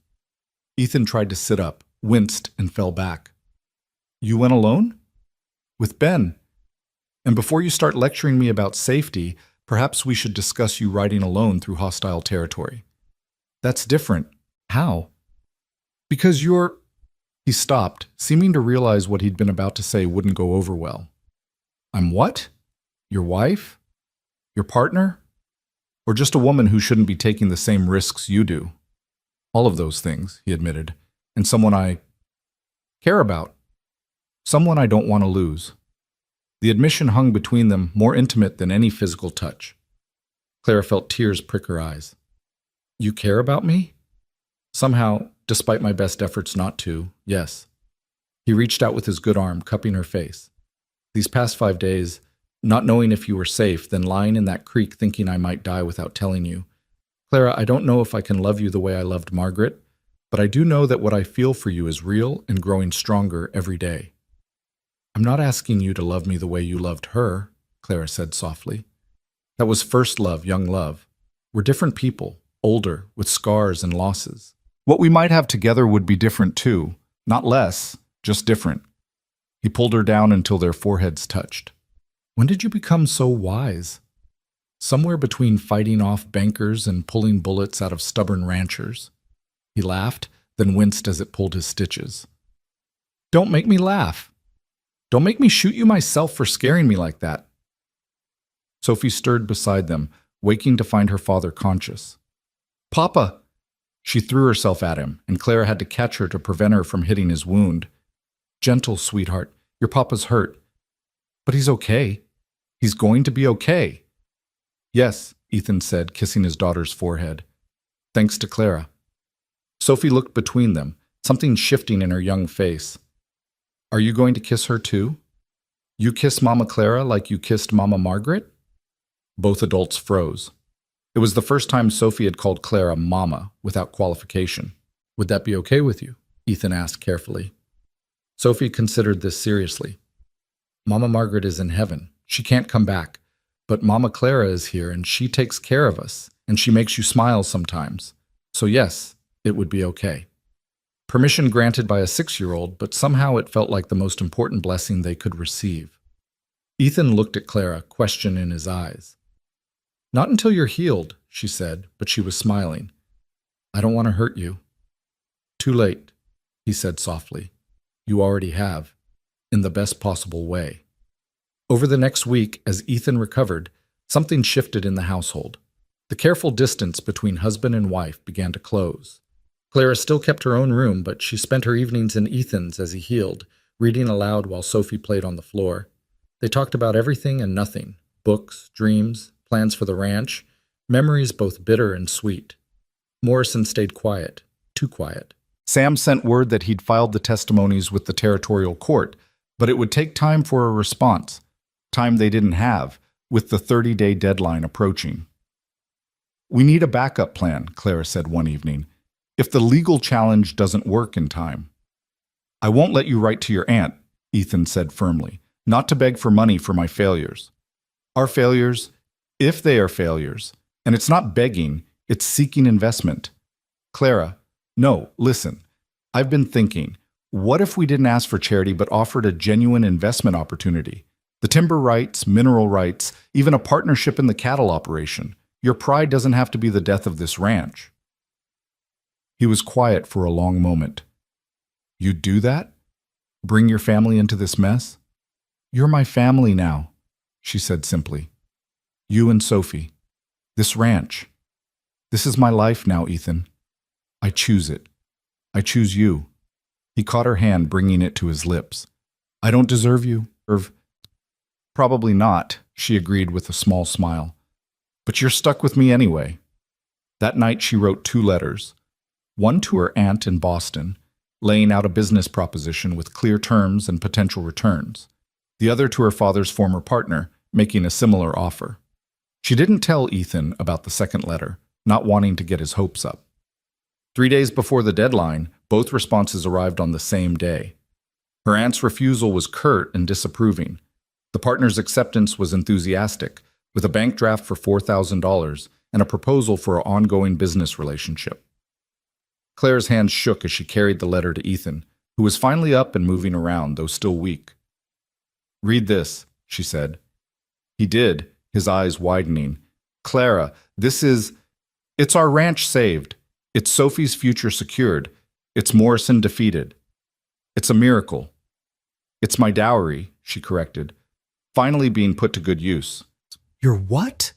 Ethan tried to sit up, winced, and fell back. "You went alone?" "With Ben. And before you start lecturing me about safety, perhaps we should discuss you riding alone through hostile territory." "That's different." "How?" "Because you're—" He stopped, seeming to realize what he'd been about to say wouldn't go over well. "I'm what? Your wife? Your partner? Or just a woman who shouldn't be taking the same risks you do?" "All of those things," he admitted. "And someone I care about. Someone I don't want to lose." The admission hung between them, more intimate than any physical touch. Clara felt tears prick her eyes. "You care about me?" "Somehow, despite my best efforts not to, yes." He reached out with his good arm, cupping her face. "These past 5 days, not knowing if you were safe, then lying in that creek thinking I might die without telling you. Clara, I don't know if I can love you the way I loved Margaret, but I do know that what I feel for you is real and growing stronger every day." "I'm not asking you to love me the way you loved her," Clara said softly. "That was first love, young love. We're different people, older, with scars and losses. What we might have together would be different too, not less, just different." He pulled her down until their foreheads touched. "When did you become so wise?" "Somewhere between fighting off bankers and pulling bullets out of stubborn ranchers." He laughed, then winced as it pulled his stitches. "Don't make me laugh. Don't make me shoot you myself for scaring me like that." Sophie stirred beside them, waking to find her father conscious. "Papa!" She threw herself at him, and Clara had to catch her to prevent her from hitting his wound. "Gentle, sweetheart. Your papa's hurt." "But he's okay. He's going to be okay." "Yes," Ethan said, kissing his daughter's forehead. "Thanks to Clara." Sophie looked between them, something shifting in her young face. "Are you going to kiss her too? You kiss Mama Clara like you kissed Mama Margaret?" Both adults froze. It was the first time Sophie had called Clara Mama without qualification. "Would that be okay with you?" Ethan asked carefully. Sophie considered this seriously. "Mama Margaret is in heaven. She can't come back. But Mama Clara is here and she takes care of us, and she makes you smile sometimes. So yes, it would be okay. Permission granted by a 6-year-old, but somehow it felt like the most important blessing they could receive. Ethan looked at Clara, question in his eyes. "Not until you're healed," she said, but she was smiling. "I don't want to hurt you." "Too late," he said softly. "You already have, in the best possible way." Over the next week, as Ethan recovered, something shifted in the household. The careful distance between husband and wife began to close. Clara still kept her own room, but she spent her evenings in Ethan's as he healed, reading aloud while Sophie played on the floor. They talked about everything and nothing: books, dreams, plans for the ranch, memories both bitter and sweet. Morrison stayed quiet, too quiet. Sam sent word that he'd filed the testimonies with the territorial court, but it would take time for a response, time they didn't have, with the 30-day deadline approaching. "We need a backup plan," Clara said one evening, "if the legal challenge doesn't work in time." "I won't let you write to your aunt," Ethan said firmly, "not to beg for money for my failures. Our failures, if they are failures, and it's not begging, it's seeking investment." "Clara, no, listen. I've been thinking, what if we didn't ask for charity but offered a genuine investment opportunity? The timber rights, mineral rights, even a partnership in the cattle operation. Your pride doesn't have to be the death of this ranch." He was quiet for a long moment. "You'd do that? Bring your family into this mess?" "You're my family now," she said simply. "You and Sophie. This ranch. This is my life now, Ethan. I choose it. I choose you." He caught her hand, bringing it to his lips. "I don't deserve you, Irv." "Probably not," she agreed with a small smile. "But you're stuck with me anyway." That night she wrote 2 letters. One to her aunt in Boston, laying out a business proposition with clear terms and potential returns. The other to her father's former partner, making a similar offer. She didn't tell Ethan about the second letter, not wanting to get his hopes up. 3 days before the deadline, both responses arrived on the same day. Her aunt's refusal was curt and disapproving. The partner's acceptance was enthusiastic, with a bank draft for $4,000 and a proposal for an ongoing business relationship. Claire's hands shook as she carried the letter to Ethan, who was finally up and moving around, though still weak. "Read this," she said. He did, his eyes widening. "Clara, it's our ranch saved. It's Sophie's future secured. It's Morrison defeated. It's a miracle. It's my dowry," she corrected, "finally being put to good use." "Your what?"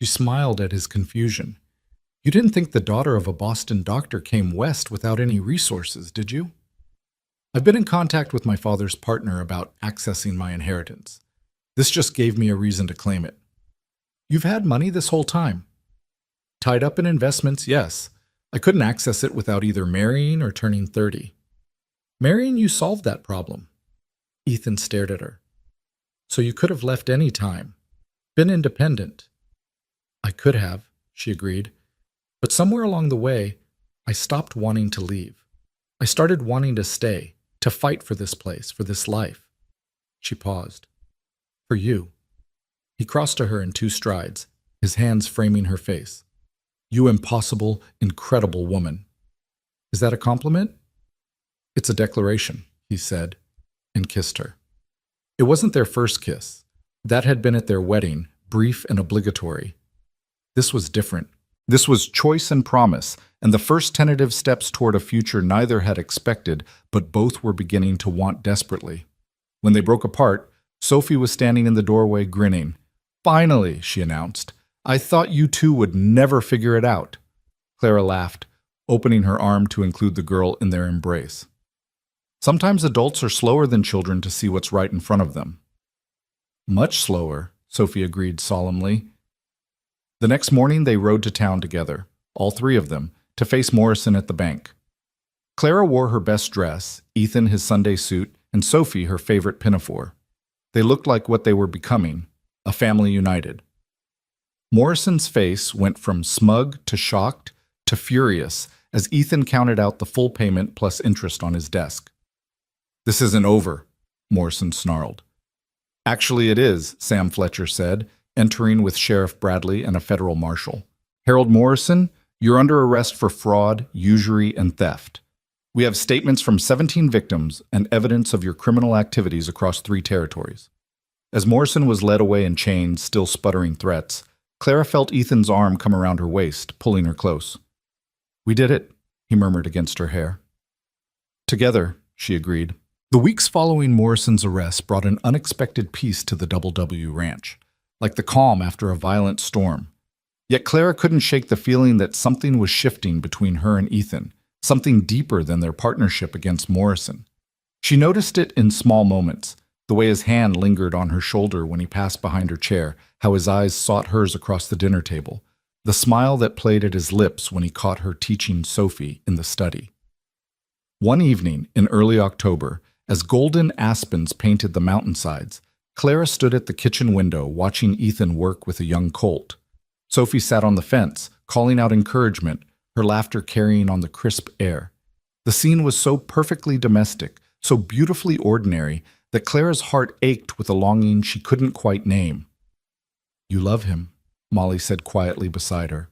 She smiled at his confusion. "You didn't think the daughter of a Boston doctor came west without any resources, did you?" "I've been in contact with my father's partner about accessing my inheritance. This just gave me a reason to claim it." "You've had money this whole time?" "Tied up in investments, yes. I couldn't access it without either marrying or turning 30. "Marrying you solved that problem." Ethan stared at her. "So you could have left any time. Been independent." "I could have," she agreed. "But somewhere along the way, I stopped wanting to leave. I started wanting to stay, to fight for this place, for this life." She paused. "For you." He crossed to her in 2 strides, his hands framing her face. "You impossible, incredible woman." "Is that a compliment?" "It's a declaration," he said, and kissed her. It wasn't their first kiss. That had been at their wedding, brief and obligatory. This was different. This was choice and promise, and the first tentative steps toward a future neither had expected, but both were beginning to want desperately. When they broke apart, Sophie was standing in the doorway grinning. "Finally," she announced. "I thought you two would never figure it out." Clara laughed, opening her arm to include the girl in their embrace. Sometimes adults are slower than children to see what's right in front of them. "Much slower," Sophie agreed solemnly. The next morning they rode to town together, all 3 of them, to face Morrison at the bank. Clara wore her best dress, Ethan his Sunday suit, and Sophie her favorite pinafore. They looked like what they were becoming, a family united. Morrison's face went from smug to shocked to furious as Ethan counted out the full payment plus interest on his desk. "This isn't over," Morrison snarled. "Actually it is," Sam Fletcher said, entering with Sheriff Bradley and a federal marshal. "Harold Morrison, You're under arrest for fraud, usury, and theft. We have statements from 17 victims and evidence of your criminal activities across 3 territories. As Morrison was led away in chains, still sputtering threats, Clara felt Ethan's arm come around her waist, pulling her close. "We did it," he murmured against her hair. "Together," she agreed. The weeks following Morrison's arrest brought an unexpected peace to the Double W Ranch, like the calm after a violent storm. Yet Clara couldn't shake the feeling that something was shifting between her and Ethan, something deeper than their partnership against Morrison. She noticed it in small moments, the way his hand lingered on her shoulder when he passed behind her chair, how his eyes sought hers across the dinner table, the smile that played at his lips when he caught her teaching Sophie in the study. One evening in early October, as golden aspens painted the mountainsides, Clara stood at the kitchen window watching Ethan work with a young colt. Sophie sat on the fence, calling out encouragement, her laughter carrying on the crisp air. The scene was so perfectly domestic, so beautifully ordinary, that Clara's heart ached with a longing she couldn't quite name. "You love him," Molly said quietly beside her.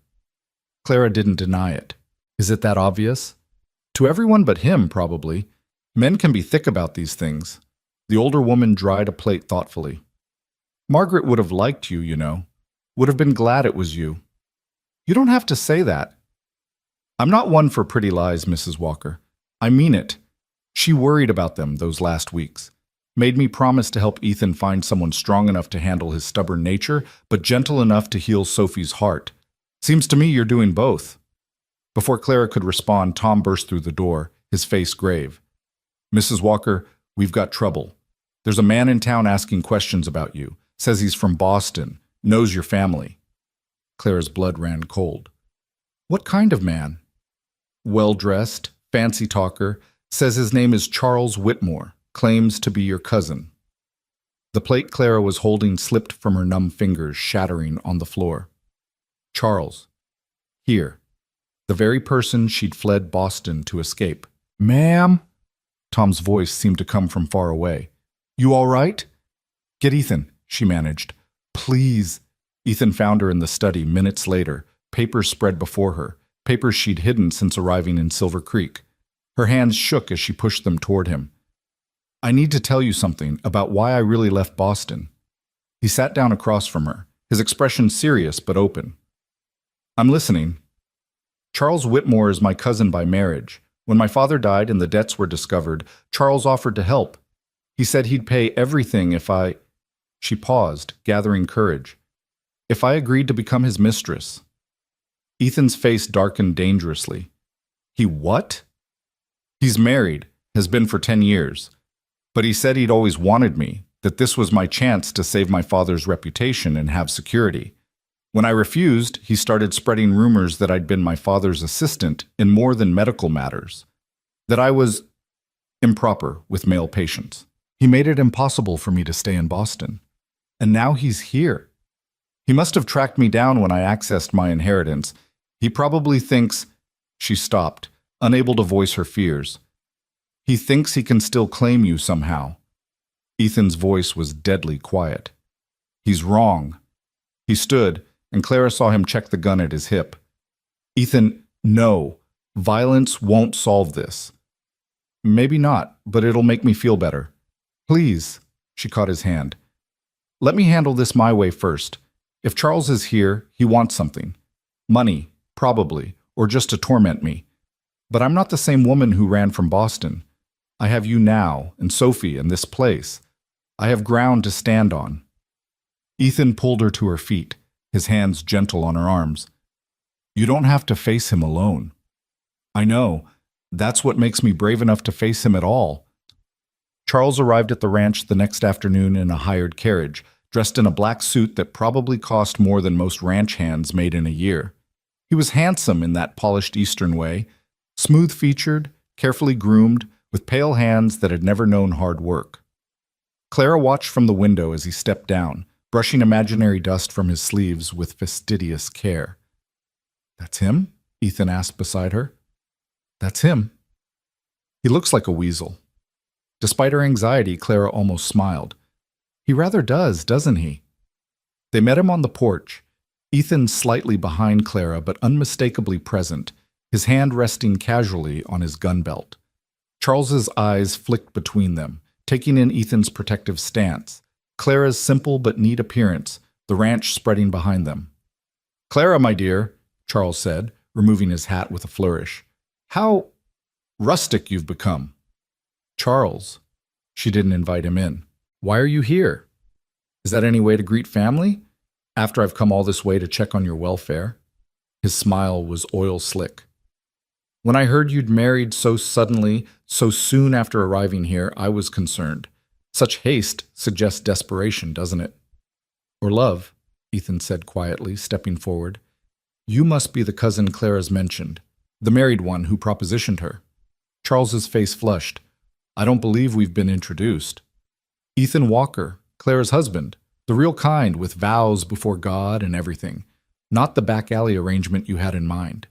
Clara didn't deny it. Is it that obvious? To everyone but him, probably. Men can be thick about these things. The older woman dried a plate thoughtfully. "Margaret would have liked you, you know. Would have been glad it was you." "You don't have to say that." "I'm not one for pretty lies, Mrs. Walker. I mean it. She worried about them those last weeks. Made me promise to help Ethan find someone strong enough to handle his stubborn nature, but gentle enough to heal Sophie's heart. Seems to me you're doing both." Before Clara could respond, Tom burst through the door, his face grave. "Mrs. Walker, we've got trouble. There's a man in town asking questions about you. Says he's from Boston. Knows your family." Clara's blood ran cold. "What kind of man?" "Well-dressed, fancy talker. Says his name is Charles Whitmore. Claims to be your cousin." The plate Clara was holding slipped from her numb fingers, shattering on the floor. Charles. Here. The very person she'd fled Boston to escape. "Ma'am?" Tom's voice seemed to come from far away. "You all right?" "Get Ethan," she managed. "Please." Ethan found her in the study minutes later, papers spread before her, papers she'd hidden since arriving in Silver Creek. Her hands shook as she pushed them toward him. "I need to tell you something about why I really left Boston." He sat down across from her, his expression serious but open. "I'm listening." "Charles Whitmore is my cousin by marriage. When my father died and the debts were discovered, Charles offered to help. He said he'd pay everything if I—" She paused, gathering courage. "If I agreed to become his mistress." Ethan's face darkened dangerously. "He what?" "He's married, has been for 10 years. But he said he'd always wanted me, that this was my chance to save my father's reputation and have security. When I refused, he started spreading rumors that I'd been my father's assistant in more than medical matters. That I was improper with male patients. He made it impossible for me to stay in Boston. And now he's here. He must have tracked me down when I accessed my inheritance. He probably thinks—" She stopped, unable to voice her fears. "He thinks he can still claim you somehow." Ethan's voice was deadly quiet. "He's wrong." He stood, and Clara saw him check the gun at his hip. "Ethan, no. Violence won't solve this." "Maybe not, but it'll make me feel better." "Please." She caught his hand. "Let me handle this my way first. If Charles is here, he wants something. Money, probably, or just to torment me. But I'm not the same woman who ran from Boston. I have you now, and Sophie, and this place. I have ground to stand on." Ethan pulled her to her feet, his hands gentle on her arms. "You don't have to face him alone." "I know. That's what makes me brave enough to face him at all." Charles arrived at the ranch the next afternoon in a hired carriage, dressed in a black suit that probably cost more than most ranch hands made in a year. He was handsome in that polished Eastern way, smooth-featured, carefully groomed, with pale hands that had never known hard work. Clara watched from the window as he stepped down, brushing imaginary dust from his sleeves with fastidious care. "That's him?" Ethan asked beside her. "That's him." "He looks like a weasel." Despite her anxiety, Clara almost smiled. "He rather does, doesn't he?" They met him on the porch. Ethan slightly behind Clara but unmistakably present, his hand resting casually on his gun belt. Charles's eyes flicked between them, taking in Ethan's protective stance, Clara's simple but neat appearance, the ranch spreading behind them. "Clara, my dear," Charles said, removing his hat with a flourish. "How rustic you've become." "Charles." She didn't invite him in. "Why are you here? Is that any way to greet family? After I've come all this way to check on your welfare?" His smile was oil slick. "When I heard you'd married so suddenly, so soon after arriving here, I was concerned. Such haste suggests desperation, doesn't it?" "Or love," Ethan said quietly, stepping forward. "You must be the cousin Clara's mentioned, the married one who propositioned her." Charles's face flushed. "I don't believe we've been introduced." "Ethan Walker, Clara's husband, the real kind, with vows before God and everything, not the back alley arrangement you had in mind."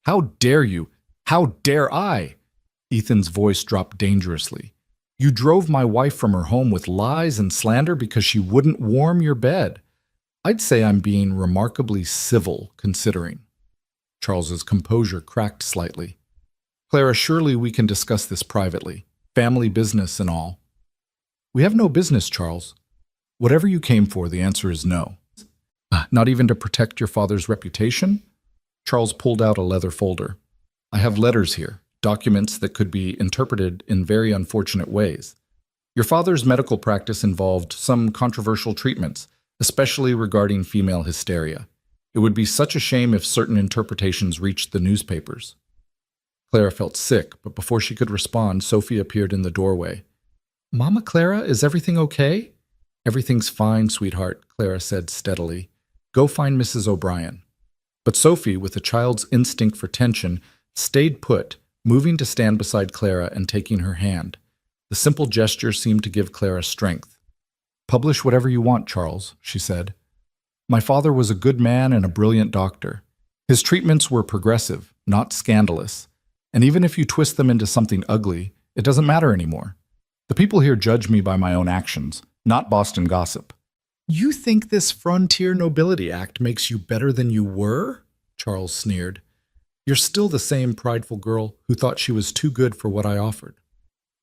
"How dare you? How dare I?" Ethan's voice dropped dangerously. "You drove my wife from her home with lies and slander because she wouldn't warm your bed. I'd say I'm being remarkably civil, considering." Charles's composure cracked slightly. "Clara, surely we can discuss this privately. Family business and all." "We have no business, Charles. Whatever you came for, the answer is no." "Not even to protect your father's reputation?" Charles pulled out a leather folder. "I have letters here, documents that could be interpreted in very unfortunate ways. Your father's medical practice involved some controversial treatments, especially regarding female hysteria. It would be such a shame if certain interpretations reached the newspapers." Clara felt sick, but before she could respond, Sophie appeared in the doorway. "Mama Clara, is everything okay?" "Everything's fine, sweetheart," Clara said steadily. "Go find Mrs. O'Brien." But Sophie, with a child's instinct for tension, stayed put, moving to stand beside Clara and taking her hand. The simple gesture seemed to give Clara strength. "Publish whatever you want, Charles," she said. "My father was a good man and a brilliant doctor. His treatments were progressive, not scandalous. And even if you twist them into something ugly, it doesn't matter anymore. The people here judge me by my own actions, not Boston gossip." "You think this Frontier Nobility Act makes you better than you were?" Charles sneered. "You're still the same prideful girl who thought she was too good for what I offered."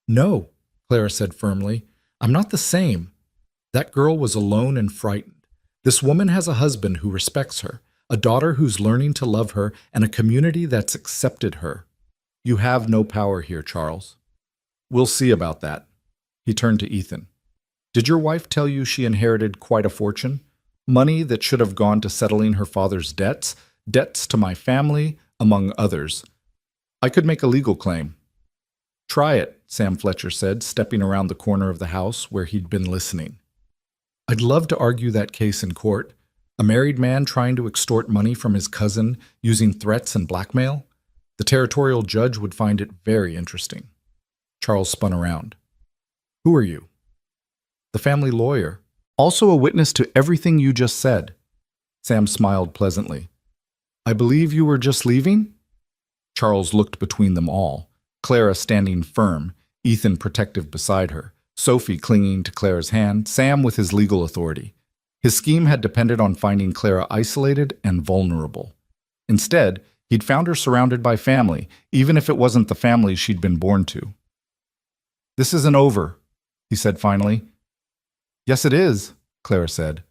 "No," Clara said firmly. "I'm not the same. That girl was alone and frightened. This woman has a husband who respects her, a daughter who's learning to love her, and a community that's accepted her. You have no power here, Charles." "We'll see about that." He turned to Ethan. "Did your wife tell you she inherited quite a fortune? Money that should have gone to settling her father's debts, debts to my family, among others. I could make a legal claim." "Try it," Sam Fletcher said, stepping around the corner of the house where he'd been listening. "I'd love to argue that case in court. A married man trying to extort money from his cousin using threats and blackmail. The territorial judge would find it very interesting." Charles spun around. "Who are you?" "The family lawyer. Also a witness to everything you just said." Sam smiled pleasantly. "I believe you were just leaving?" Charles looked between them all, Clara standing firm, Ethan protective beside her, Sophie clinging to Clara's hand, Sam with his legal authority. His scheme had depended on finding Clara isolated and vulnerable. Instead, he'd found her surrounded by family, even if it wasn't the family she'd been born to. "This isn't over," he said finally. "Yes, it is," Clara said.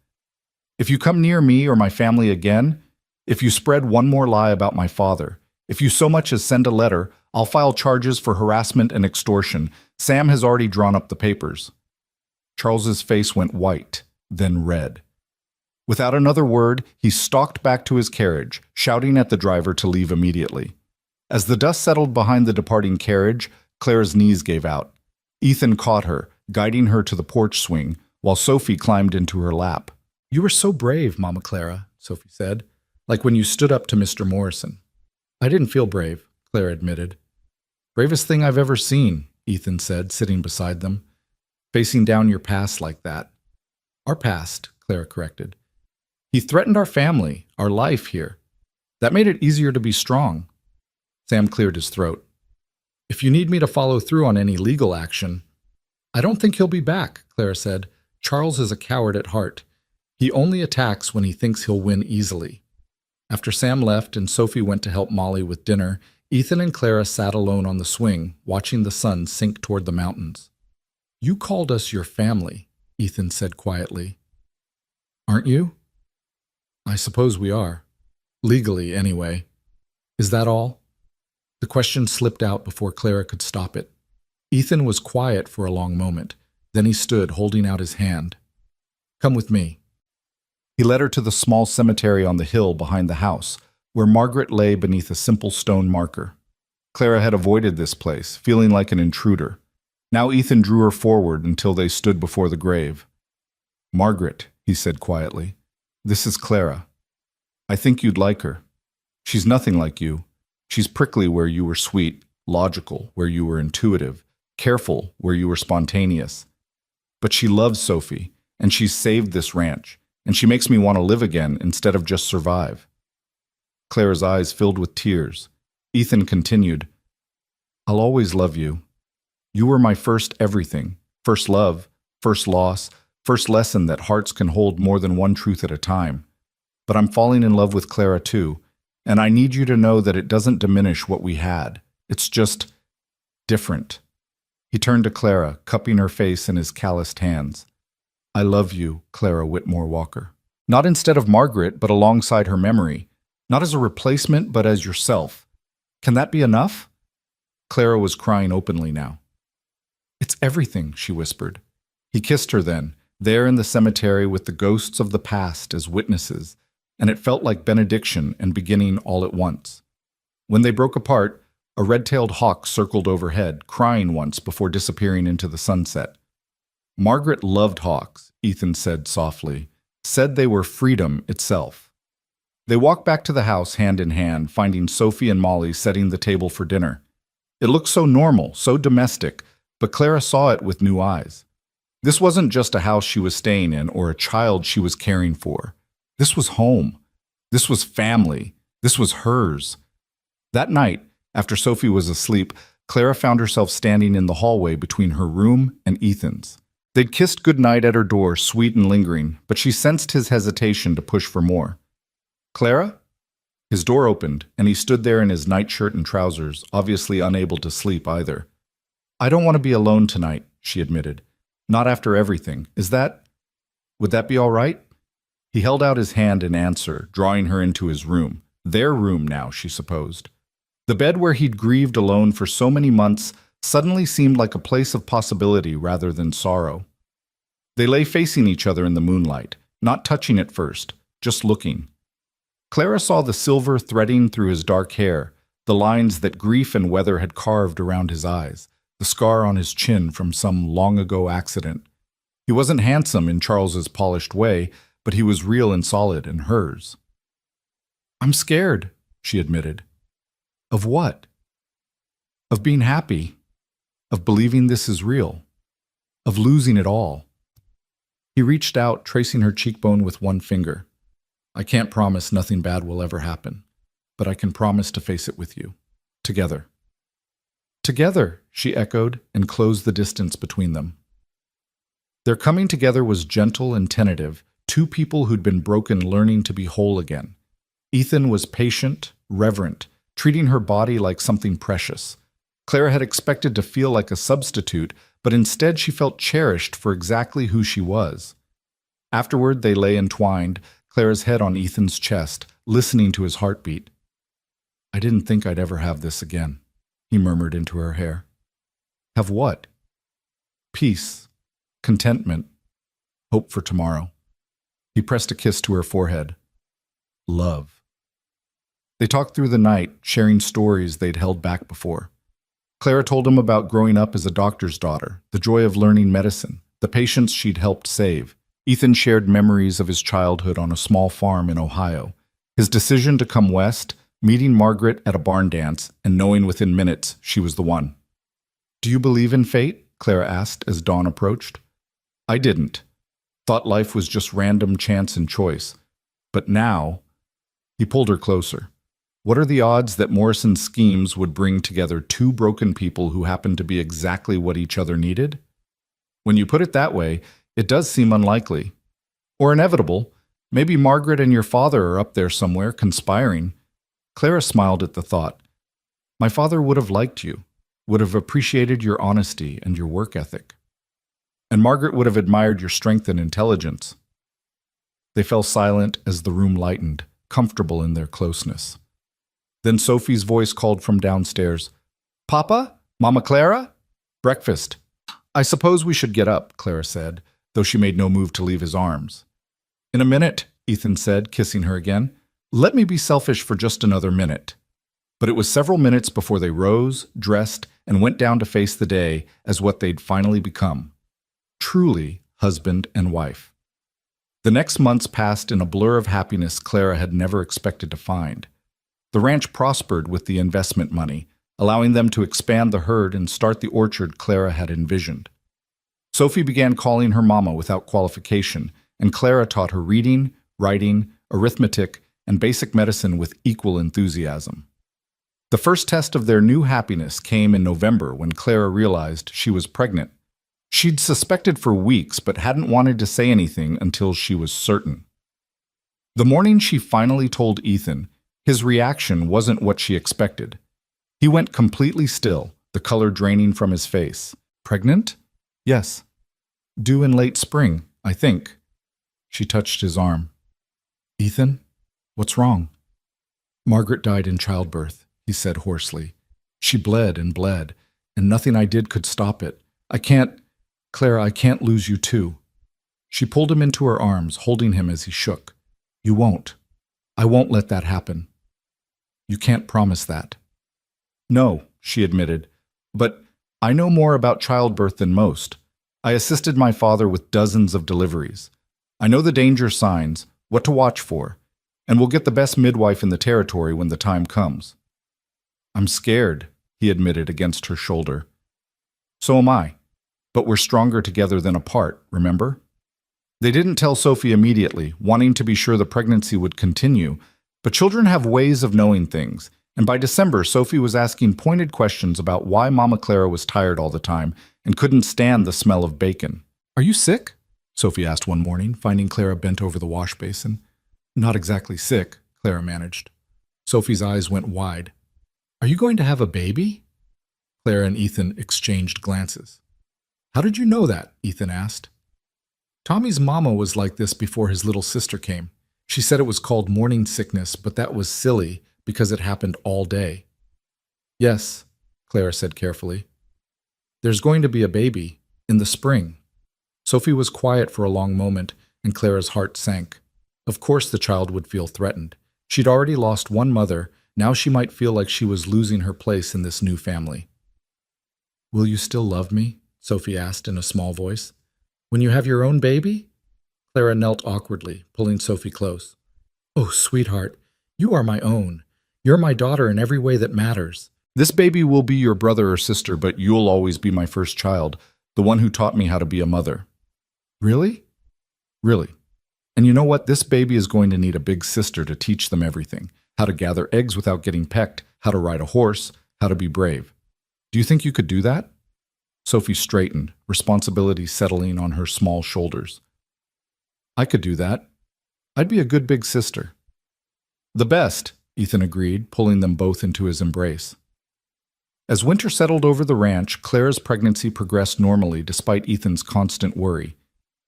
"If you come near me or my family again, if you spread one more lie about my father, if you so much as send a letter, I'll file charges for harassment and extortion. Sam has already drawn up the papers." Charles's face went white, then red. Without another word, he stalked back to his carriage, shouting at the driver to leave immediately. As the dust settled behind the departing carriage, Clara's knees gave out. Ethan caught her, guiding her to the porch swing, while Sophie climbed into her lap. "You were so brave, Mama Clara," Sophie said, "like when you stood up to Mr. Morrison." "I didn't feel brave," Clara admitted. "Bravest thing I've ever seen," Ethan said, sitting beside them. "Facing down your past like that." "Our past," Clara corrected. "He threatened our family, our life here. That made it easier to be strong." Sam cleared his throat. "If you need me to follow through on any legal action—" "I don't think he'll be back," Clara said. "Charles is a coward at heart. He only attacks when he thinks he'll win easily. After Sam left and Sophie went to help Molly with dinner, Ethan and Clara sat alone on the swing, watching the sun sink toward the mountains. "You called us your family," Ethan said quietly. "Aren't you?" "I suppose we are. Legally, anyway. Is that all?" The question slipped out before Clara could stop it. Ethan was quiet for a long moment. Then he stood, holding out his hand. "Come with me." He led her to the small cemetery on the hill behind the house, where Margaret lay beneath a simple stone marker. Clara had avoided this place, feeling like an intruder. Now Ethan drew her forward until they stood before the grave. "Margaret," he said quietly, "this is Clara. I think you'd like her. She's nothing like you. She's prickly where you were sweet, logical where you were intuitive, careful where you were spontaneous. But she loves Sophie, and she's saved this ranch, and she makes me want to live again instead of just survive." Clara's eyes filled with tears. Ethan continued, "I'll always love you. You were my first everything, first love, first loss, first lesson that hearts can hold more than one truth at a time. But I'm falling in love with Clara too, and I need you to know that it doesn't diminish what we had. It's just different." He turned to Clara, cupping her face in his calloused hands. "I love you, Clara Whitmore Walker. Not instead of Margaret, but alongside her memory. Not as a replacement, but as yourself. Can that be enough?" Clara was crying openly now. "It's everything," she whispered. He kissed her then, there in the cemetery with the ghosts of the past as witnesses, and it felt like benediction and beginning all at once. When they broke apart, a red-tailed hawk circled overhead, crying once before disappearing into the sunset. Margaret loved hawks, Ethan said softly, said they were freedom itself. They walked back to the house hand in hand, finding Sophie and Molly setting the table for dinner. It looked so normal, so domestic, but Clara saw it with new eyes. This wasn't just a house she was staying in or a child she was caring for. This was home. This was family. This was hers. That night, after Sophie was asleep, Clara found herself standing in the hallway between her room and Ethan's. They'd kissed goodnight at her door, sweet and lingering, but she sensed his hesitation to push for more. "Clara?" His door opened, and he stood there in his nightshirt and trousers, obviously unable to sleep either. "I don't want to be alone tonight," she admitted. "Not after everything. Would that be all right?" He held out his hand in answer, drawing her into his room. Their room now, she supposed. The bed where he'd grieved alone for so many months suddenly seemed like a place of possibility rather than sorrow. They lay facing each other in the moonlight, not touching at first, just looking. Clara saw the silver threading through his dark hair, the lines that grief and weather had carved around his eyes, the scar on his chin from some long-ago accident. He wasn't handsome in Charles's polished way, but he was real and solid in hers. "I'm scared," she admitted. "Of what?" "Of being happy. Of believing this is real. Of losing it all." He reached out, tracing her cheekbone with one finger. "I can't promise nothing bad will ever happen, but I can promise to face it with you. Together." "Together," she echoed, and closed the distance between them. Their coming together was gentle and tentative, two people who'd been broken learning to be whole again. Ethan was patient, reverent, treating her body like something precious. Clara had expected to feel like a substitute, but instead she felt cherished for exactly who she was. Afterward, they lay entwined, Clara's head on Ethan's chest, listening to his heartbeat. "I didn't think I'd ever have this again," he murmured into her hair. "Have what?" "Peace, contentment, hope for tomorrow." He pressed a kiss to her forehead. "Love." They talked through the night, sharing stories they'd held back before. Clara told him about growing up as a doctor's daughter, the joy of learning medicine, the patients she'd helped save. Ethan shared memories of his childhood on a small farm in Ohio, his decision to come west, meeting Margaret at a barn dance, and knowing within minutes she was the one. "Do you believe in fate?" Clara asked as dawn approached. "I didn't. Thought life was just random chance and choice. But now..." He pulled her closer. "What are the odds that Morrison's schemes would bring together two broken people who happened to be exactly what each other needed? When you put it that way, it does seem unlikely." Or inevitable. Maybe Margaret and your father are up there somewhere, conspiring. Clara smiled at the thought. My father would have liked you, would have appreciated your honesty and your work ethic. And Margaret would have admired your strength and intelligence. They fell silent as the room lightened, comfortable in their closeness. Then Sophie's voice called from downstairs. Papa? Mama Clara? Breakfast. I suppose we should get up, Clara said, though she made no move to leave his arms. In a minute, Ethan said, kissing her again. Let me be selfish for just another minute. But it was several minutes before they rose, dressed, and went down to face the day as what they'd finally become. Truly husband and wife. The next months passed in a blur of happiness Clara had never expected to find. The ranch prospered with the investment money, allowing them to expand the herd and start the orchard Clara had envisioned. Sophie began calling her mama without qualification, and Clara taught her reading, writing, arithmetic, and basic medicine with equal enthusiasm. The first test of their new happiness came in November when Clara realized she was pregnant. She'd suspected for weeks but hadn't wanted to say anything until she was certain. The morning she finally told Ethan, his reaction wasn't what she expected. He went completely still, the color draining from his face. Pregnant? Yes. Due in late spring, I think. She touched his arm. Ethan, what's wrong? Margaret died in childbirth, he said hoarsely. She bled, and nothing I did could stop it. Clara, I can't lose you too. She pulled him into her arms, holding him as he shook. You won't. I won't let that happen. You can't promise that. No, she admitted, but I know more about childbirth than most. I assisted my father with dozens of deliveries. I know the danger signs, what to watch for, and we'll get the best midwife in the territory when the time comes. I'm scared, he admitted against her shoulder. So am I, but we're stronger together than apart, remember? They didn't tell Sophie immediately, wanting to be sure the pregnancy would continue, but children have ways of knowing things, and by December, Sophie was asking pointed questions about why Mama Clara was tired all the time and couldn't stand the smell of bacon. Are you sick? Sophie asked one morning, finding Clara bent over the wash basin. Not exactly sick, Clara managed. Sophie's eyes went wide. Are you going to have a baby? Clara and Ethan exchanged glances. How did you know that? Ethan asked. Tommy's mama was like this before his little sister came. She said it was called morning sickness, but that was silly because it happened all day. Yes, Clara said carefully. There's going to be a baby in the spring. Sophie was quiet for a long moment, and Clara's heart sank. Of course the child would feel threatened. She'd already lost one mother. Now she might feel like she was losing her place in this new family. Will you still love me? Sophie asked in a small voice. When you have your own baby? Clara knelt awkwardly, pulling Sophie close. Oh, sweetheart, you are my own. You're my daughter in every way that matters. This baby will be your brother or sister, but you'll always be my first child, the one who taught me how to be a mother. Really? Really. And you know what? This baby is going to need a big sister to teach them everything. How to gather eggs without getting pecked, how to ride a horse, how to be brave. Do you think you could do that? Sophie straightened, responsibility settling on her small shoulders. I could do that. I'd be a good big sister. The best, Ethan agreed, pulling them both into his embrace. As winter settled over the ranch, Clara's pregnancy progressed normally despite Ethan's constant worry.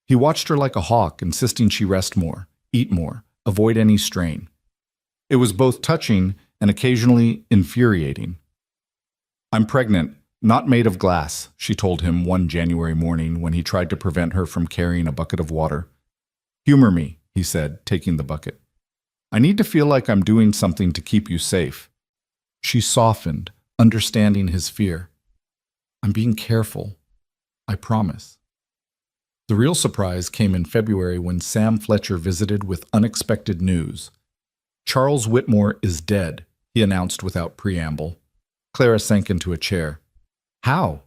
He watched her like a hawk, insisting she rest more, eat more, avoid any strain. It was both touching and occasionally infuriating. I'm pregnant, not made of glass, she told him one January morning when he tried to prevent her from carrying a bucket of water. Humor me, he said, taking the bucket. I need to feel like I'm doing something to keep you safe. She softened, understanding his fear. I'm being careful. I promise. The real surprise came in February when Sam Fletcher visited with unexpected news. Charles Whitmore is dead, he announced without preamble. Clara sank into a chair. How?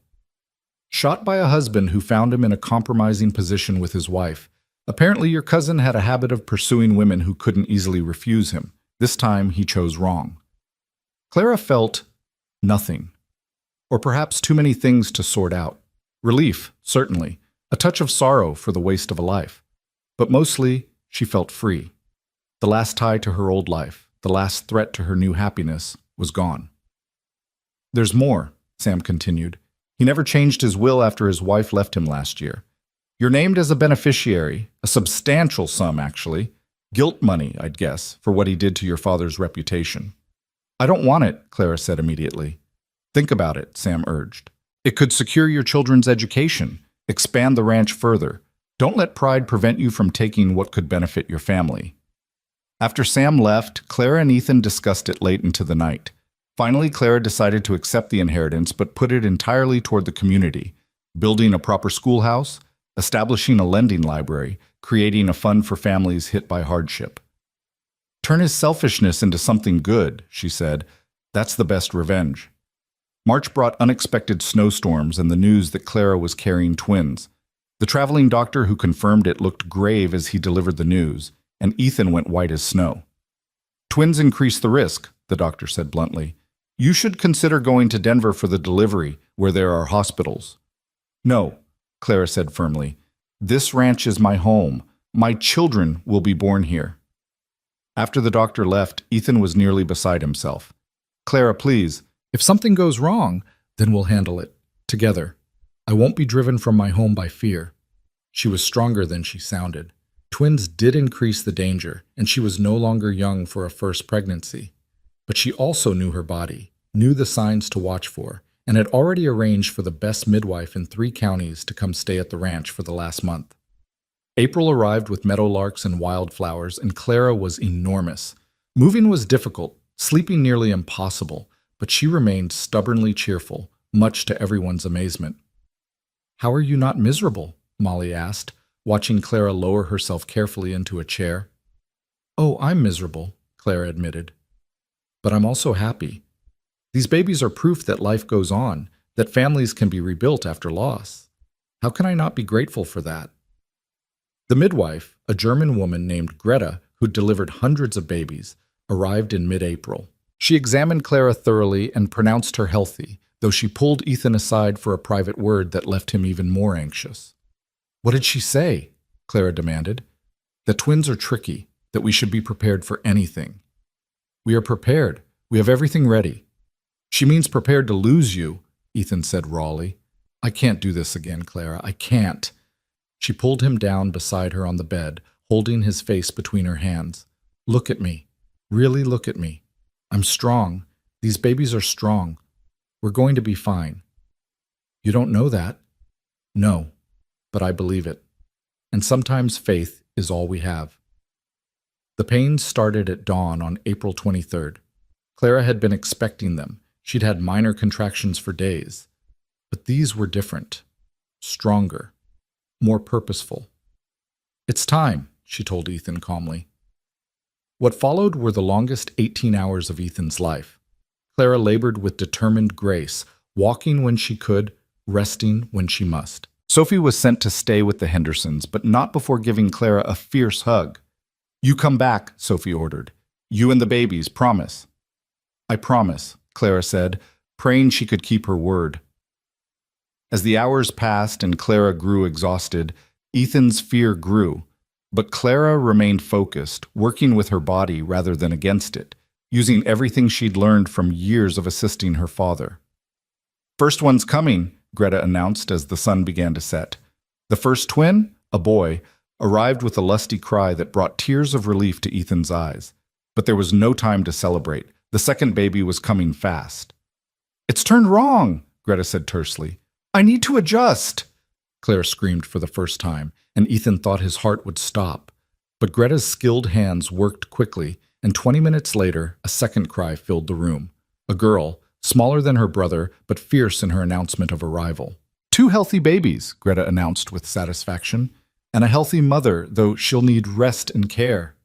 Shot by a husband who found him in a compromising position with his wife. Apparently your cousin had a habit of pursuing women who couldn't easily refuse him. This time he chose wrong. Clara felt nothing. Or perhaps too many things to sort out. Relief, certainly. A touch of sorrow for the waste of a life. But mostly, she felt free. The last tie to her old life, the last threat to her new happiness, was gone. "There's more," Sam continued. "He never changed his will after his wife left him last year. You're named as a beneficiary, a substantial sum, actually. Guilt money, I'd guess, for what he did to your father's reputation." "I don't want it," Clara said immediately. "Think about it," Sam urged. "It could secure your children's education, expand the ranch further. Don't let pride prevent you from taking what could benefit your family." After Sam left, Clara and Ethan discussed it late into the night. Finally, Clara decided to accept the inheritance but put it entirely toward the community, building a proper schoolhouse, establishing a lending library, creating a fund for families hit by hardship. "Turn his selfishness into something good," she said. "That's the best revenge." March brought unexpected snowstorms and the news that Clara was carrying twins. The traveling doctor who confirmed it looked grave as he delivered the news, and Ethan went white as snow. "Twins increase the risk," the doctor said bluntly. "You should consider going to Denver for the delivery, where there are hospitals." "No," Clara said firmly. "This ranch is my home. My children will be born here." After the doctor left, Ethan was nearly beside himself. "Clara, please. If something goes wrong, then we'll handle it. Together. I won't be driven from my home by fear." She was stronger than she sounded. Twins did increase the danger, and she was no longer young for a first pregnancy. But she also knew her body, knew the signs to watch for, and had already arranged for the best midwife in 3 counties to come stay at the ranch for the last month. April arrived with meadowlarks and wildflowers, and Clara was enormous. Moving was difficult, sleeping nearly impossible, but she remained stubbornly cheerful, much to everyone's amazement. "How are you not miserable?" Molly asked, watching Clara lower herself carefully into a chair. "Oh, I'm miserable," Clara admitted. "But I'm also happy. These babies are proof that life goes on, that families can be rebuilt after loss. How can I not be grateful for that?" The midwife, a German woman named Greta, who delivered hundreds of babies, arrived in mid-April. She examined Clara thoroughly and pronounced her healthy, though she pulled Ethan aside for a private word that left him even more anxious. "What did she say?" Clara demanded. "That twins are tricky, that we should be prepared for anything." "We are prepared. We have everything ready." "She means prepared to lose you," Ethan said rawly. "I can't do this again, Clara. I can't." She pulled him down beside her on the bed, holding his face between her hands. "Look at me. Really look at me. I'm strong. These babies are strong. We're going to be fine." "You don't know that." "No, but I believe it. And sometimes faith is all we have." The pains started at dawn on April 23rd. Clara had been expecting them. She'd had minor contractions for days. But these were different. Stronger. More purposeful. "It's time," she told Ethan calmly. What followed were the longest 18 hours of Ethan's life. Clara labored with determined grace, walking when she could, resting when she must. Sophie was sent to stay with the Hendersons, but not before giving Clara a fierce hug. "You come back," Sophie ordered. "You and the babies, promise." "I promise," Clara said, praying she could keep her word. As the hours passed and Clara grew exhausted, Ethan's fear grew. But Clara remained focused, working with her body rather than against it, using everything she'd learned from years of assisting her father. "First one's coming," Greta announced as the sun began to set. The first twin, a boy, arrived with a lusty cry that brought tears of relief to Ethan's eyes. But there was no time to celebrate. The second baby was coming fast. "It's turned wrong," Greta said tersely. "I need to adjust." Claire screamed for the first time, and Ethan thought his heart would stop. But Greta's skilled hands worked quickly, and 20 minutes later, a second cry filled the room. A girl, smaller than her brother, but fierce in her announcement of arrival. "2 healthy babies," Greta announced with satisfaction, "and a healthy mother, though she'll need rest and care."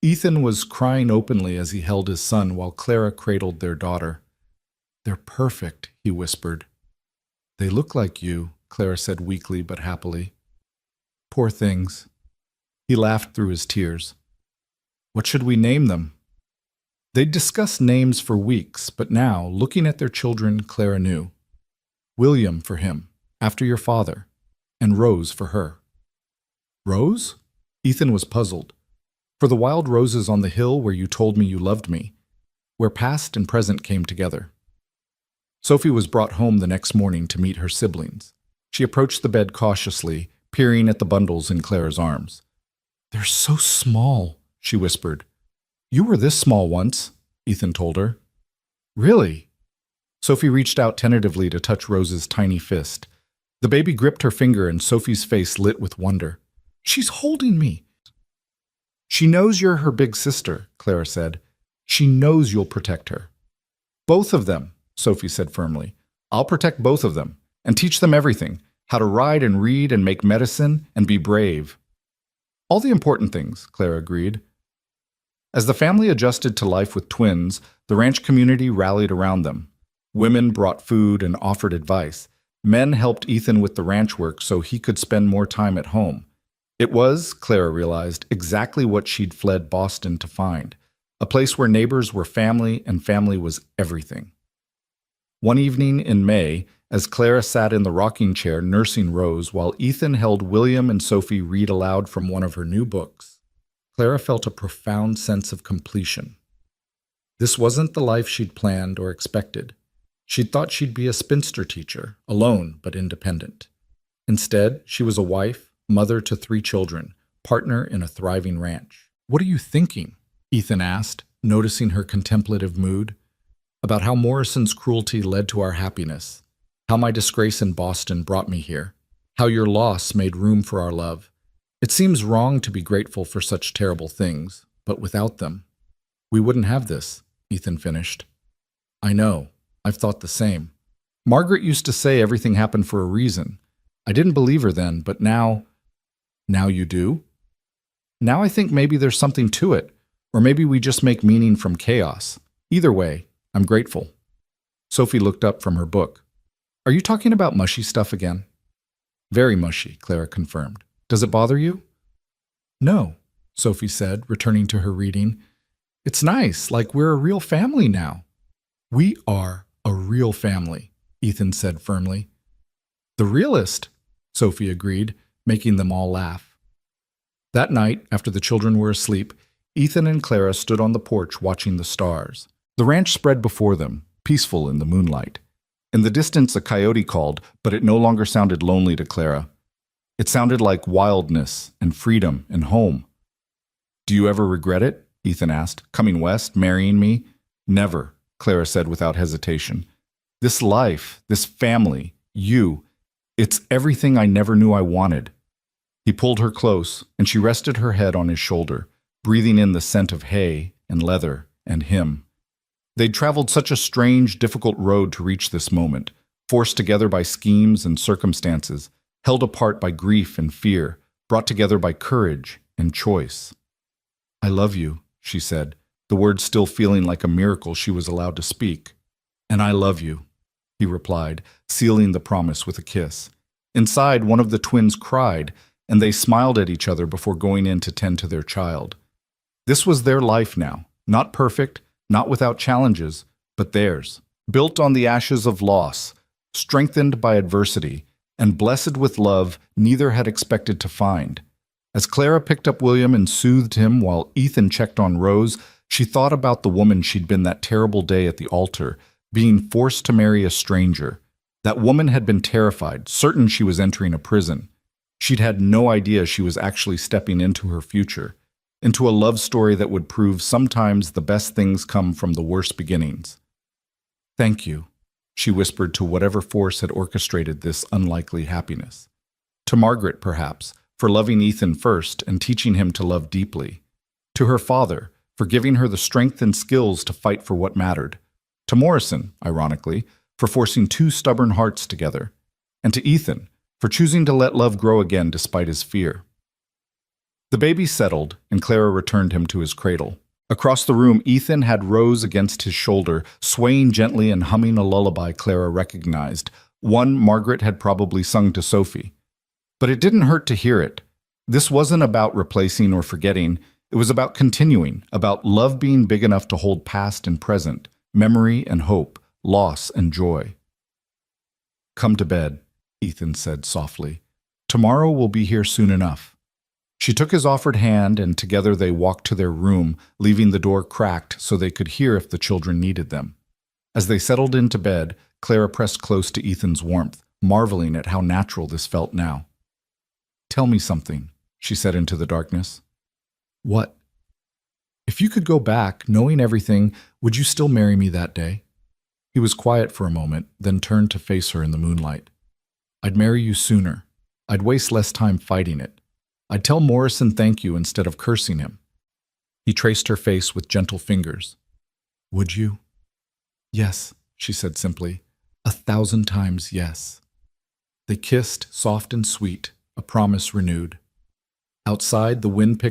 Ethan was crying openly as he held his son while Clara cradled their daughter. "They're perfect," he whispered. "They look like you," Clara said weakly but happily. "Poor things." He laughed through his tears. "What should we name them?" They'd discussed names for weeks, but now, looking at their children, Clara knew. "William for him, after your father, and Rose for her." "Rose?" Ethan was puzzled. For the wild roses on the hill where you told me you loved me, where past and present came together. Sophie was brought home the next morning to meet her siblings. She approached the bed cautiously, peering at the bundles in Clara's arms. "They're so small," she whispered. "You were this small once," Ethan told her. "Really?" Sophie reached out tentatively to touch Rose's tiny fist. The baby gripped her finger and Sophie's face lit with wonder. "She's holding me." "She knows you're her big sister," Clara said. "She knows you'll protect her." "Both of them," Sophie said firmly. "I'll protect both of them and teach them everything, how to ride and read and make medicine and be brave." "All the important things," Clara agreed. As the family adjusted to life with twins, the ranch community rallied around them. Women brought food and offered advice. Men helped Ethan with the ranch work so he could spend more time at home. It was, Clara realized, exactly what she'd fled Boston to find, a place where neighbors were family and family was everything. One evening in May, as Clara sat in the rocking chair nursing Rose while Ethan held William and Sophie read aloud from one of her new books, Clara felt a profound sense of completion. This wasn't the life she'd planned or expected. She'd thought she'd be a spinster teacher, alone but independent. Instead, she was a wife, mother to 3 children, partner in a thriving ranch. "What are you thinking?" Ethan asked, noticing her contemplative mood. "About how Morrison's cruelty led to our happiness, how my disgrace in Boston brought me here, how your loss made room for our love. It seems wrong to be grateful for such terrible things, but without them, we wouldn't have this," Ethan finished. "I know. I've thought the same. Margaret used to say everything happened for a reason. I didn't believe her then, but now you do? Now I think maybe there's something to it, or maybe we just make meaning from chaos. Either way, I'm grateful." Sophie looked up from her book. "Are you talking about mushy stuff again?" "Very mushy," Clara confirmed. "Does it bother you?" "No," Sophie said, returning to her reading. "It's nice, like we're a real family now." "We are a real family," Ethan said firmly. "The realest," Sophie agreed, making them all laugh. That night, after the children were asleep, Ethan and Clara stood on the porch watching the stars. The ranch spread before them, peaceful in the moonlight. In the distance, a coyote called, but it no longer sounded lonely to Clara. It sounded like wildness and freedom and home. "Do you ever regret it?" Ethan asked. "Coming west, marrying me?" "Never," Clara said without hesitation. "This life, this family, you, it's everything I never knew I wanted." He pulled her close, and she rested her head on his shoulder, breathing in the scent of hay and leather and him. They'd traveled such a strange, difficult road to reach this moment, forced together by schemes and circumstances, held apart by grief and fear, brought together by courage and choice. "I love you," she said, the words still feeling like a miracle she was allowed to speak. "And I love you," he replied, sealing the promise with a kiss. Inside, one of the twins cried, and they smiled at each other before going in to tend to their child. This was their life now, not perfect, not without challenges, but theirs, built on the ashes of loss, strengthened by adversity, and blessed with love neither had expected to find. As Clara picked up William and soothed him while Ethan checked on Rose, she thought about the woman she'd been that terrible day at the altar, being forced to marry a stranger. That woman had been terrified, certain she was entering a prison. She'd had no idea she was actually stepping into her future, into a love story that would prove sometimes the best things come from the worst beginnings. "Thank you," she whispered to whatever force had orchestrated this unlikely happiness. To Margaret, perhaps, for loving Ethan first and teaching him to love deeply. To her father, for giving her the strength and skills to fight for what mattered. To Morrison, ironically, for forcing 2 stubborn hearts together. And to Ethan, for choosing to let love grow again despite his fear. The baby settled, and Clara returned him to his cradle. Across the room, Ethan had Rose against his shoulder, swaying gently and humming a lullaby Clara recognized, one Margaret had probably sung to Sophie. But it didn't hurt to hear it. This wasn't about replacing or forgetting. It was about continuing, about love being big enough to hold past and present, memory and hope, loss and joy. "Come to bed," Ethan said softly. "Tomorrow we'll be here soon enough." She took his offered hand, and together they walked to their room, leaving the door cracked so they could hear if the children needed them. As they settled into bed, Clara pressed close to Ethan's warmth, marveling at how natural this felt now. "Tell me something," she said into the darkness. "What?" "If you could go back, knowing everything, would you still marry me that day?" He was quiet for a moment, then turned to face her in the moonlight. "I'd marry you sooner. I'd waste less time fighting it. I'd tell Morrison thank you instead of cursing him." He traced her face with gentle fingers. "Would you?" "Yes," she said simply. 1,000 times yes." They kissed, soft and sweet, a promise renewed. Outside, the wind picked